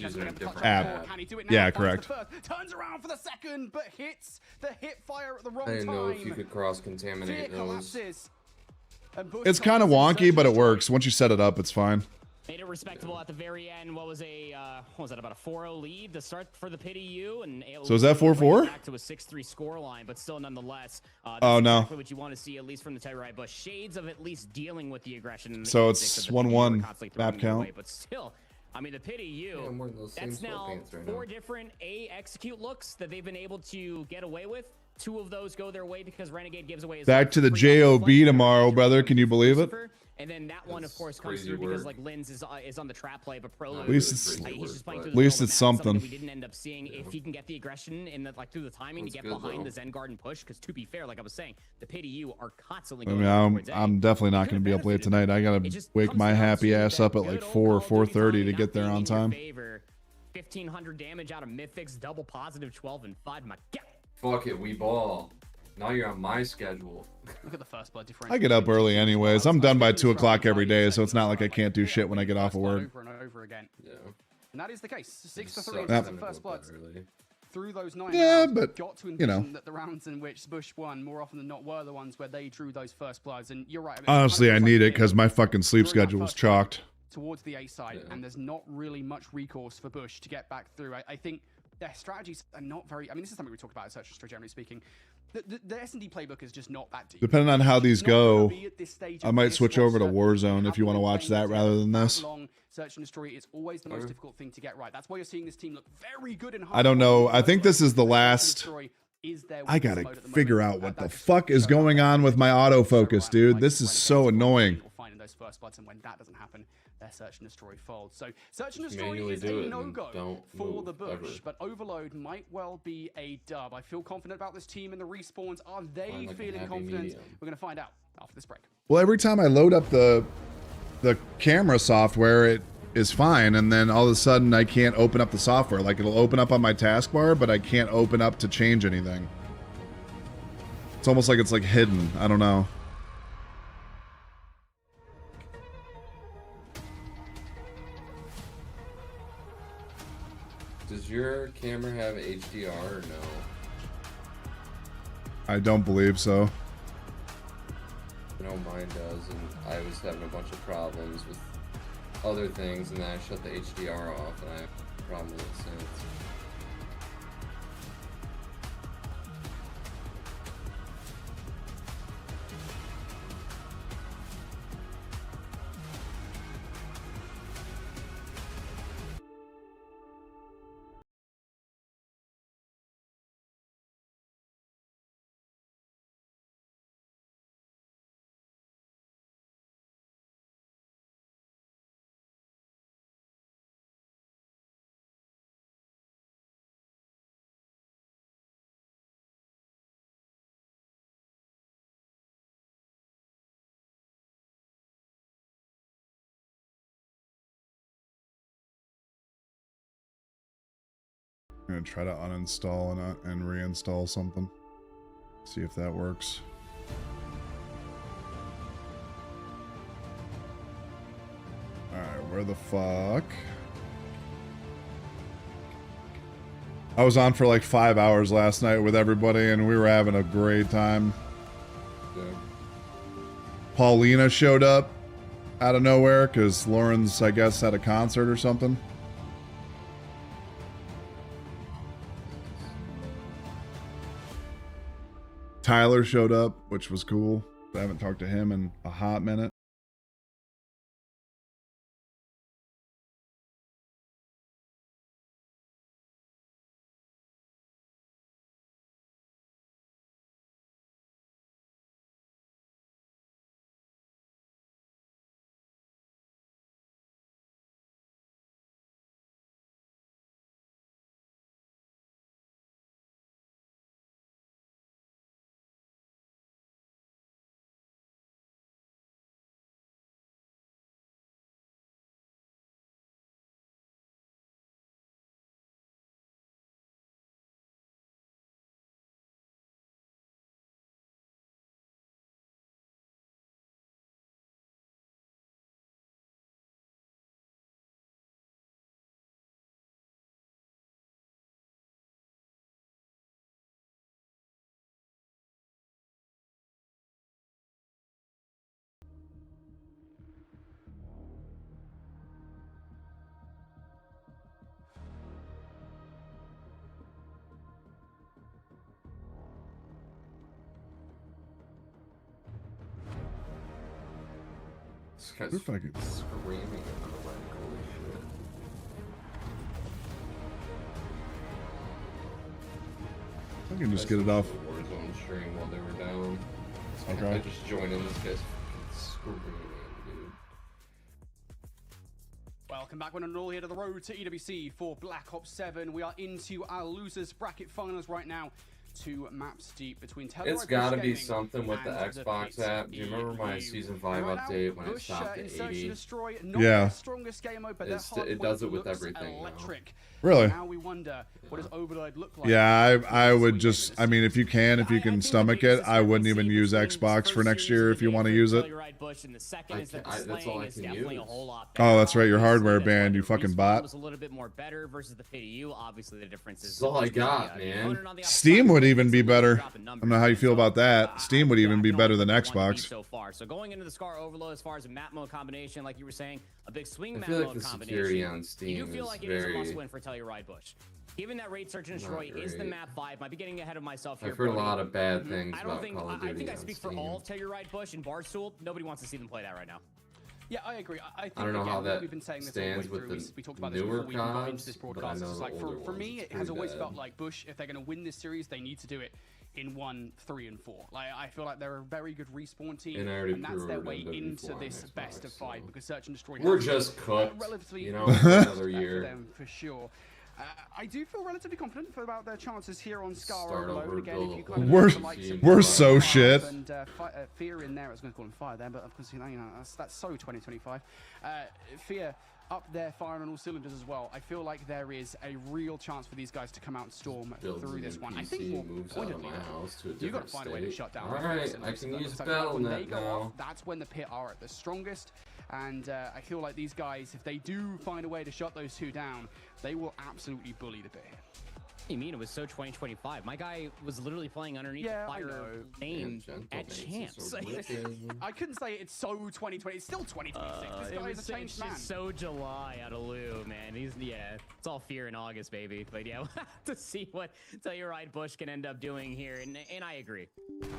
app. Yeah, correct. Turns around for the second, but hits the hip fire at the wrong I didn't know if time. you could cross-contaminate those. It's kind of wonky, but it works. Once you set it up, it's fine. Made it respectable at the very end. What was that, about a 4-0 lead to start for the Pit EU? And So is that 4-4? Back to a 6-3 score line, but still nonetheless. Oh, no. Exactly what you want to see, at least from the Telluride Bush. Shades of at least dealing with the aggression. So it's 1-1 map count. But still, I mean, the Pit EU, that's now 4 different A execute looks that they've been able to get away with. 2 of those go their way because Renegade gives away his Back to the JOB tomorrow, brother. Can you believe it? And then that one, of course, comes through because like Linz is on the trap play, but Prolo. At least it's something. We didn't end up seeing if he can get the aggression in the through the timing to get behind the Zen Garden push. Because to be fair, like I was saying, the Pit EU are constantly. I mean, I'm definitely not going to be up late tonight. I gotta wake my happy ass up at like 4 or 4:30 to get there on time. 1,500 damage out of Mythics, double positive 12 and 5. My God. Fuck it, we ball. Now you're on my schedule. Look at the first blood differential. I get up early anyways. I'm done by 2 o'clock every day, so it's not like I can't do shit when I get off of work. Over and over again. Yeah. And that is the case. 6-3 Yep. in first blood. Through those 9 Yeah, rounds, but, got to you know. envision that the rounds in which Bush won more often than not were the ones where they drew those first bloods. And you're right. I mean, Honestly, I need it because my fucking sleep schedule is chalked. Towards the A side, and there's not really much recourse for Bush to get back through. I think their strategies are not very. I mean, this is something we talk about at Search and Destroy, generally speaking. The S&D playbook is just not that deep. Depending on how these go, I might switch over to Warzone if you want to watch that rather than this. Search and Destroy is always the most difficult thing to get right. That's why you're seeing this team look very good in. I don't know. I think this is the last. I gotta figure out what the fuck is going on with my autofocus, dude. This is so annoying. Finding those first bloods, and when that doesn't happen, their Search and Destroy folds. So Search and Destroy is a no-go for the Bush, but Overload might well be a dub. I feel confident about this team and the respawns. Are they feeling confident? We're going to find out after this break. Well, every time I load up the camera software, it is fine, and then all of a sudden I can't open up the software. Like, it'll open up on my taskbar, but I can't open up to change anything. It's almost like it's like hidden. I don't know. Does your camera have HDR or no? I don't believe so. I know mine does, and I was having a bunch of problems with other things, and then I shut the HDR off, and I have a problem with it since. I'm gonna try to uninstall and reinstall something. See if that works. Alright, where the fuck? I was on for like 5 hours last night with everybody and we were having a great time. Yeah. Paulina showed up out of nowhere because Lauren's, I guess, at a concert or something. Tyler showed up, which was cool. I haven't talked to him in a hot minute. This guy's We're fucking- screaming at the leg. Holy shit. I can just get it off. Warzone stream while they were down. Okay. I just joined in. This guy's fucking screaming, dude. Welcome back, one and all, here to the road to EWC for Black Ops 7. We are into our losers bracket finals right now. 2 maps deep between Telluride. It's gotta be something with the Xbox app. Do you remember my Season 5 update when it stopped at 80? Yeah. Strongest game mode, but It does it with everything now. electric. Really? Now we wonder, what does Overload look like? Yeah, I would just, I mean, if you can stomach it, I wouldn't even use Xbox for next year if you want to use it. That's all I can use. Oh, that's right, your hardware banned, you fucking bot. Was a little bit more better versus the PDU. Obviously, the difference is That's all I got, man. Steam would even be better. I don't know how you feel about that. Steam would even be better than Xbox. So far, so going into the Scar Overload, as far as a map mode combination, like you were saying, a big swing I map feel like mode the security on Steam you do feel is like it is a very must-win for Telluride Bush. Given that Raid Search and Destroy is the great. map 5, might be getting ahead of myself here. I've heard a Brody. lot of bad things I don't about think Call of Duty I think I on speak for Steam. all Telluride Bush and Barstool. Nobody wants to see them play that right now. Yeah, I agree. I think, I don't know again, how that we've been saying this all the way stands with through. the We talked about this newer before we even got into CODs, this but I broadcast. know It's the like older for me, ones, it has pretty always bad. felt like Bush, if they're going to win this series, they need to do it in 1, 3, and 4. Like, I feel like they're a very good respawn team, And I already and that's their pre-ordered way MW4 into on this Xbox, best of 5 so because Search and Destroy. We're has just cooked, relatively you know, for another for year. them for sure. I do feel relatively confident about their chances here on Scar Start Overload. over, Again, if you build kind of We're- look at the likes of we're so Fire shit. And Fear in there, I was going to call him Fire there, but of course, you know, that's so 2025. Fear up there firing on all cylinders as well. I feel like there is a real chance for these guys to come out and storm Builds through a this new one. I PC, think more moves out of pointedly, my house to a you've got to different find a way to state. shut down. All right, I can use when they Battle.net go off, now. that's when the pit are at the strongest. And I feel like these guys, if they do find a way to shut those 2 down, they will absolutely bully the pit here. What do you mean it was so 2025? My guy was literally playing underneath Yeah, the I fire know. name Gentle at Bases Chance. are wicked. I couldn't say it's so 2020. It's still 2026. This guy is a changed man. It's so July out of Lou, man. It's all Fear in August, baby. But yeah, we'll have to see what Telluride Bush can end up doing here. And I agree.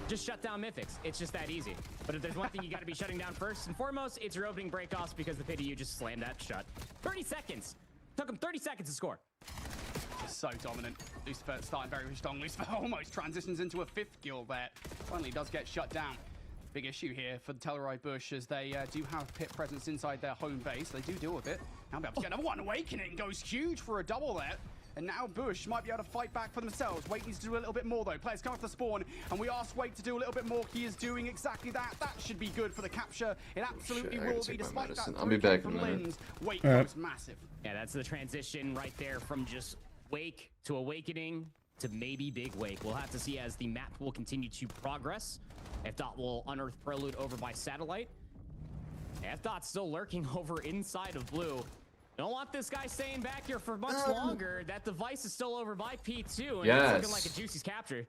Just shut down Mythics. It's just that easy. But if there's one thing you got to be shutting down first and foremost, it's your opening breakoffs because the pity you just slammed that shut. 30 seconds. Took him 30 seconds to score. Just so dominant. Lucifer starting very strong. Lucifer almost transitions into a 5th kill there. Finally does get shut down. Big issue here for the Telluride Bush as they do have pit presence inside their home base. They do deal with it. Now be able to get another one. Awakening goes huge for a double there. And now Bush might be able to fight back for themselves. Wait needs to do a little bit more though. Players come off the spawn and we ask Wait to do a little bit more. He is doing exactly that. That should be good for the capture. It absolutely I gotta will take be my despite that. medicine. I'll be back in a minute. Lens. Wait All right. goes massive. Yeah, that's the transition right there from just Wake to Awakening to maybe Big Wake. We'll have to see as the map will continue to progress. F-Dot will unearth Prelude over by satellite. F-Dot's still lurking over inside of Blue. Don't want this guy staying back here for much longer. That device is still over by P2, and it's looking like a Juicy's capture.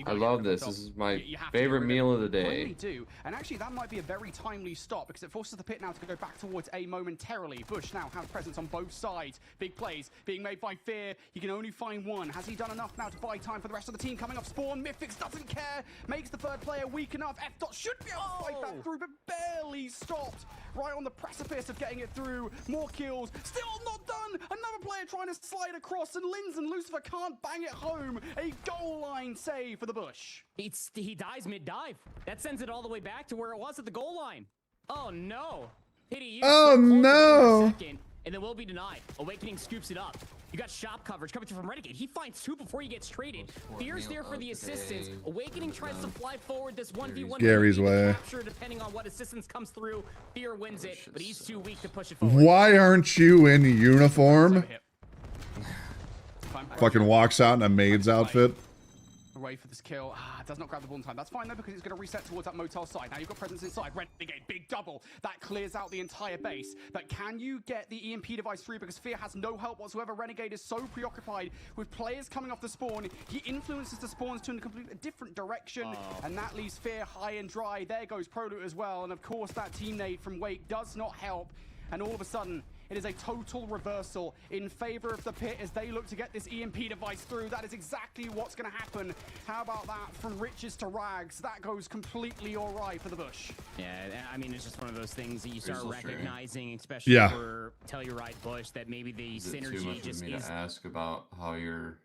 I love this. This is my favorite meal of the day. Really do. And actually, that might be a very timely stop because it forces the pit now to go back towards A momentarily. Bush now has presence on both sides. Big plays being made by Fear. He can only find one. Has he done enough now to buy time for the rest of the team coming off spawn? Mythics doesn't care. Makes the 3rd player weak enough. F-Dot should be able to fight that through, but barely stopped. Right on the precipice of getting it through. More kills. Still not done. Another player trying to slide across, and Linz and Lucifer can't bang it home. A goal line save for the Bush. He dies mid-dive. That sends it all the way back to where it was at the goal line. Oh, no. Oh, no. Second, and then will be denied. Awakening scoops it up. You got shop coverage coming through from Renegade. He finds 2 before he gets traded. Fear's there for the assistance. Awakening tries to fly forward this 1v1. Gary's way. Capture, depending on what assistance comes through. Fear wins it, but he's too weak to push it forward. Why aren't you in uniform? Fucking walks out in a maid's outfit. Away for this kill. Does not grab the ball in time. That's fine though because it's going to reset towards that motel side. Now you've got presence inside. Renegade, big double. That clears out the entire base. But can you get the EMP device through? Because Fear has no help whatsoever. Renegade is so preoccupied with players coming off the spawn. He influences the spawns to a completely different direction. And that leaves Fear high and dry. There goes Proloot as well. And of course that team nade from Wake does not help. And all of a sudden, It is a total reversal in favor of the Pit as they look to get this EMP device through. That is exactly what's going to happen. How about that? From riches to rags. That goes completely all right for the Bush. Yeah, I mean, it's just one of those things that you start Crystal sharing. recognizing, especially Yeah. for Telluride Bush, that maybe the Is it too synergy much just for me is to ask about how your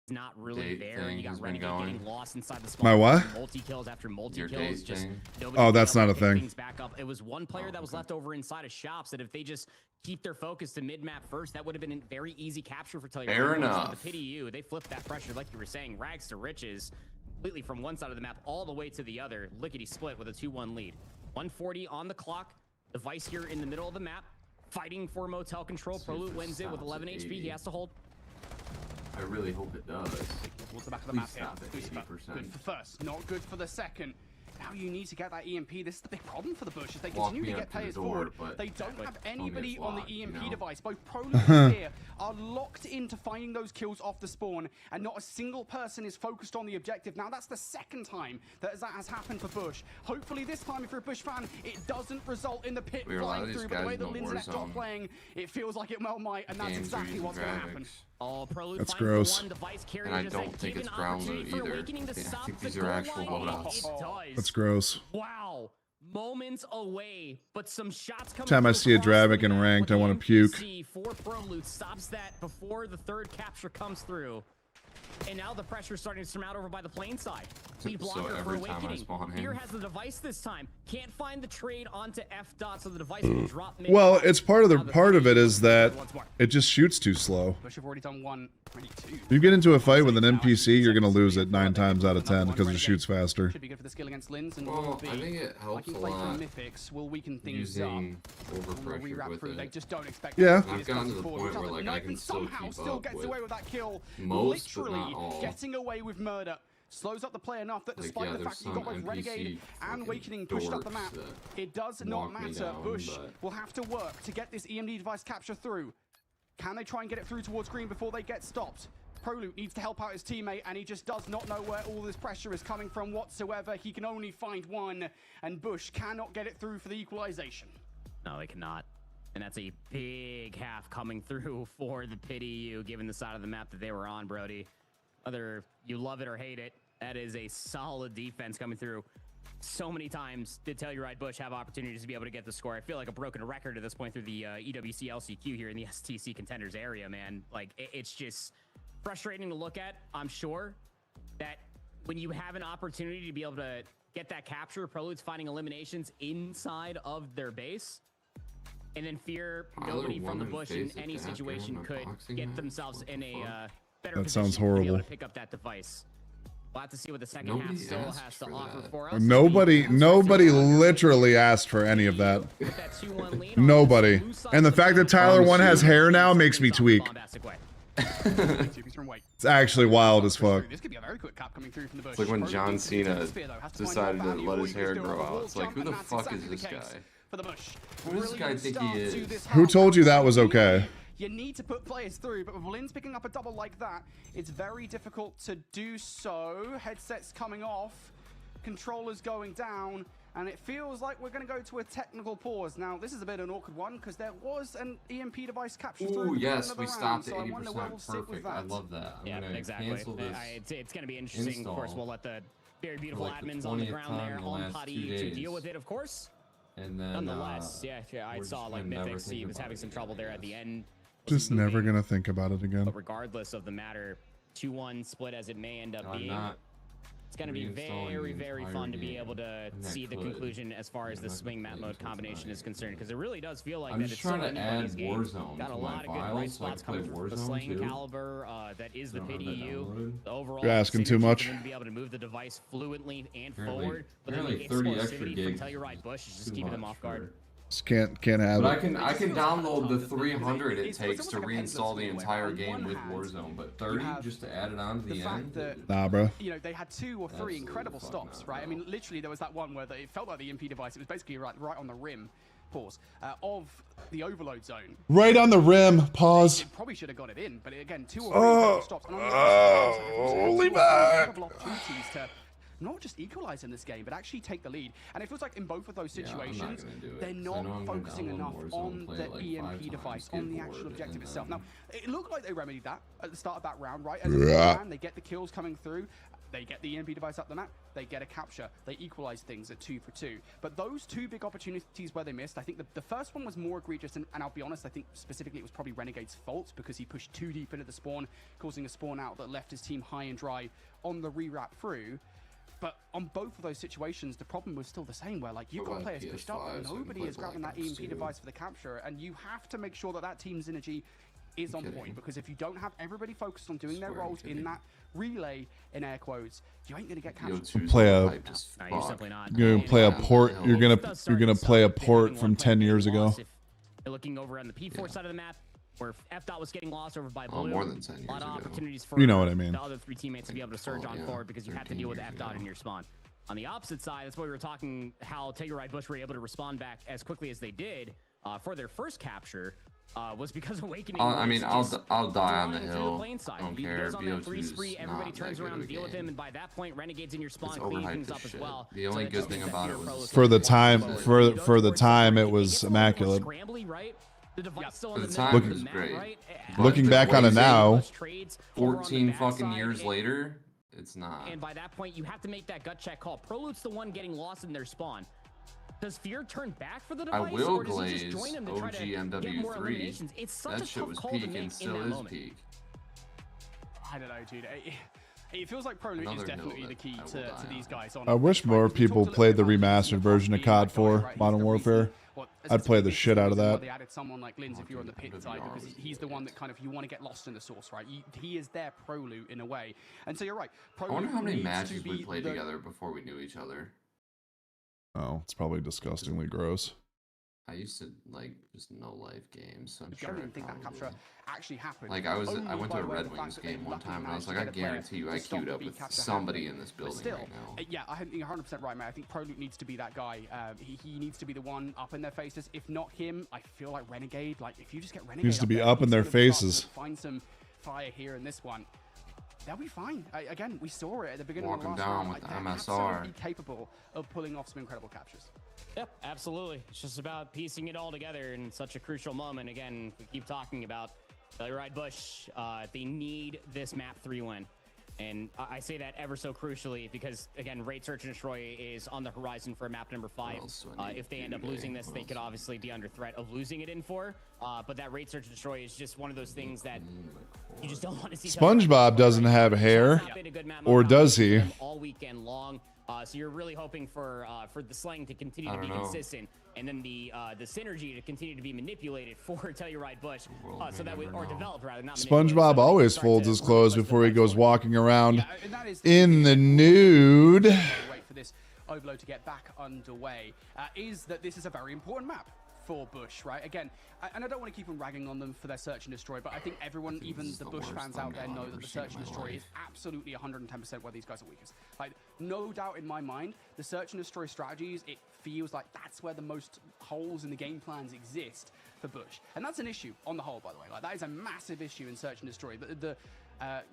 not really date there. thing You got has been Renegade going? getting lost inside the My spawn. what? Multi kills after multi Your kills. date Just thing? nobody Oh, being that's able not to a pick thing. things back up. It was one player that was left over inside of shops that if they just keep their focus to mid-map first, that would have been a very easy capture for Telluride. Fair Bush. enough. The Pity U, they flipped that pressure, like you were saying, rags to riches, completely from one side of the map all the way to the other. Lickety split with a 2-1 lead. 140 on the clock. Device here in the middle of the map, fighting for motel control. See if Prolute it wins it with stops 11 at HP. 80. He has to hold. I really hope it does. Towards the back of the Please map here. stop at Lucifer, 80%. good for first, not good for the second. Now you need to get that EMP. This is the big problem for the Bush. As they Walk continue me to up get to the players door, forward, but they don't have tell me anybody it's on the locked, EMP you know? device. Both Prolute and Fear are locked into finding those kills off the spawn, and not a single person is focused on the objective. Now that's the second time that has happened for Bush. Hopefully this time, if you're a Bush fan, it doesn't result in the Pit We have a lot flying of these through. But the guys way in that the Lin's war left off zone. playing, it feels like it well might, and that's Games are exactly using what's going to happen. graphics. Oh, Prolute That's finds the gross. one device carrier. And I Does don't that think give it's an ground opportunity loot for either. Awakening to I stop think the these are goal actual line? loadouts. It does. That's gross. Wow. Moments away, but some shots coming Time I through see a across the Dravik in map ranked, with I wanna the puke. NPC for Prolute stops that before the third capture comes through. And now the pressure's starting to surmount over by the plane side. Lead So blocker for every time I Awakening. spawn in- Fear has the device this time. Can't find the trade onto F dot, so the device will drop mid. Well, it's part of Now it is that once more. it just shoots too slow. Bush have already done one, maybe two. If you get into a fight with an NPC, you're gonna lose it 9 times out of 10 because it shoots faster. Should be good for the skill against Lins, and Well, will be. I think it helps like a play from lot Mythics will weaken things using up. Will we overpressure wrap with through? They it. just don't expect. Yeah. that to be I've this gotten close to the forward. point where, Doesn't like, I Knight can still somehow keep still up gets with away with that kill. most, but Literally not all. getting away with murder. Slows up the play enough that Like, despite yeah, the there's fact that you got some both Renegade NPC and fucking Awakening pushed up the dorks map, that it does not walk me matter. down, Bush but- will have to work to get this EMD device capture through. Can they try and get it through towards green before they get stopped? Prolute needs to help out his teammate, and he just does not know where all this pressure is coming from whatsoever. He can only find one, and Bush cannot get it through for the equalization. No, they cannot. And that's a big half coming through for the Pity U, given the side of the map that they were on, Brody. Whether you love it or hate it, that is a solid defense coming through. So many times did Telluride Bush have opportunities to be able to get the score. I feel like a broken record at this point through the EWC LCQ here in the STC contenders area, man. Like, it's just frustrating to look at. I'm sure that when you have an opportunity to be able to get that capture, Prolude's finding eliminations inside of their base. And then Fear, nobody from the Bush in any situation could get themselves in a better That sounds position to be able horrible. to pick up that device. We'll have to see what the second Nobody half still asked has to for offer that. for us. Nobody literally asked for any of that. With that 2-1 lead on Nobody. the blue side And the of fact that map, Tyler 1 has hair now Bush makes me things up in a tweak. bombastic way. It's actually wild as fuck. This could be a very quick cap coming through from the Bush. It's like when Prolute John needs to get to Cena the sphere, though. Has to find decided more to value. let All his you can hair do is grow do a out. wall It's like, jump, who and the that's fuck exactly is the this case guy? For the Bush. Who does this guy Brilliant think start he to is? this Who half. told you that was okay? You need to put players through, but with Lin's picking up a double like that, it's very difficult to do so. Headsets coming off, controllers going down, and it feels like we're going to go to a technical pause. Now, this is a bit of an awkward one because there was an EMP device capture through. Ooh, yes, another we round, stopped so at I wonder where we'll 80%. sit with Perfect. that. I love that. I'm Yeah, gonna exactly. cancel this. It's going to be interesting. Of course, install we'll let the very beautiful like the admins on the 20th ground there time in the on last Potty 2 to days. deal with it, of course. And then, Nonetheless, yeah, I we're saw just like gonna never Mythics, think he was about having it some again, trouble I there at the guess. end. Just never gonna think about it again. But regardless of the matter, 2-1 split as it may end up I'm being, not it's going to be reinstalling very, the very entire fun to be game. able to And that see the could. conclusion as far as I'm the not swing gonna map play mode until combination tonight. is concerned, because it really does feel like I'm that just it's so trying to anybody's add game. Warzone Got a to my lot of good files bright so I spots can play coming from the Warzone slaying too. caliber that is the Don't have Pity that U. downloaded. The overall You're asking too synergy for much. them to be able to move the device fluently and Apparently- forward, but then the apparently 30 extra explosivity gigs from Telluride Bush is just too keeping them much off guard. for- Just can't have But I it. can download the 300 it It's takes almost to like a pendulum reinstall the swing, where entire on game one with hand, Warzone, but 30 have just to add it on to the the fact end. that Nah, bro. you know, they had 2 or 3 Absolutely incredible fuck stops, not, right? I bro. mean, literally, there was that one where it felt like the EMP device. It was basically right on the rim, pause, of the overload zone. Right on the rim. Pause. It probably should have got it in, but again, 2 or 3 Oh, incredible stops. And on the other side, holy incredible opportunities to not just equalize in this game, but actually take the lead. And it feels like in both of those Yeah, I'm not situations, gonna do it, they're 'cause I know not I'm gonna focusing download enough Warzone, on play the it like EMP 5 device, times, on the get actual bored, objective and itself. then- Now, it looked like they remedied that at the start of that round, right? As a Yeah. man, they get the kills coming through. They get the EMP device up the map, they get a capture, they equalize things at 2 for 2. But those two big opportunities where they missed, I think the first one was more egregious, and I'll be honest, I think specifically it was probably Renegade's fault because he pushed too deep into the spawn, causing a spawn out that left his team high and dry on the rewrap through. But on both of those situations, the problem was still the same, where like you've got players pushed up, but nobody is grabbing that EMP device for the capture, and you have to make sure that that team's synergy is on point, because if you don't have everybody focused on doing their roles in that relay, in air quotes, you ain't gonna get captured. Play a. No, you're simply not. You're gonna play a port. You're gonna play a port from 10 years ago. If you're looking over on the P4 side of the map, where F-Dot was getting lost over by Blue, more than 10 years a lot of ago. opportunities for You know what I mean. the other 3 teammates to be able to surge on forward because you have to deal with F-Dot in your spawn. On the opposite side, that's why we were talking how Telluride Bush were able to respond back as quickly as they did for their first capture. Was because Awakening. I mean, I'll die on the flying through hill. plane side. I don't He care. goes on that BO2 free is spree, everybody not turns that good around of to a deal with game. him, and by that point, Renegade's in your spawn, It's cleaning overhyped things as up as shit. well. The only good thing about it was For the time, for the time, it was immaculate. Scrambly, right? The device still For in the the time, middle it of was the map, great. right? Looking back on it now, 14 fucking years later, it's not. And by that point, you have to make that gut check call. Prolute's the one getting lost in their spawn. Does Fear turn back for the I device, will or does he just glaze join him to try to get more OG eliminations? MW3. It's such That a shit tough was call to peak make and in still that is moment. peak. I don't know, dude. It feels like Prolute is Another definitely hill the that key I will to die these on. guys. I wish more people played the remastered version of COD 4 Modern Warfare. I'd play the shit out of that. They added someone like Linz if you're on the pit side, because he's the one that kind of you want to get lost in the source, right? He is their Prolute in a way. And so you're right. I wonder how many needs to matches we be played the- together before we knew each other. Oh, it's probably disgustingly gross. I used to like just no life games, so I'm I sure don't I even think that probably- capture actually happened. Like I Only went by to a way of Red the fact Wings that they game one luckily time, and I was managed like, to I get a player guarantee you, to I stop queued the up B with capture somebody happening. in this But building still, right now. yeah, I think you're 100% right, man. I think Prolute needs to be that guy. He needs to be the one up in their faces. If not him, I feel like Renegade. Like if you just get Renegade, Needs to be there, up in he's their gonna start to faces. Find some fire here in this one. They'll be fine. Again, we saw it at the beginning Walk of the him last down round. with the They're MSR. absolutely capable of pulling off some incredible captures. Yep, absolutely. It's just about piecing it all together in such a crucial moment. Again, we keep talking about Telluride Bush. They need this map 3 win. And I say that ever so crucially because, again, Raid Search and Destroy is on the horizon for map number 5. If they end up losing this, they could obviously be under threat of losing it in 4. But that Raid Search and Destroy is just one of those things that you just don't want to see. SpongeBob doesn't have hair, or does he? All weekend long. So you're really hoping for the slang to continue to be consistent, and then the synergy to continue to be manipulated for Telluride Bush, so that we or developed rather not. SpongeBob always folds his clothes before he goes walking around in the nude. Wait for this overload to get back underway. Is that this is a very important map for Bush, right? Again, and I don't want to keep on ragging on them for their search and destroy, but I think everyone, even the Bush fans out there, know that the search and destroy is absolutely 110% where these guys are weakest. Like, no doubt in my mind, the search and destroy strategies, it feels like that's where the most holes in the game plans exist for Bush. And that's an issue on the whole, by the way. Like, that is a massive issue in search and destroy. The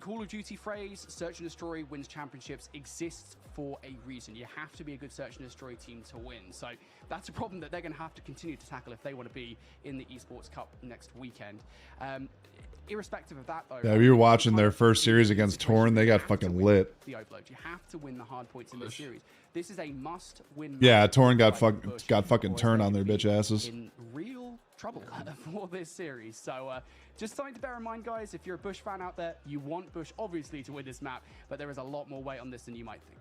Call of Duty phrase, search and destroy wins championships, exists for a reason. You have to be a good search and destroy team to win. So that's a problem that they're going to have to continue to tackle if they want to be in the Esports Cup next weekend. Irrespective of that, though. Yeah, we were watching their first series against Torn. They got fucking lit. The overload. You have to win the hard points in this series. This is a must-win. Yeah, Torn got fucking turned on their bitch asses. In real trouble for this series. So just something to bear in mind, guys. If you're a Bush fan out there, you want Bush obviously to win this map, but there is a lot more weight on this than you might think.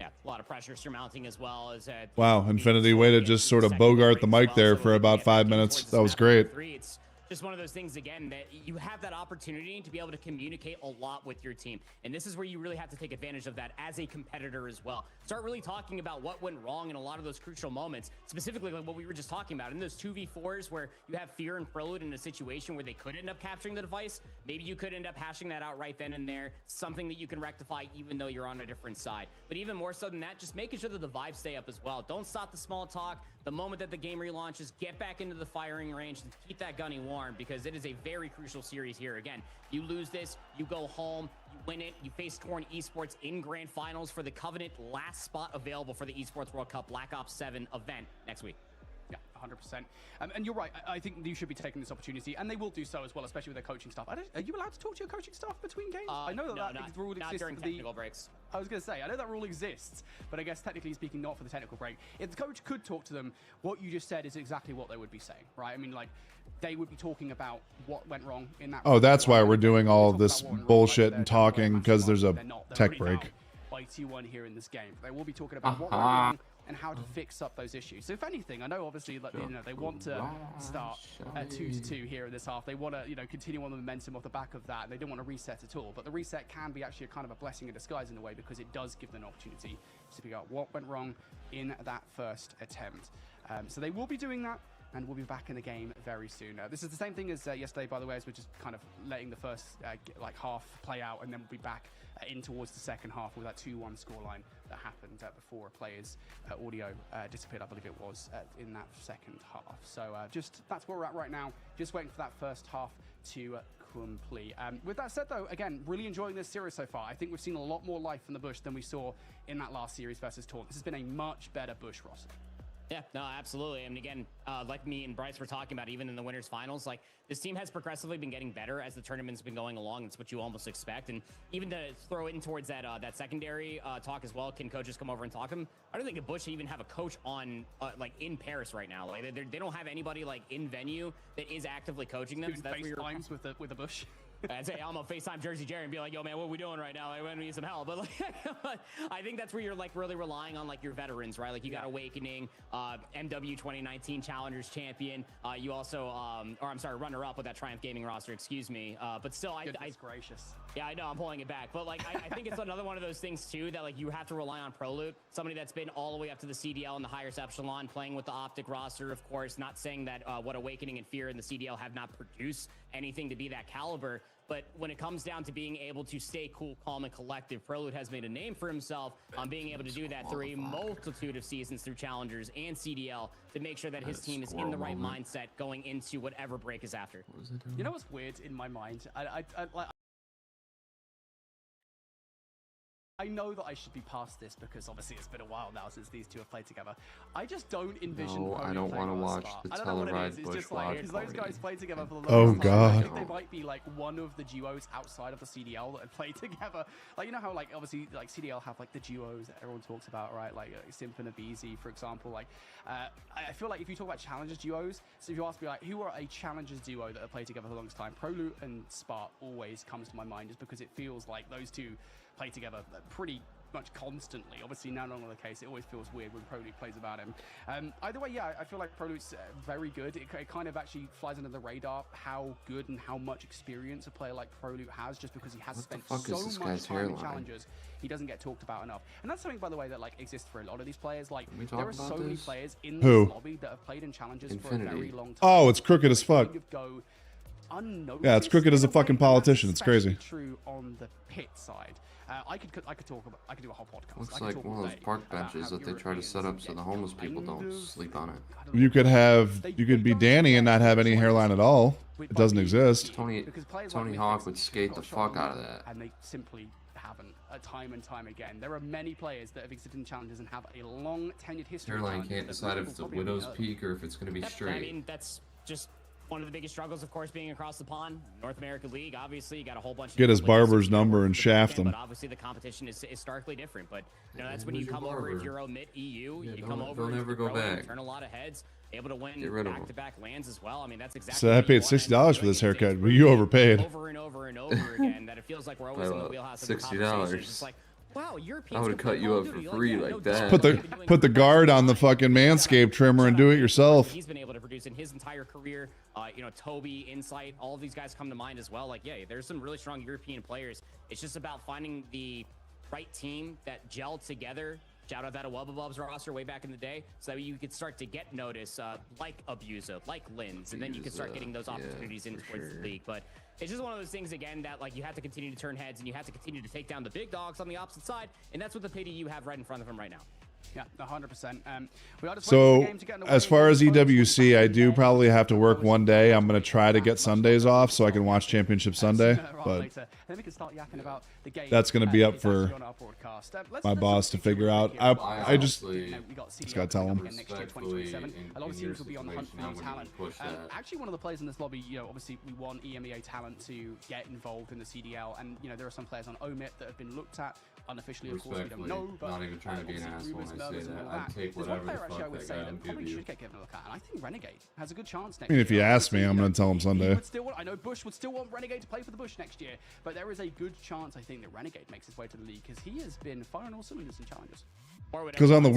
Yeah, a lot of pressure surmounting as well as wow, Infinity way to just sort of bogart the mic there for about 5 minutes. That was great. It's just one of those things, again, that you have that opportunity to be able to communicate a lot with your team. And this is where you really have to take advantage of that as a competitor as well. Start really talking about what went wrong in a lot of those crucial moments, specifically like what we were just talking about in those 2v4s where you have Fear and Prolute in a situation where they could end up capturing the device. Maybe you could end up hashing that out right then and there, something that you can rectify even though you're on a different side. But even more so than that, just making sure that the vibes stay up as well. Don't stop the small talk. The moment that the game relaunches, get back into the firing range and keep that gunny warm, because it is a very crucial series here. Again, you lose this, you go home, you win it. You face Torn Esports in grand finals for the Covenant, last spot available for the Esports World Cup Black Ops 7 event next week. Yeah, 100%. And you're right. I think you should be taking this opportunity, and they will do so as well, especially with their coaching staff. Are you allowed to talk to your coaching staff between games? I know that rule exists during for technical breaks. I was going to say, I know that rule exists, but I guess technically speaking, not for the technical break. If the coach could talk to them, what you just said is exactly what they would be saying, right? I mean, like, they would be talking about what went wrong in that. Oh, that's why we're doing all of this bullshit and talking, because there's a tech break. By 2-1 here in this game. They will be talking about what went wrong and how to fix up those issues. So if anything, I know obviously that they want to start at 2-2 here in this half. They want to continue on the momentum off the back of that. They don't want to reset at all. But the reset can be actually a kind of a blessing in disguise in a way, because it does give them an opportunity to figure out what went wrong in that first attempt. So they will be doing that, and we'll be back in the game very soon. This is the same thing as yesterday, by the way, as we're just kind of letting the first half play out, and then we'll be back in towards the second half with that 2-1 scoreline that happened before players' audio disappeared, I believe it was, in that second half. So that's where we're at right now, just waiting for that first half to complete. With that said, though, again, really enjoying this series so far. I think we've seen a lot more life in the Bush than we saw in that last series versus Torn. This has been a much better Bush roster. Yeah, no, absolutely. I mean, again, like me and Bryce were talking about, even in the winners finals, like this team has progressively been getting better as the tournament's been going along. It's what you almost expect. And even to throw in towards that that secondary talk as well, can coaches come over and talk to them? I don't think the Bush even have a coach on in Paris right now. Like they don't have anybody like in venue that is actively coaching them. So that's where FaceTimes with the Bush. I'd say I'm gonna FaceTime Jersey Jerry and be like, yo man, what are we doing right now? Like, we need some help. But I think that's where you're really relying on your veterans, right? Like you got Awakening, MW 2019 Challengers champion. You also, or I'm sorry, runner up with that Triumph Gaming roster, excuse me. But still, Goodness gracious. Yeah, I know, I'm pulling it back. But I think it's another one of those things too, that you have to rely on Prolute, somebody that's been all the way up to the CDL and the highest echelon, playing with the Optic roster, of course, not saying that what Awakening and Fear and the CDL have not produced anything to be that caliber. But when it comes down to being able to stay cool, calm, and collective, Prolute has made a name for himself on being able to do that through a multitude of seasons through Challengers and CDL to make sure that his team is in the right mindset going into whatever break is after. You know what's weird in my mind? I know that I should be past this because obviously it's been a while now since these two have played together. I just don't envision. No, I don't want to watch the I don't know what it is. It's Bush just like because those guys played together for the longest Oh time. God. I think they might be like one of the duos outside of the CDL that have played together. Like you know how obviously CDL have the duos that everyone talks about, right? Like Simp and Abizi, for example. I feel like if you talk about Challengers duos, so if you ask me who are a Challengers duo that have played together for the longest time, Prolute and Spart always comes to my mind, just because it feels like those two play together pretty much constantly. Obviously now no longer the case. It always feels weird when Prolute plays about him. Either way, yeah, I feel like Prolute's very good. It kind of actually flies under the radar how good and how much experience a player like Prolute has, just because he has spent so much time in Challengers. He doesn't get talked about enough. And that's something, by the way, that exists for a lot of these players. There are so many players in this lobby that have played in Challengers for a very long time. Oh, it's crooked as fuck. Yeah, it's crooked as a fucking politician. It's crazy. True on the pit side. I could do a whole podcast. Looks like one of those park benches that they try to set up so the homeless people don't sleep on it. You could be Danny and not have any hairline at all. It doesn't exist. Tony Hawk would skate the fuck out of that. And they simply haven't, time and time again. There are many players that have existed in Challenges and have a long tenured history. Hairline can't decide if it's a widow's peak or if it's going to be straight. I mean, that's just one of the biggest struggles, of course, being across the pond. North America League, obviously, you got a whole bunch of get his barber's number and shaft him. But obviously, the competition is starkly different. But that's when you come over, if you're mid EU, you come over, don't ever go back. Turn a lot of heads, able to win back-to-back lands as well. I mean, that's exactly. So I paid $60 for this haircut, but you overpaid. Over and over and over again. That it feels like we're always in the wheelhouse of the conversation. It's just like, wow, I would have cut you up for free like that. Put the guard on the fucking Manscaped trimmer and do it yourself. He's been able to produce in his entire career. Toby, Insight, all of these guys come to mind as well. There's some really strong European players. It's just about finding the right team that gel together. Shout out that Wubba roster way back in the day, so that you could start to get notice, like Abusa, like Linz, and then you can start getting those opportunities in towards the league. But it's just one of those things, again, that you have to continue to turn heads and you have to continue to take down the big dogs on the opposite side, and that's what the pity you have right in front of him right now. Yeah, 100%. We are just waiting for the So game to get underway. as far as EWC, I do probably have to work one day. I'm going to try to get Sundays off so I can watch Championship Sunday, but then we can start yakking about the game. that's going to be up It's for actually on our broadcast. my boss to figure out. I just gotta tell him. Next year, 2027. A lot of teams will be on the hunt for new talent. Actually, one of the players in this lobby, obviously we want EMEA talent to get involved in the CDL, and there are some players on Omit that have been looked at unofficially. Of course, we don't know, but not even trying to be an asshole when I say that. I'd take there's one whatever player the actually I fuck would that say guy that would probably give you. should get given a look at, and I think Renegade has a good chance next I mean, year. if you ask me, I'm going to tell him Sunday. I know Bush would still want Renegade to play for the Bush next year, but there is a good chance, I think, that Renegade makes his way to the league because he has been firing all cylinders in challenges. Because on the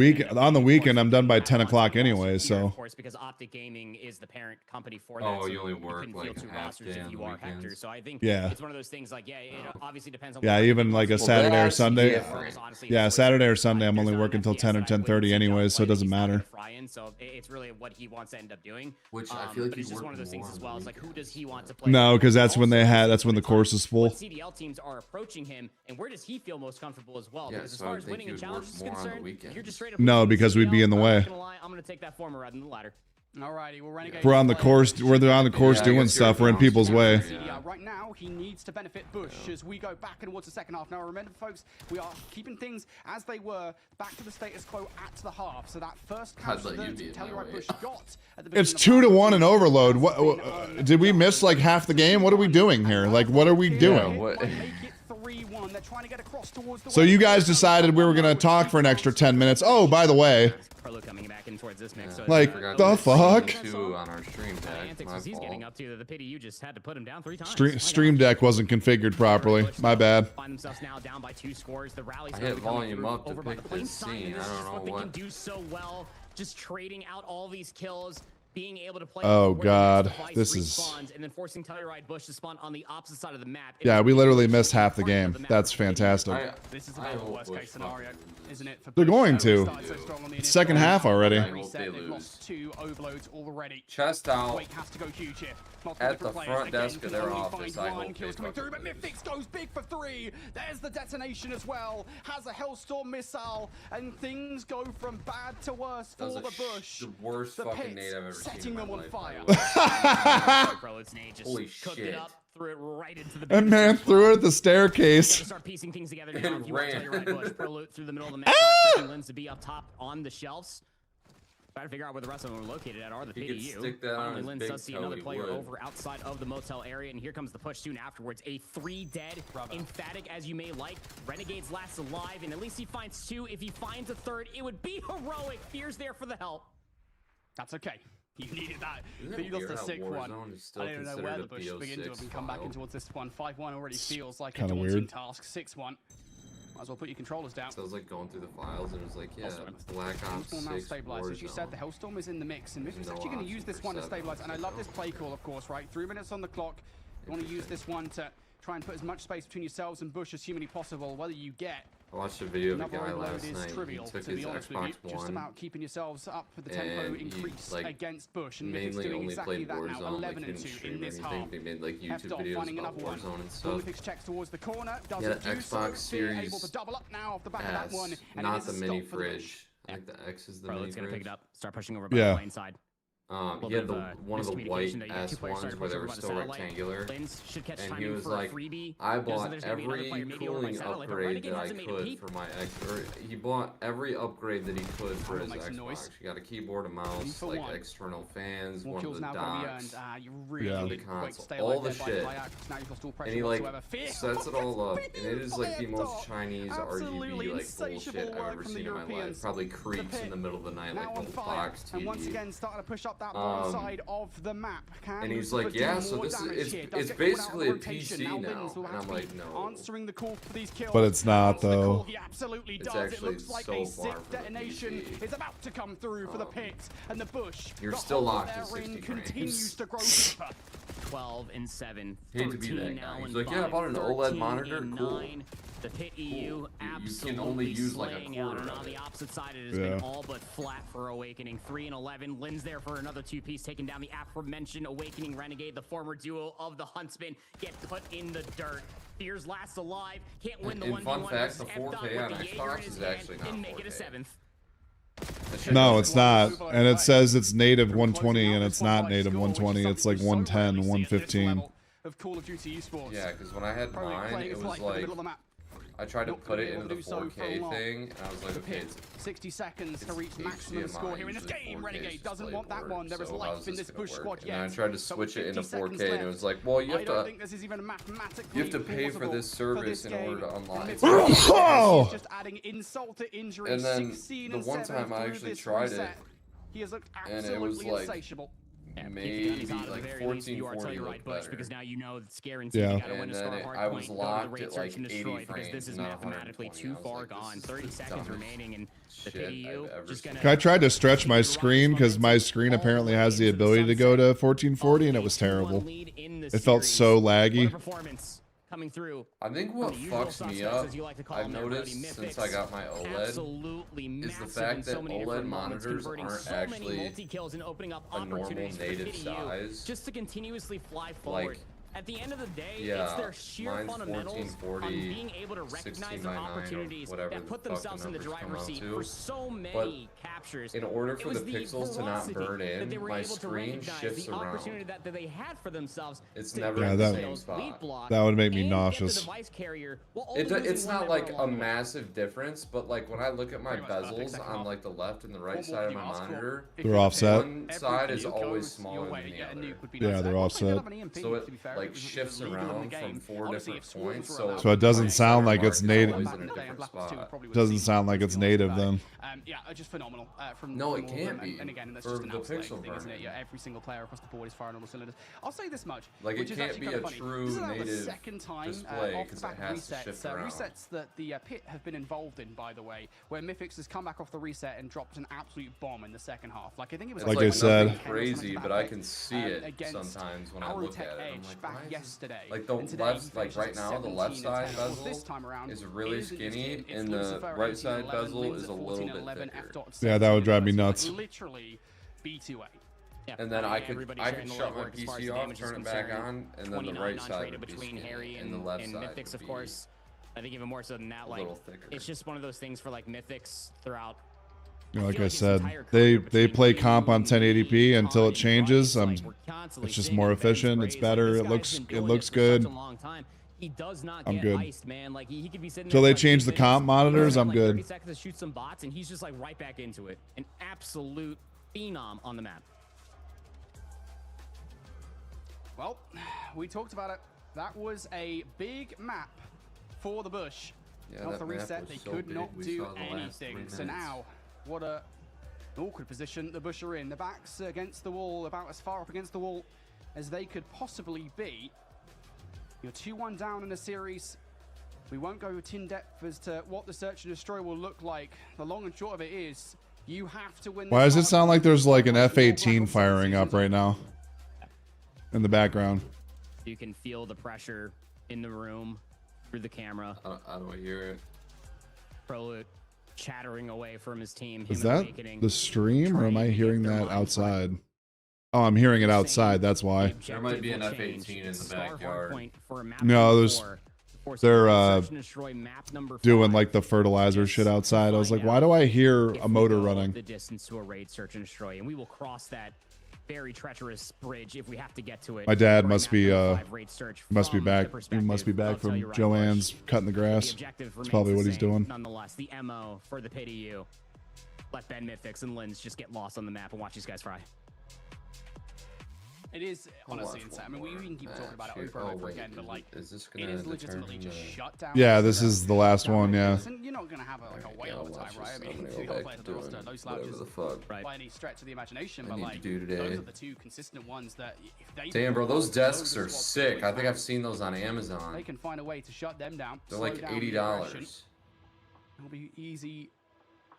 weekend, I'm done by 10 o'clock anyway, so. Of course, because Optic Gaming is the parent company for that. Oh, so you only work couldn't like field two half rosters day if on you the are weekends. Hector. So I think Yeah. it's one of those things like, it obviously depends on Yeah, even like a Saturday or Sunday. Honestly, Yeah, Saturday or Sunday, I'm only working till 10 or 10:30 anyways, so it doesn't matter. So it's really what he wants to end up doing. Which I feel like but it's you just work one of those things more as on well. the It's like, who does he want to play? No, with? because that's when Also, that's when the course is full. what CDL teams are approaching him, and where does he feel most comfortable as well? Yeah, Because as so I far would as think winning you and would work challenges is more on the concerned, weekends. you're just straight up No, losing because we'd be in the CDL. way. I'm not gonna lie, I'm gonna take that former rather than the latter. Alrighty, well, Renegade. We're on the course. We're on the course Yeah, I doing guess stuff. you're We're in people's way. Yeah, right now, he needs to benefit Bush as we go back towards the second half. Now, remember, folks, we are keeping things as they were, back to the status quo at the half. So that first catch that Telluride Bush got at the beginning It's of 2-1 in overload. What did we miss like half the game? What are we doing here? Like, what are we doing? What? Make it 3-1. They're trying to get across towards the So you guys decided we were gonna talk for an extra 10 minutes. Oh, by the way, Prolo coming back in towards this mix. So like Forgot the to fuck? stream two on our stream deck. antics My as he's getting fault. up to the pity you just had to put him down 3 times. Stream Deck wasn't configured properly. My bad. Find themselves now down by 2 scores. The rally's I gonna hit be coming volume through up to over by pick the plain this side, and scene. this is I don't just know what they what- can do so well. Just trading out all these kills, being able to play. Oh, where the God. next device This is- respawns, and then forcing Telluride Bush to spawn on the opposite side of the map. Yeah, we literally missed half the game. That's fantastic. This is I about the hope worst Bush case scenario, fucking isn't it? For They're Bush? going They to. started so strong on the initial Second half already. I hope they They've lose. lost 2 overloads already. Chest out. Quake has to go huge here. Multiple At different the players. front Again, desk of can their only office, find I one. hope Kills they coming through, but fucking lose. Mythics goes big for 3. There's the detonation as well. Has a Hellstorm missile, and things go from bad to worse That for was the Bush. the worst The fucking pits nade I've ever setting seen in them my on life, fire. by the way. Prolo's nade just Holy cooked shit. it up, threw it right into the And man threw it at the Gotta staircase. start piecing things together now. And If you want to ran. tell your right Bush, Prolo through the middle of the map, expecting Lens to be up top on the shelves. Trying to figure out where the rest of them are located at are the He could PDU. stick that on Finally, his Lens big does see toe, another he player would. over outside of the motel area, and here comes the push soon afterwards. A 3 dead, emphatic as you may like. Renegades last alive, and at least he finds 2. If he finds a 3rd, it would be heroic. Fear's there for the help. That's okay. You needed that. Isn't But it you lost weird the how 6th one. Warzone is still I don't know considered where a the Bush begin to BO6 and come back file? in towards this one. 5-1 already feels like a kinda daunting weird. task. 6-1. Might as well put your controllers down. So I was like going through the files and it was like, yeah, Also, Black Ops Hellstorm now 6 stabilized. As you said, the Warzone. Hellstorm is in the mix, and Mythic's no actually going to use option this for one to 7. stabilize. And I love this play call, of course, right? 3 minutes on the clock. You want to use this one to try and put as much space between yourselves and Bush as humanly possible. Whether you get I watched a video of a another guy overload last is night. trivial, He took to be his honest with you. Xbox Just One about keeping yourselves up with the tempo and he, increase like, against Bush. And Mythic's mainly doing only exactly played that now. Warzone, like 11 didn't and 2 stream in this half. anything. They made like YouTube Heftoff videos finding about another one. Warzone and stuff. Mythics checks towards the corner. Yeah, Doesn't the do so. Xbox Fear Series able to double up now off the back of that S, one. And not it is the a mini stop for the Bush. fridge. I think the X is the mini Prolo's going to pick fridge. it up, start pushing over by Yeah. the lane side. He had one of the white miscommunication that you got 2 S players ones started where they pushing were over by the still satellite. rectangular. Lens should catch And he timing was for like, a freebie. I Just so bought there's gonna be another every player maybe over by cooling satellite, but upgrade Renegade that I hasn't made a could peep. for my X. Or he bought every upgrade that he could for his Makes a noise. Xbox. He got a keyboard, a mouse, for like one. external fans, More one of kills the now going to be docks. earned. You really Yeah. need The to console, stay all alive the there by shit. Black. Now you've lost all pressure And he like whatsoever. Fear. sets it all up, and it is like the most Heftoff. Chinese Absolutely RGB like insatiable bullshit I've work ever from the seen in my life. Europeans. Probably The creeps pit in the middle of the night now like on no fire, Fox TV. and once again starting to push up that bottom side of the map. And he's like, yeah, so this is it's basically a PC now, and I'm like, no. Answering the call for these kills. But it's not, Answering the call, though. He absolutely It's does. It actually looks like so a far sick from the detonation PC. is about to come through for the pit and the Bush. You're The still hole locked they're at 60 in frames. continues to grow deeper. 12 and 7. Hate to be 13 that now guy. He's and like, yeah, I 5, bought an OLED 13 monitor. and Cool. 9. The pit EU You absolutely can only use like a slaying out, quarter and of on it. the opposite side, it has Yeah. been all but flat for Awakening. 3 and 11. Lynn's there for another 2-piece, taking down the aforementioned Awakening Renegade. The former duo of the Huntsman get put in the dirt. Fears last alive. Can't win the And 1v1 fun fact, versus the F-Dot 4K on with the Jaeger in Xbox his is hand. actually not Didn't make it a 4K. 7th. No, it's not. And it says it's native 120, and it's not native 120. It's like 110, 115. Of Call of Duty esports. Yeah, because when I had mine, it was like I tried to put it into the 4K thing, and I was like, okay, it's 60 seconds to reach maximum score here in this game. Renegade doesn't want that one. There is life in this push squad yet. And I tried to switch it into 4K, and it was like, well, you have to pay for this service in order to unlock it. Oh! Just adding insult to injury. And then the one time I actually tried it, he has looked and it was absolutely like insatiable. maybe like 1440 looked better. Because now you know it's guaranteed. Yeah. You gotta win And a then star hard I was point, go to the locked raid at search like and 80 destroy, because frames, this is not mathematically 120. too I was far like, gone. this is 30 the seconds dumbest remaining, and the shit PDU I've ever just gonna. seen. I tried to stretch my screen because my screen apparently has the ability to go to 1440, and it was terrible. It felt so laggy. Coming through. I think what fucks me up, I've noticed since I got my OLED, is the fact that OLED monitors aren't actually a normal native size. Just to continuously fly forward. Like, at the end of the day, yeah, it's their sheer mine's fundamentals on 1440, being able to recognize the 16:9 or opportunities whatever that put the fuck themselves the in the numbers come driver's out seat to. for so many captures. In order for It was the pixels to not velocity burn that they in, were my able to screen recognize shifts the around. opportunity that they had for themselves. It's to never Yeah, in the that- same lead spot. block That would make me and get the nauseous. device carrier while It's only it's losing not one like member a along the way. massive difference, but like when I look at my Pretty much perfect bezels second on half. like the left and the right What more side of can my you ask for? monitor, If They're you offset. one side is always smaller than the other. Yeah, they're offset. So it like shifts around from 4 different points. So it doesn't my sound center like it's mark is native. always in a different spot. Doesn't sound like it's native then. Yeah, just phenomenal. From No, from it all of can't them. be. And again, that's For just an the outside pixel thing, isn't it? burn-in. Yeah, every single player across the board is firing on all cylinders. I'll say this much. Like, it which is can't actually be kind a of funny. true This is now the native second time display, off the 'cause it back of has to resets. shift around. Resets that the Pit have been involved in, by the way, where Mythics has come back off the reset and dropped an absolute bomb in the second half. Like I think it was It's Like I said. nothing crazy, but I can see it against sometimes when I look at it. I'm like, back why is yesterday. like the And today left, he like finishes right at now, the left 17 and side 10. Well, this bezel time around is really isn't just skinny, him, it's and the Lucifer, right side 18-11, bezel Lins is at a little bit 14-11, thicker. Yeah, that would drive me nuts. Literally B2A. Yeah, And then I could everybody I sharing could the shut my legwork as far as PC the off, damage is turn it back concerned. on, and then the 29 right side non-traded would be between skinny, Harry and the left and side Mythics, would of be course. I think even more so than that, a like little thicker. it's just one of those things for like Mythics throughout. You know, like feel I his said, entire they career play between comp on 1080p until it and changes. Rice, like, we're constantly It's just singing more Ben's efficient. It's praise. better. Like, It this looks guy's been it doing looks this for good. such a long time. He does not I'm get good. iced, man. Like he could be sitting Till there they for, like, change 8 the minutes, comp monitors, he I'm like 30 good. seconds to shoot some bots, and he's just like right back into it. An absolute phenom on the map. Well, we talked about it. That was a big map for the Bush. Yeah, Off that the map reset, was they so could big, not we do saw the last 3 anything. So minutes. now, what a awkward position the Bush are in. The backs against the wall, about as far up against the wall as they could possibly be. You're 2-1 down in the series. We won't go in depth as to what the search and destroy will look like. The long and short of it is, you have to win. Why does it sound like there's like an F-18 F-18 firing up right now in the background? You can feel the pressure in the room through the camera. I don't hear it. Prolute chattering away from his team. Is him that awakening, the stream, or am I trying to hearing get their that minds right. outside? Oh, I'm hearing it Saying outside. That's the why. There might be an objective will F-18 change. in the Star hard backyard. point for map No, number there's- 4. Force they're, search and destroy map number Doing 5. like the fertilizer shit outside. I was like, why do I hear If a we motor go running? the distance to a raid search and destroy, and we will cross that very treacherous bridge if we have to get to it. My dad for a must map be number 5 raid search must be from the back. He perspective must be back of from Telluride Joanne's Bush. cutting the The grass. objective That's remains probably the what he's same. doing. Nonetheless, the MO for the PDU. Let Ben Mythics and Lins just get lost on the map and watch these guys fry. It is honestly watch insane. I one mean, we more can keep talking about it match over and here. over Oh, again, wait, but like, is this it gonna is legitimately determine just the- shut down. Yeah, this is the last one. Yeah. And you're not gonna have like a whale of a time, right? I mean, I'm the gonna other go players back of to the roster, doing no whatever slouches the fuck Right. by any stretch of the imagination, I but need to like, do today. those are the two consistent ones that if they Damn, bro, those desks are squads sick. I think down, I've seen those on they Amazon. can find a way to shut them down. They're slow like down the aggression. $80. It'll be easy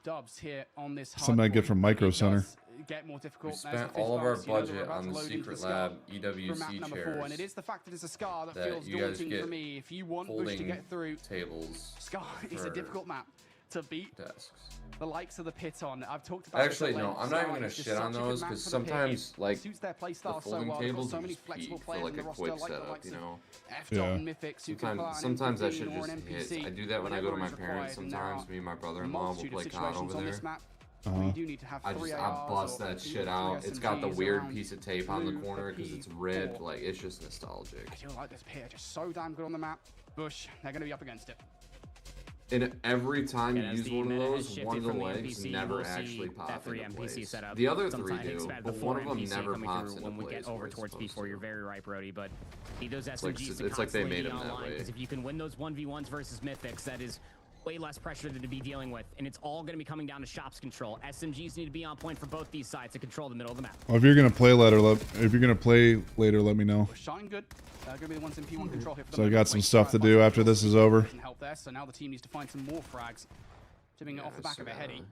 dubs here on this. Something I get from Micro Center. Get more difficult. We There's the spent fifth all of our bonus, you know that we're budget about on to the load into Secret Scar Lab for map EWC number 4, and it chairs is the fact that it's a Scar that that feels you guys daunting get for me. If you want Bush to folding get through, tables Scar is a for difficult map to beat desks. the likes of the Pit on. I've talked about Actually, this at no, length. I'm not even Scar gonna is just shit on such a good those map because for the Pit. sometimes It like suits their the playstyle so folding well. They've got tables so are many just flexible peak for players like in a the roster, quick like the setup, likes you of know. F-Dot Yeah. and Mythics, who can pull out an Sometimes that MP shit or an just hits. NPC I do that when I go to whenever my is parents required, and there are sometimes. Me and my a brother-in-law will multitude of play COD situations over on there. this map You do need to have I bust that shit out. It's got the weird piece of tape on the corner because it's red. Like, it's just nostalgic. I do like this pit, just so damn good on the map. Bush, they're going to be up against it. And every time you use one of those, one of the legs never actually pops into place. The other three do, but one of them never pops into when we place. get over towards P4, you're very right, Brody, but need those SMGs it's like they made them that way. Because if you can win those 1v1s versus Mythics, that is way less pressure than to be dealing with, and it's all going to be coming down to shops control. SMGs need to be on point for both these sides to control the middle of the map. Well, if you're gonna play later, let me know. Shine good. Going to be the ones in P1 control here for So I got some stuff to do after this is over. Help there, so now the team needs to find some more frags. Tipping it off the back of a heady.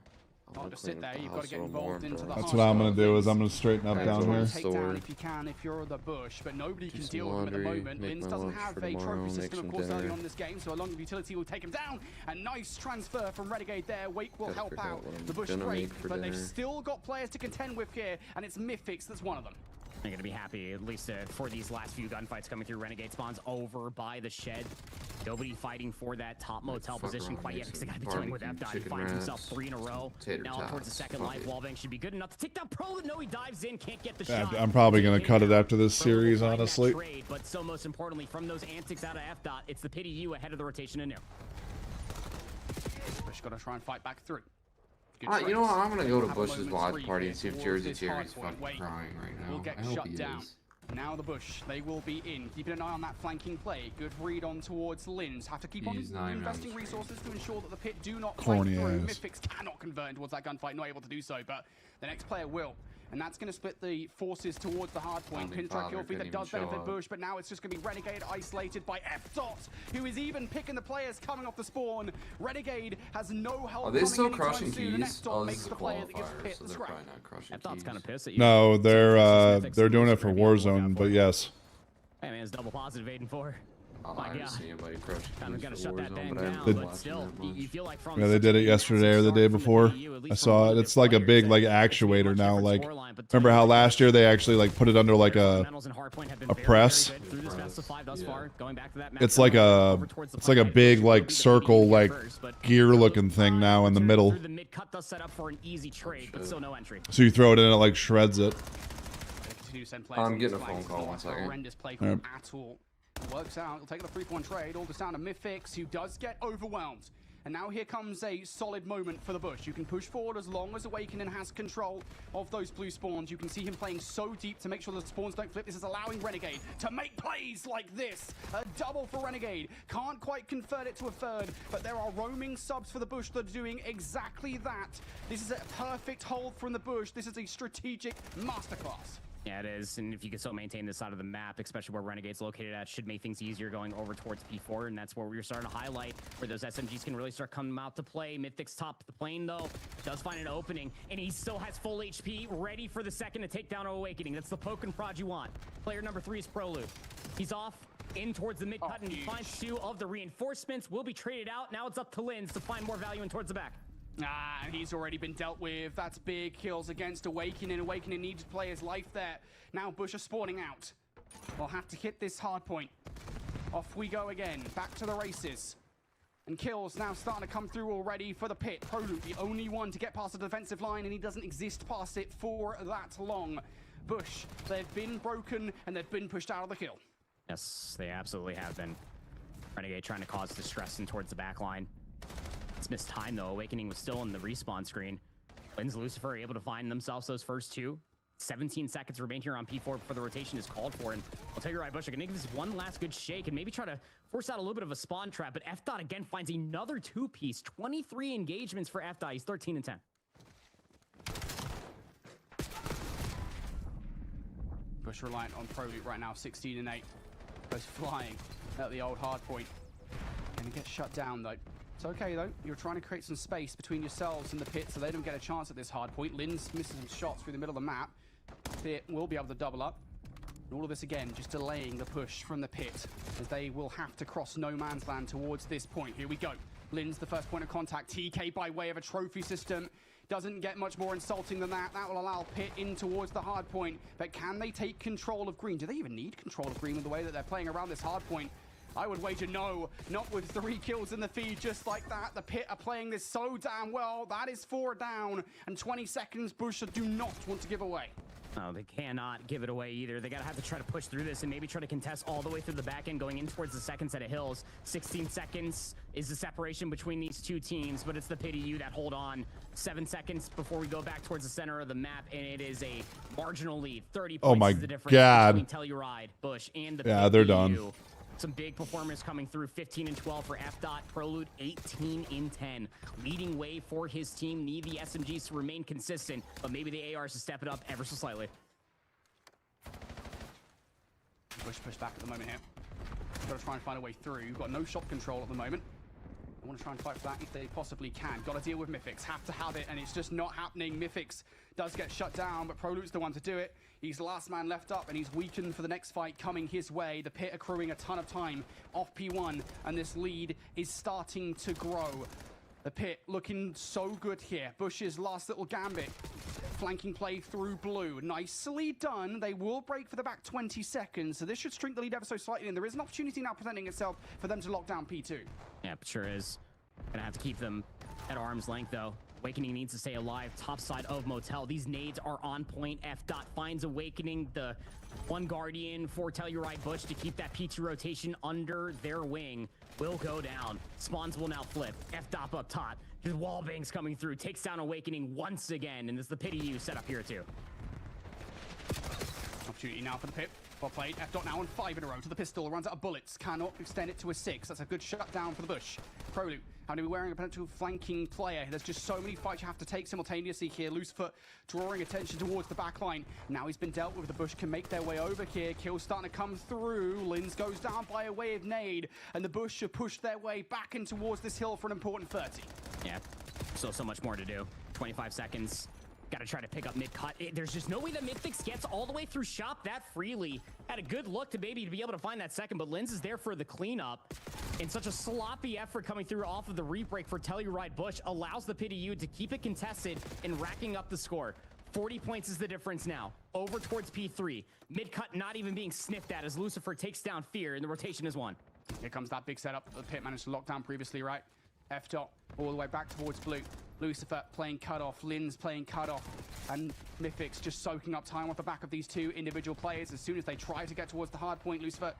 Can't just sit there. You've got to get involved into the. That's what I'm gonna do. Is I'm gonna straighten up down here. Take down if you can, if you're the Bush, but nobody can deal with him at the moment. Lins doesn't have a trophy system, of course, early on in this game, so a long utility will take him down. A nice transfer from Renegade there. Wake will help out the Bush great, but they've still got players to contend with here, and it's Mythics that's one of them. They're going to be happy, at least for these last few gunfights coming through. Renegade spawns over by the shed. Nobody fighting for that top motel position quite yet because they got to be dealing with F-Dot. He finds himself 3 in a row. Now towards the second life, Wallbang should be good enough to take down Pro. No, he dives in, can't get the shot. I'm probably going to cut it after this series, honestly. But so most importantly, from those antics out of F-Dot, it's the Pity U ahead of the rotation anew. Bush got to try and fight back through. You know what? I'm gonna go to Bush's watch party and see if Jersey Terry's fucking crying right now. Will get shut down. Now the Bush, they will be in. Keeping an eye on that flanking play. Good read on towards Lins. Have to keep on investing resources to ensure that the pit do not play through. Mythics cannot convert towards that gunfight, not able to do so, but the next player will. And that's going to split the forces towards the hard point. Pinstripe kill feed that does benefit Bush, but now it's just going to be Renegade isolated by F-Dot, who is even picking the players coming off the spawn. Renegade has no help. Are they still crushing keys? Oh, this is a qualifier, so they're probably not crushing keys. F-Dot's kind of pissed at you. No, they're doing it for Warzone, but yes. Hey man, it's double positive 8 and 4. I haven't seen anybody crush Kind of gotta shut that thing down, but still, you feel like from yeah, they did it yesterday or the day before. I saw it. It's like a big like actuator now. Like, remember how last year they actually like put it under like a press? It's like a big like circle like gear looking thing now in the middle. So you throw it in, it like shreds it. I'm getting a phone call. 1 second. Horrendous play call at all. Works out. He'll take the 3-point trade. All just down to Mythics, who does get overwhelmed. And now here comes a solid moment for the Bush. You can push forward as long as Awakening has control of those blue spawns. You can see him playing so deep to make sure the spawns don't flip. This is allowing Renegade to make plays like this. A double for Renegade. Can't quite convert it to a third, but there are roaming subs for the Bush that are doing exactly that. This is a perfect hold from the Bush. This is a strategic masterclass. Yeah, it is, and if you can still maintain this side of the map, especially where Renegade's located at, should make things easier going over towards P4, and that's where we're starting to highlight where those SMGs can really start coming out to play. Mythic's top the plane, though, does find an opening, and he still has full HP, ready for the second to take down Awakening. That's the poke and prod you want. Player number 3 is Prolude. He's off in towards the mid-cut, and he finds 2 of the reinforcements. Will be traded out. Now it's up to Lins to find more value in towards the back. And he's already been dealt with. That's big kills against Awakening. Awakening needs to play his life there. Now Bush are spawning out. We'll have to hit this hard point. Off we go again. Back to the races. And kills now starting to come through already for the pit. Prolude, the only one to get past the defensive line, and he doesn't exist past it for that long. Bush, they've been broken, and they've been pushed out of the kill. Yes, they absolutely have been. Renegade trying to cause distress in towards the back line. It's missed time, though. Awakening was still in the respawn screen. Lins, Lucifer are able to find themselves those first 2. 17 seconds remain here on P4 before the rotation is called for. And I'll tell you right, Bush, I can give this one last good shake and maybe try to force out a little bit of a spawn trap. But F-Dot again finds another 2-piece. 23 engagements for F-Dot. He's 13 and 10. Bush reliant on Prolude right now, 16 and 8. Goes flying at the old hard point. And he gets shut down, though. It's okay, though. You're trying to create some space between yourselves and the pit so they don't get a chance at this hard point. Lins misses some shots through the middle of the map. Pit will be able to double up. And all of this, again, just delaying the push from the pit as they will have to cross no man's land towards this point. Here we go. Lins, the first point of contact. TK by way of a trophy system. Doesn't get much more insulting than that. That will allow Pit in towards the hard point. But can they take control of green? Do they even need control of green with the way that they're playing around this hard point? I would wager no, not with 3 kills in the feed just like that. The Pit are playing this so damn well. That is 4 down and 20 seconds Bush do not want to give away. Oh, they cannot give it away either. They gotta have to try to push through this and maybe try to contest all the way through the back end, going in towards the second set of hills. 16 seconds is the separation between these two teams, but it's the Pity U that hold on. 7 seconds before we go back towards the center of the map, and it is a marginal lead. 30 points Oh my is the difference God. between Telluride, Bush, and the Yeah, they're done. PTU. Some big performers coming through. 15 and 12 for F. Prelude 18 in 10. Leading way for his team. Need the SMGs to remain consistent, but maybe the ARs to step it up ever so slightly. Bush push back at the moment here. Got to try and find a way through. You've got no shot control at the moment. I want to try and fight for that if they possibly can. Got to deal with Mythics. Have to have it, and it's just not happening. Mythics does get shut down, but Prolute's the one to do it. He's the last man left up, and he's weakened for the next fight coming his way. The Pit accruing a ton of time off P1, and this lead is starting to grow. The Pit looking so good here. Bush's last little gambit. Flanking play through blue. Nicely done. They will break for the back 20 seconds, so this should shrink the lead ever so slightly, and there is an opportunity now presenting itself for them to lock down P2. Yeah, it sure is. Gonna have to keep them at arm's length, though. Awakening needs to stay alive. Top side of Motel. These nades are on point. F. Finds Awakening. The one Guardian for Telluride Bush to keep that P2 rotation under their wing will go down. Spawns will now flip. F. up top. Just wall bangs coming through. Takes down Awakening once again. And this is the Pity U set up here, too. Opportunity now for the Pit. Well played. F. now on 5 in a row to the pistol. Runs out of bullets. Cannot extend it to a 6. That's a good shutdown for the Bush. Prolute having to be wearing a potential flanking player. There's just so many fights you have to take simultaneously here. Loosefoot drawing attention towards the back line. Now he's been dealt with. The Bush can make their way over here. Kills starting to come through. Lins goes down by a way of nade. And the Bush have pushed their way back in towards this hill for an important 30. Yeah, so much more to do. 25 seconds. Gotta try to pick up mid-cut. There's just no way that Mythics gets all the way through shop that freely. Had a good look to maybe to be able to find that second, but Lins is there for the cleanup. And such a sloppy effort coming through off of the rebreak for Telluride Bush allows the Pity U to keep it contested and racking up the score. 40 points is the difference now. Over towards P3. Mid-cut not even being sniffed at as Lucifer takes down Fear, and the rotation is won. Here comes that big setup that the Pit managed to lock down previously, right? F. all the way back towards blue. Lucifer playing cutoff, Lin's playing cutoff, and Mythics just soaking up time off the back of these two individual players. As soon as they try to get towards the hard point, Lucifer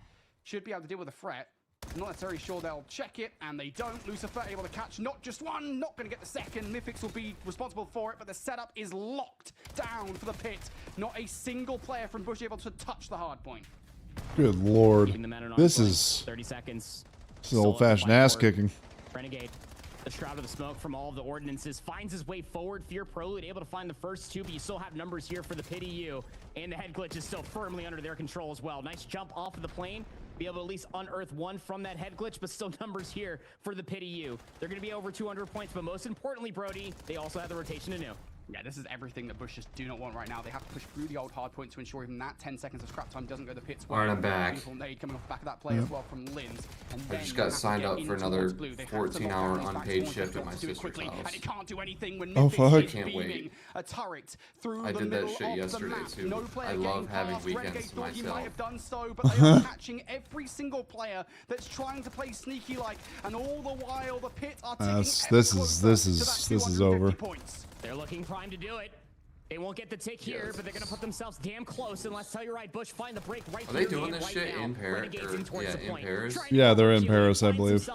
should be able to deal with a threat. I'm not necessarily sure they'll check it, and they don't. Lucifer able to catch not just one, not going to get the second. Mythics will be responsible for it, but the setup is locked down for the Pit. Not a single player from Bush able to touch the hard point. Good lord. This 30 seconds. This is old-fashioned ass kicking. Renegade, the shroud of the smoke from all of the ordinances, finds his way forward. Fear Prolude able to find the first 2, but you still have numbers here for the Pity U, and the head glitch is still firmly under their control as well. Nice jump off of the plane. Be able to at least unearth 1 from that head glitch, but still numbers here for the Pity U. They're going to be over 200 points, but most importantly, Brody, they also have the rotation to new. Yeah, this is everything that Bush just do not want right now. They have to push through the old hard point to ensure even that 10 seconds of scrap time doesn't go the Pit's way. Alright, I'm back. Beautiful nade coming off the back of that play as well from Lins. And I just got signed up for another 14-hour unpaid shift at my sister's house. And it can't do anything when Oh, fuck. is I can't beaming wait. a turret through I the did that middle shit of yesterday the map. too. No player I love getting having past. weekends Renegade to thought he might myself. have done so, but they are catching every single player that's trying to play sneaky like, and all the while the Pit are taking This is over. points. They're looking primed to do it. They won't get the tick here, but they're going to put themselves damn close unless Telluride Bush find the break right here. Are they doing this right shit now. in Paris? In Paris? Yeah, they're in Paris, I believe.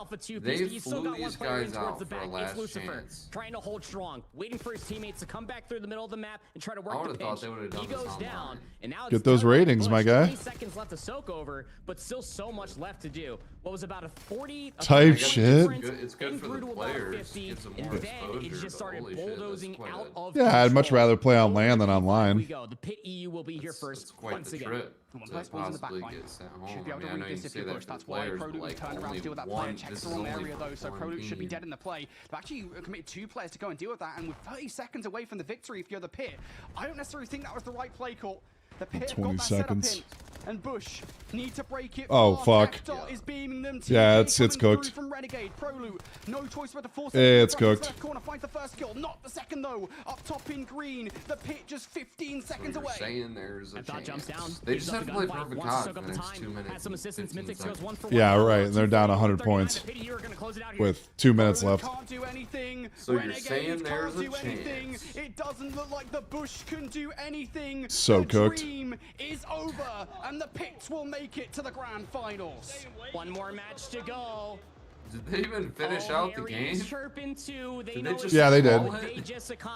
They flew these guys out for a last chance. Trying to hold strong, waiting for his teammates to come back through the middle of the map and try to work I the would have thought they would have done He this goes online. down, and now Get those ratings, my guy. 20 seconds left to soak over, but still so much left to do. What was about a 40 Type shit. It's good for the players. Gives them more and then it exposure, just started but holy shit, bulldozing that's out of Yeah, I'd much control. rather play on land than Here online. we go. The Pit EU will be here first It's quite once the again. trip One to place spawns in the back possibly line. get sent home. Should be able to I mean, I know read you this if say you that push. for That's why players, but Prolude like turned around to only deal with that player. one. Checks This the is wrong only area for though, so one Prolude should be team. dead in the play. They've actually committed 2 players to go and deal with that, and with 30 seconds away from the victory if you're the Pit, I don't necessarily think that was the right play call. The Pit 20 got that setup seconds. in. and Bush need to break it. Oh, fuck. Is beaming them. Yeah, it's cooked. From Renegade. Prolu, no choice but to force it's cooked. Corner finds the first kill, not the second though. Up top in green, the pit just 15 seconds away. Saying there's a chance. Jumps down. They just have to play perfect COD for the next 2 minutes. Some assistance. Yeah, right. And they're down 100 points with 2 minutes left. Can't do anything. So you're saying there's a chance. It doesn't look like the Bush can do anything. So the cooked. Dream is over, and the Pits will make it to the grand finals. One more match to go. Did they even finish out the game? Yeah, they did.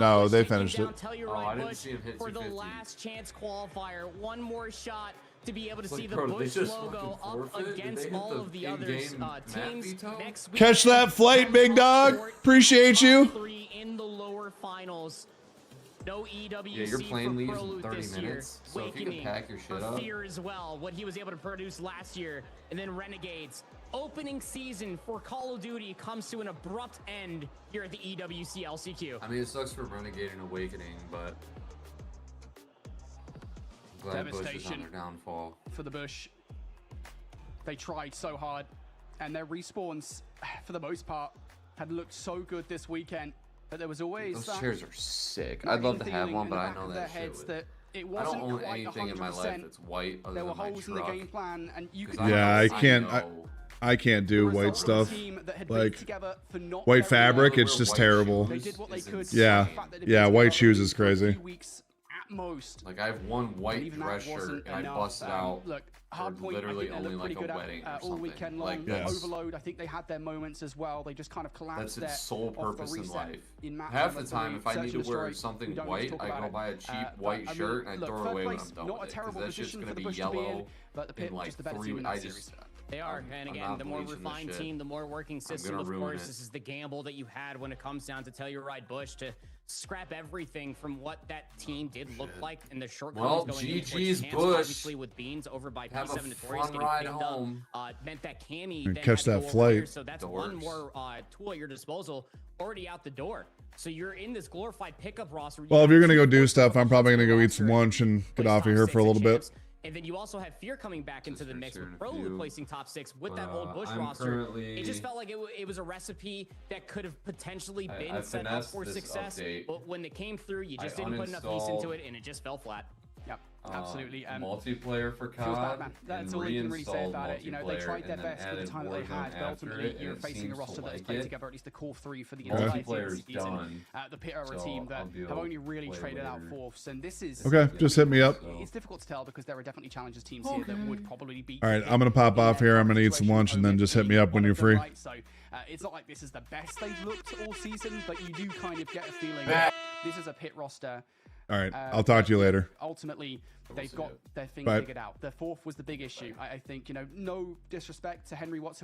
No, they finished it. I didn't see him hit for the 250. last chance qualifier. One more shot to be able to see the bro, Bush logo up against all of the other teams. Next week, Catch that flight, big dog. Appreciate you. 3 in the lower finals. No EWC Yeah, you're playing leaves in 30 this minutes, year. so if you can pack your shit up. Fear as well, what he was able to produce last year. And then Renegades. Opening season for Call of Duty comes to an abrupt end here at the EWC LCQ. I mean, it sucks for Renegade and Awakening, but I'm glad Bush is on their downfall. For the Bush. They tried so hard, and their respawns, for the most part, had looked so good this weekend. But there was always those chairs are sick. I'd love to have one, but I know that shit would. That it I wasn't don't own quite anything in my life that's white other there were than my holes in the truck. game plan, and you could. Yeah, I can't. I can't do white stuff. Like white fabric, it's just terrible. Yeah, yeah, white shoes is crazy. Like I have one white dress shirt and I busted out for literally only like a wedding or all weekend something. long. Like Overload, I think they had their moments as well. They just kind of collapsed. That's its sole purpose in life. Half the time, if I need to wear something white, I go buy a cheap white shirt and I throw it away when I'm done with it. Because that shit's gonna be yellow in like 3. I just. They are, and again, the more refined team, the more working system. Of course, this is the gamble that you had when it comes down to Telluride Bush to scrap everything from what that team did look like in the shortcomings going GG's into Bush. Obviously, with Beans over by P7 Notorious getting ride picked home. up, meant that Cammy And then catch had to that go over flight. there, so that's one more tool at your disposal, already out the door. So you're in this glorified pickup roster. Well, if you're gonna go do stuff, I'm probably gonna go eat some lunch and get off of here for a little bit. And then you also have Fear coming back into the mix with Pro placing top 6 with that old Bush roster. It just felt like it was a recipe that could have potentially been set up for success. But when it came through, you just didn't put enough piece into it, and it just fell flat. Yep, absolutely. Multiplayer for COD. That's all you can really say about it. You know, they tried their best with the time that they had, but ultimately you're facing a roster that's played together at least the core 3 for the entire season. The Pit are a team that have only really traded out fourths, and this is Okay, just hit me up. It's difficult to tell because there are definitely challenges teams here that would probably beat. All right, I'm gonna pop off here. I'm gonna eat some lunch and then just hit me up when you're free. So it's not like this is the best they've looked all season, but you do kind of get a feeling that this is a Pit roster. All right, I'll talk to you later. Ultimately, they've got their thing figured out. The fourth was the big issue. I think, you know, no disrespect to Henry Watson.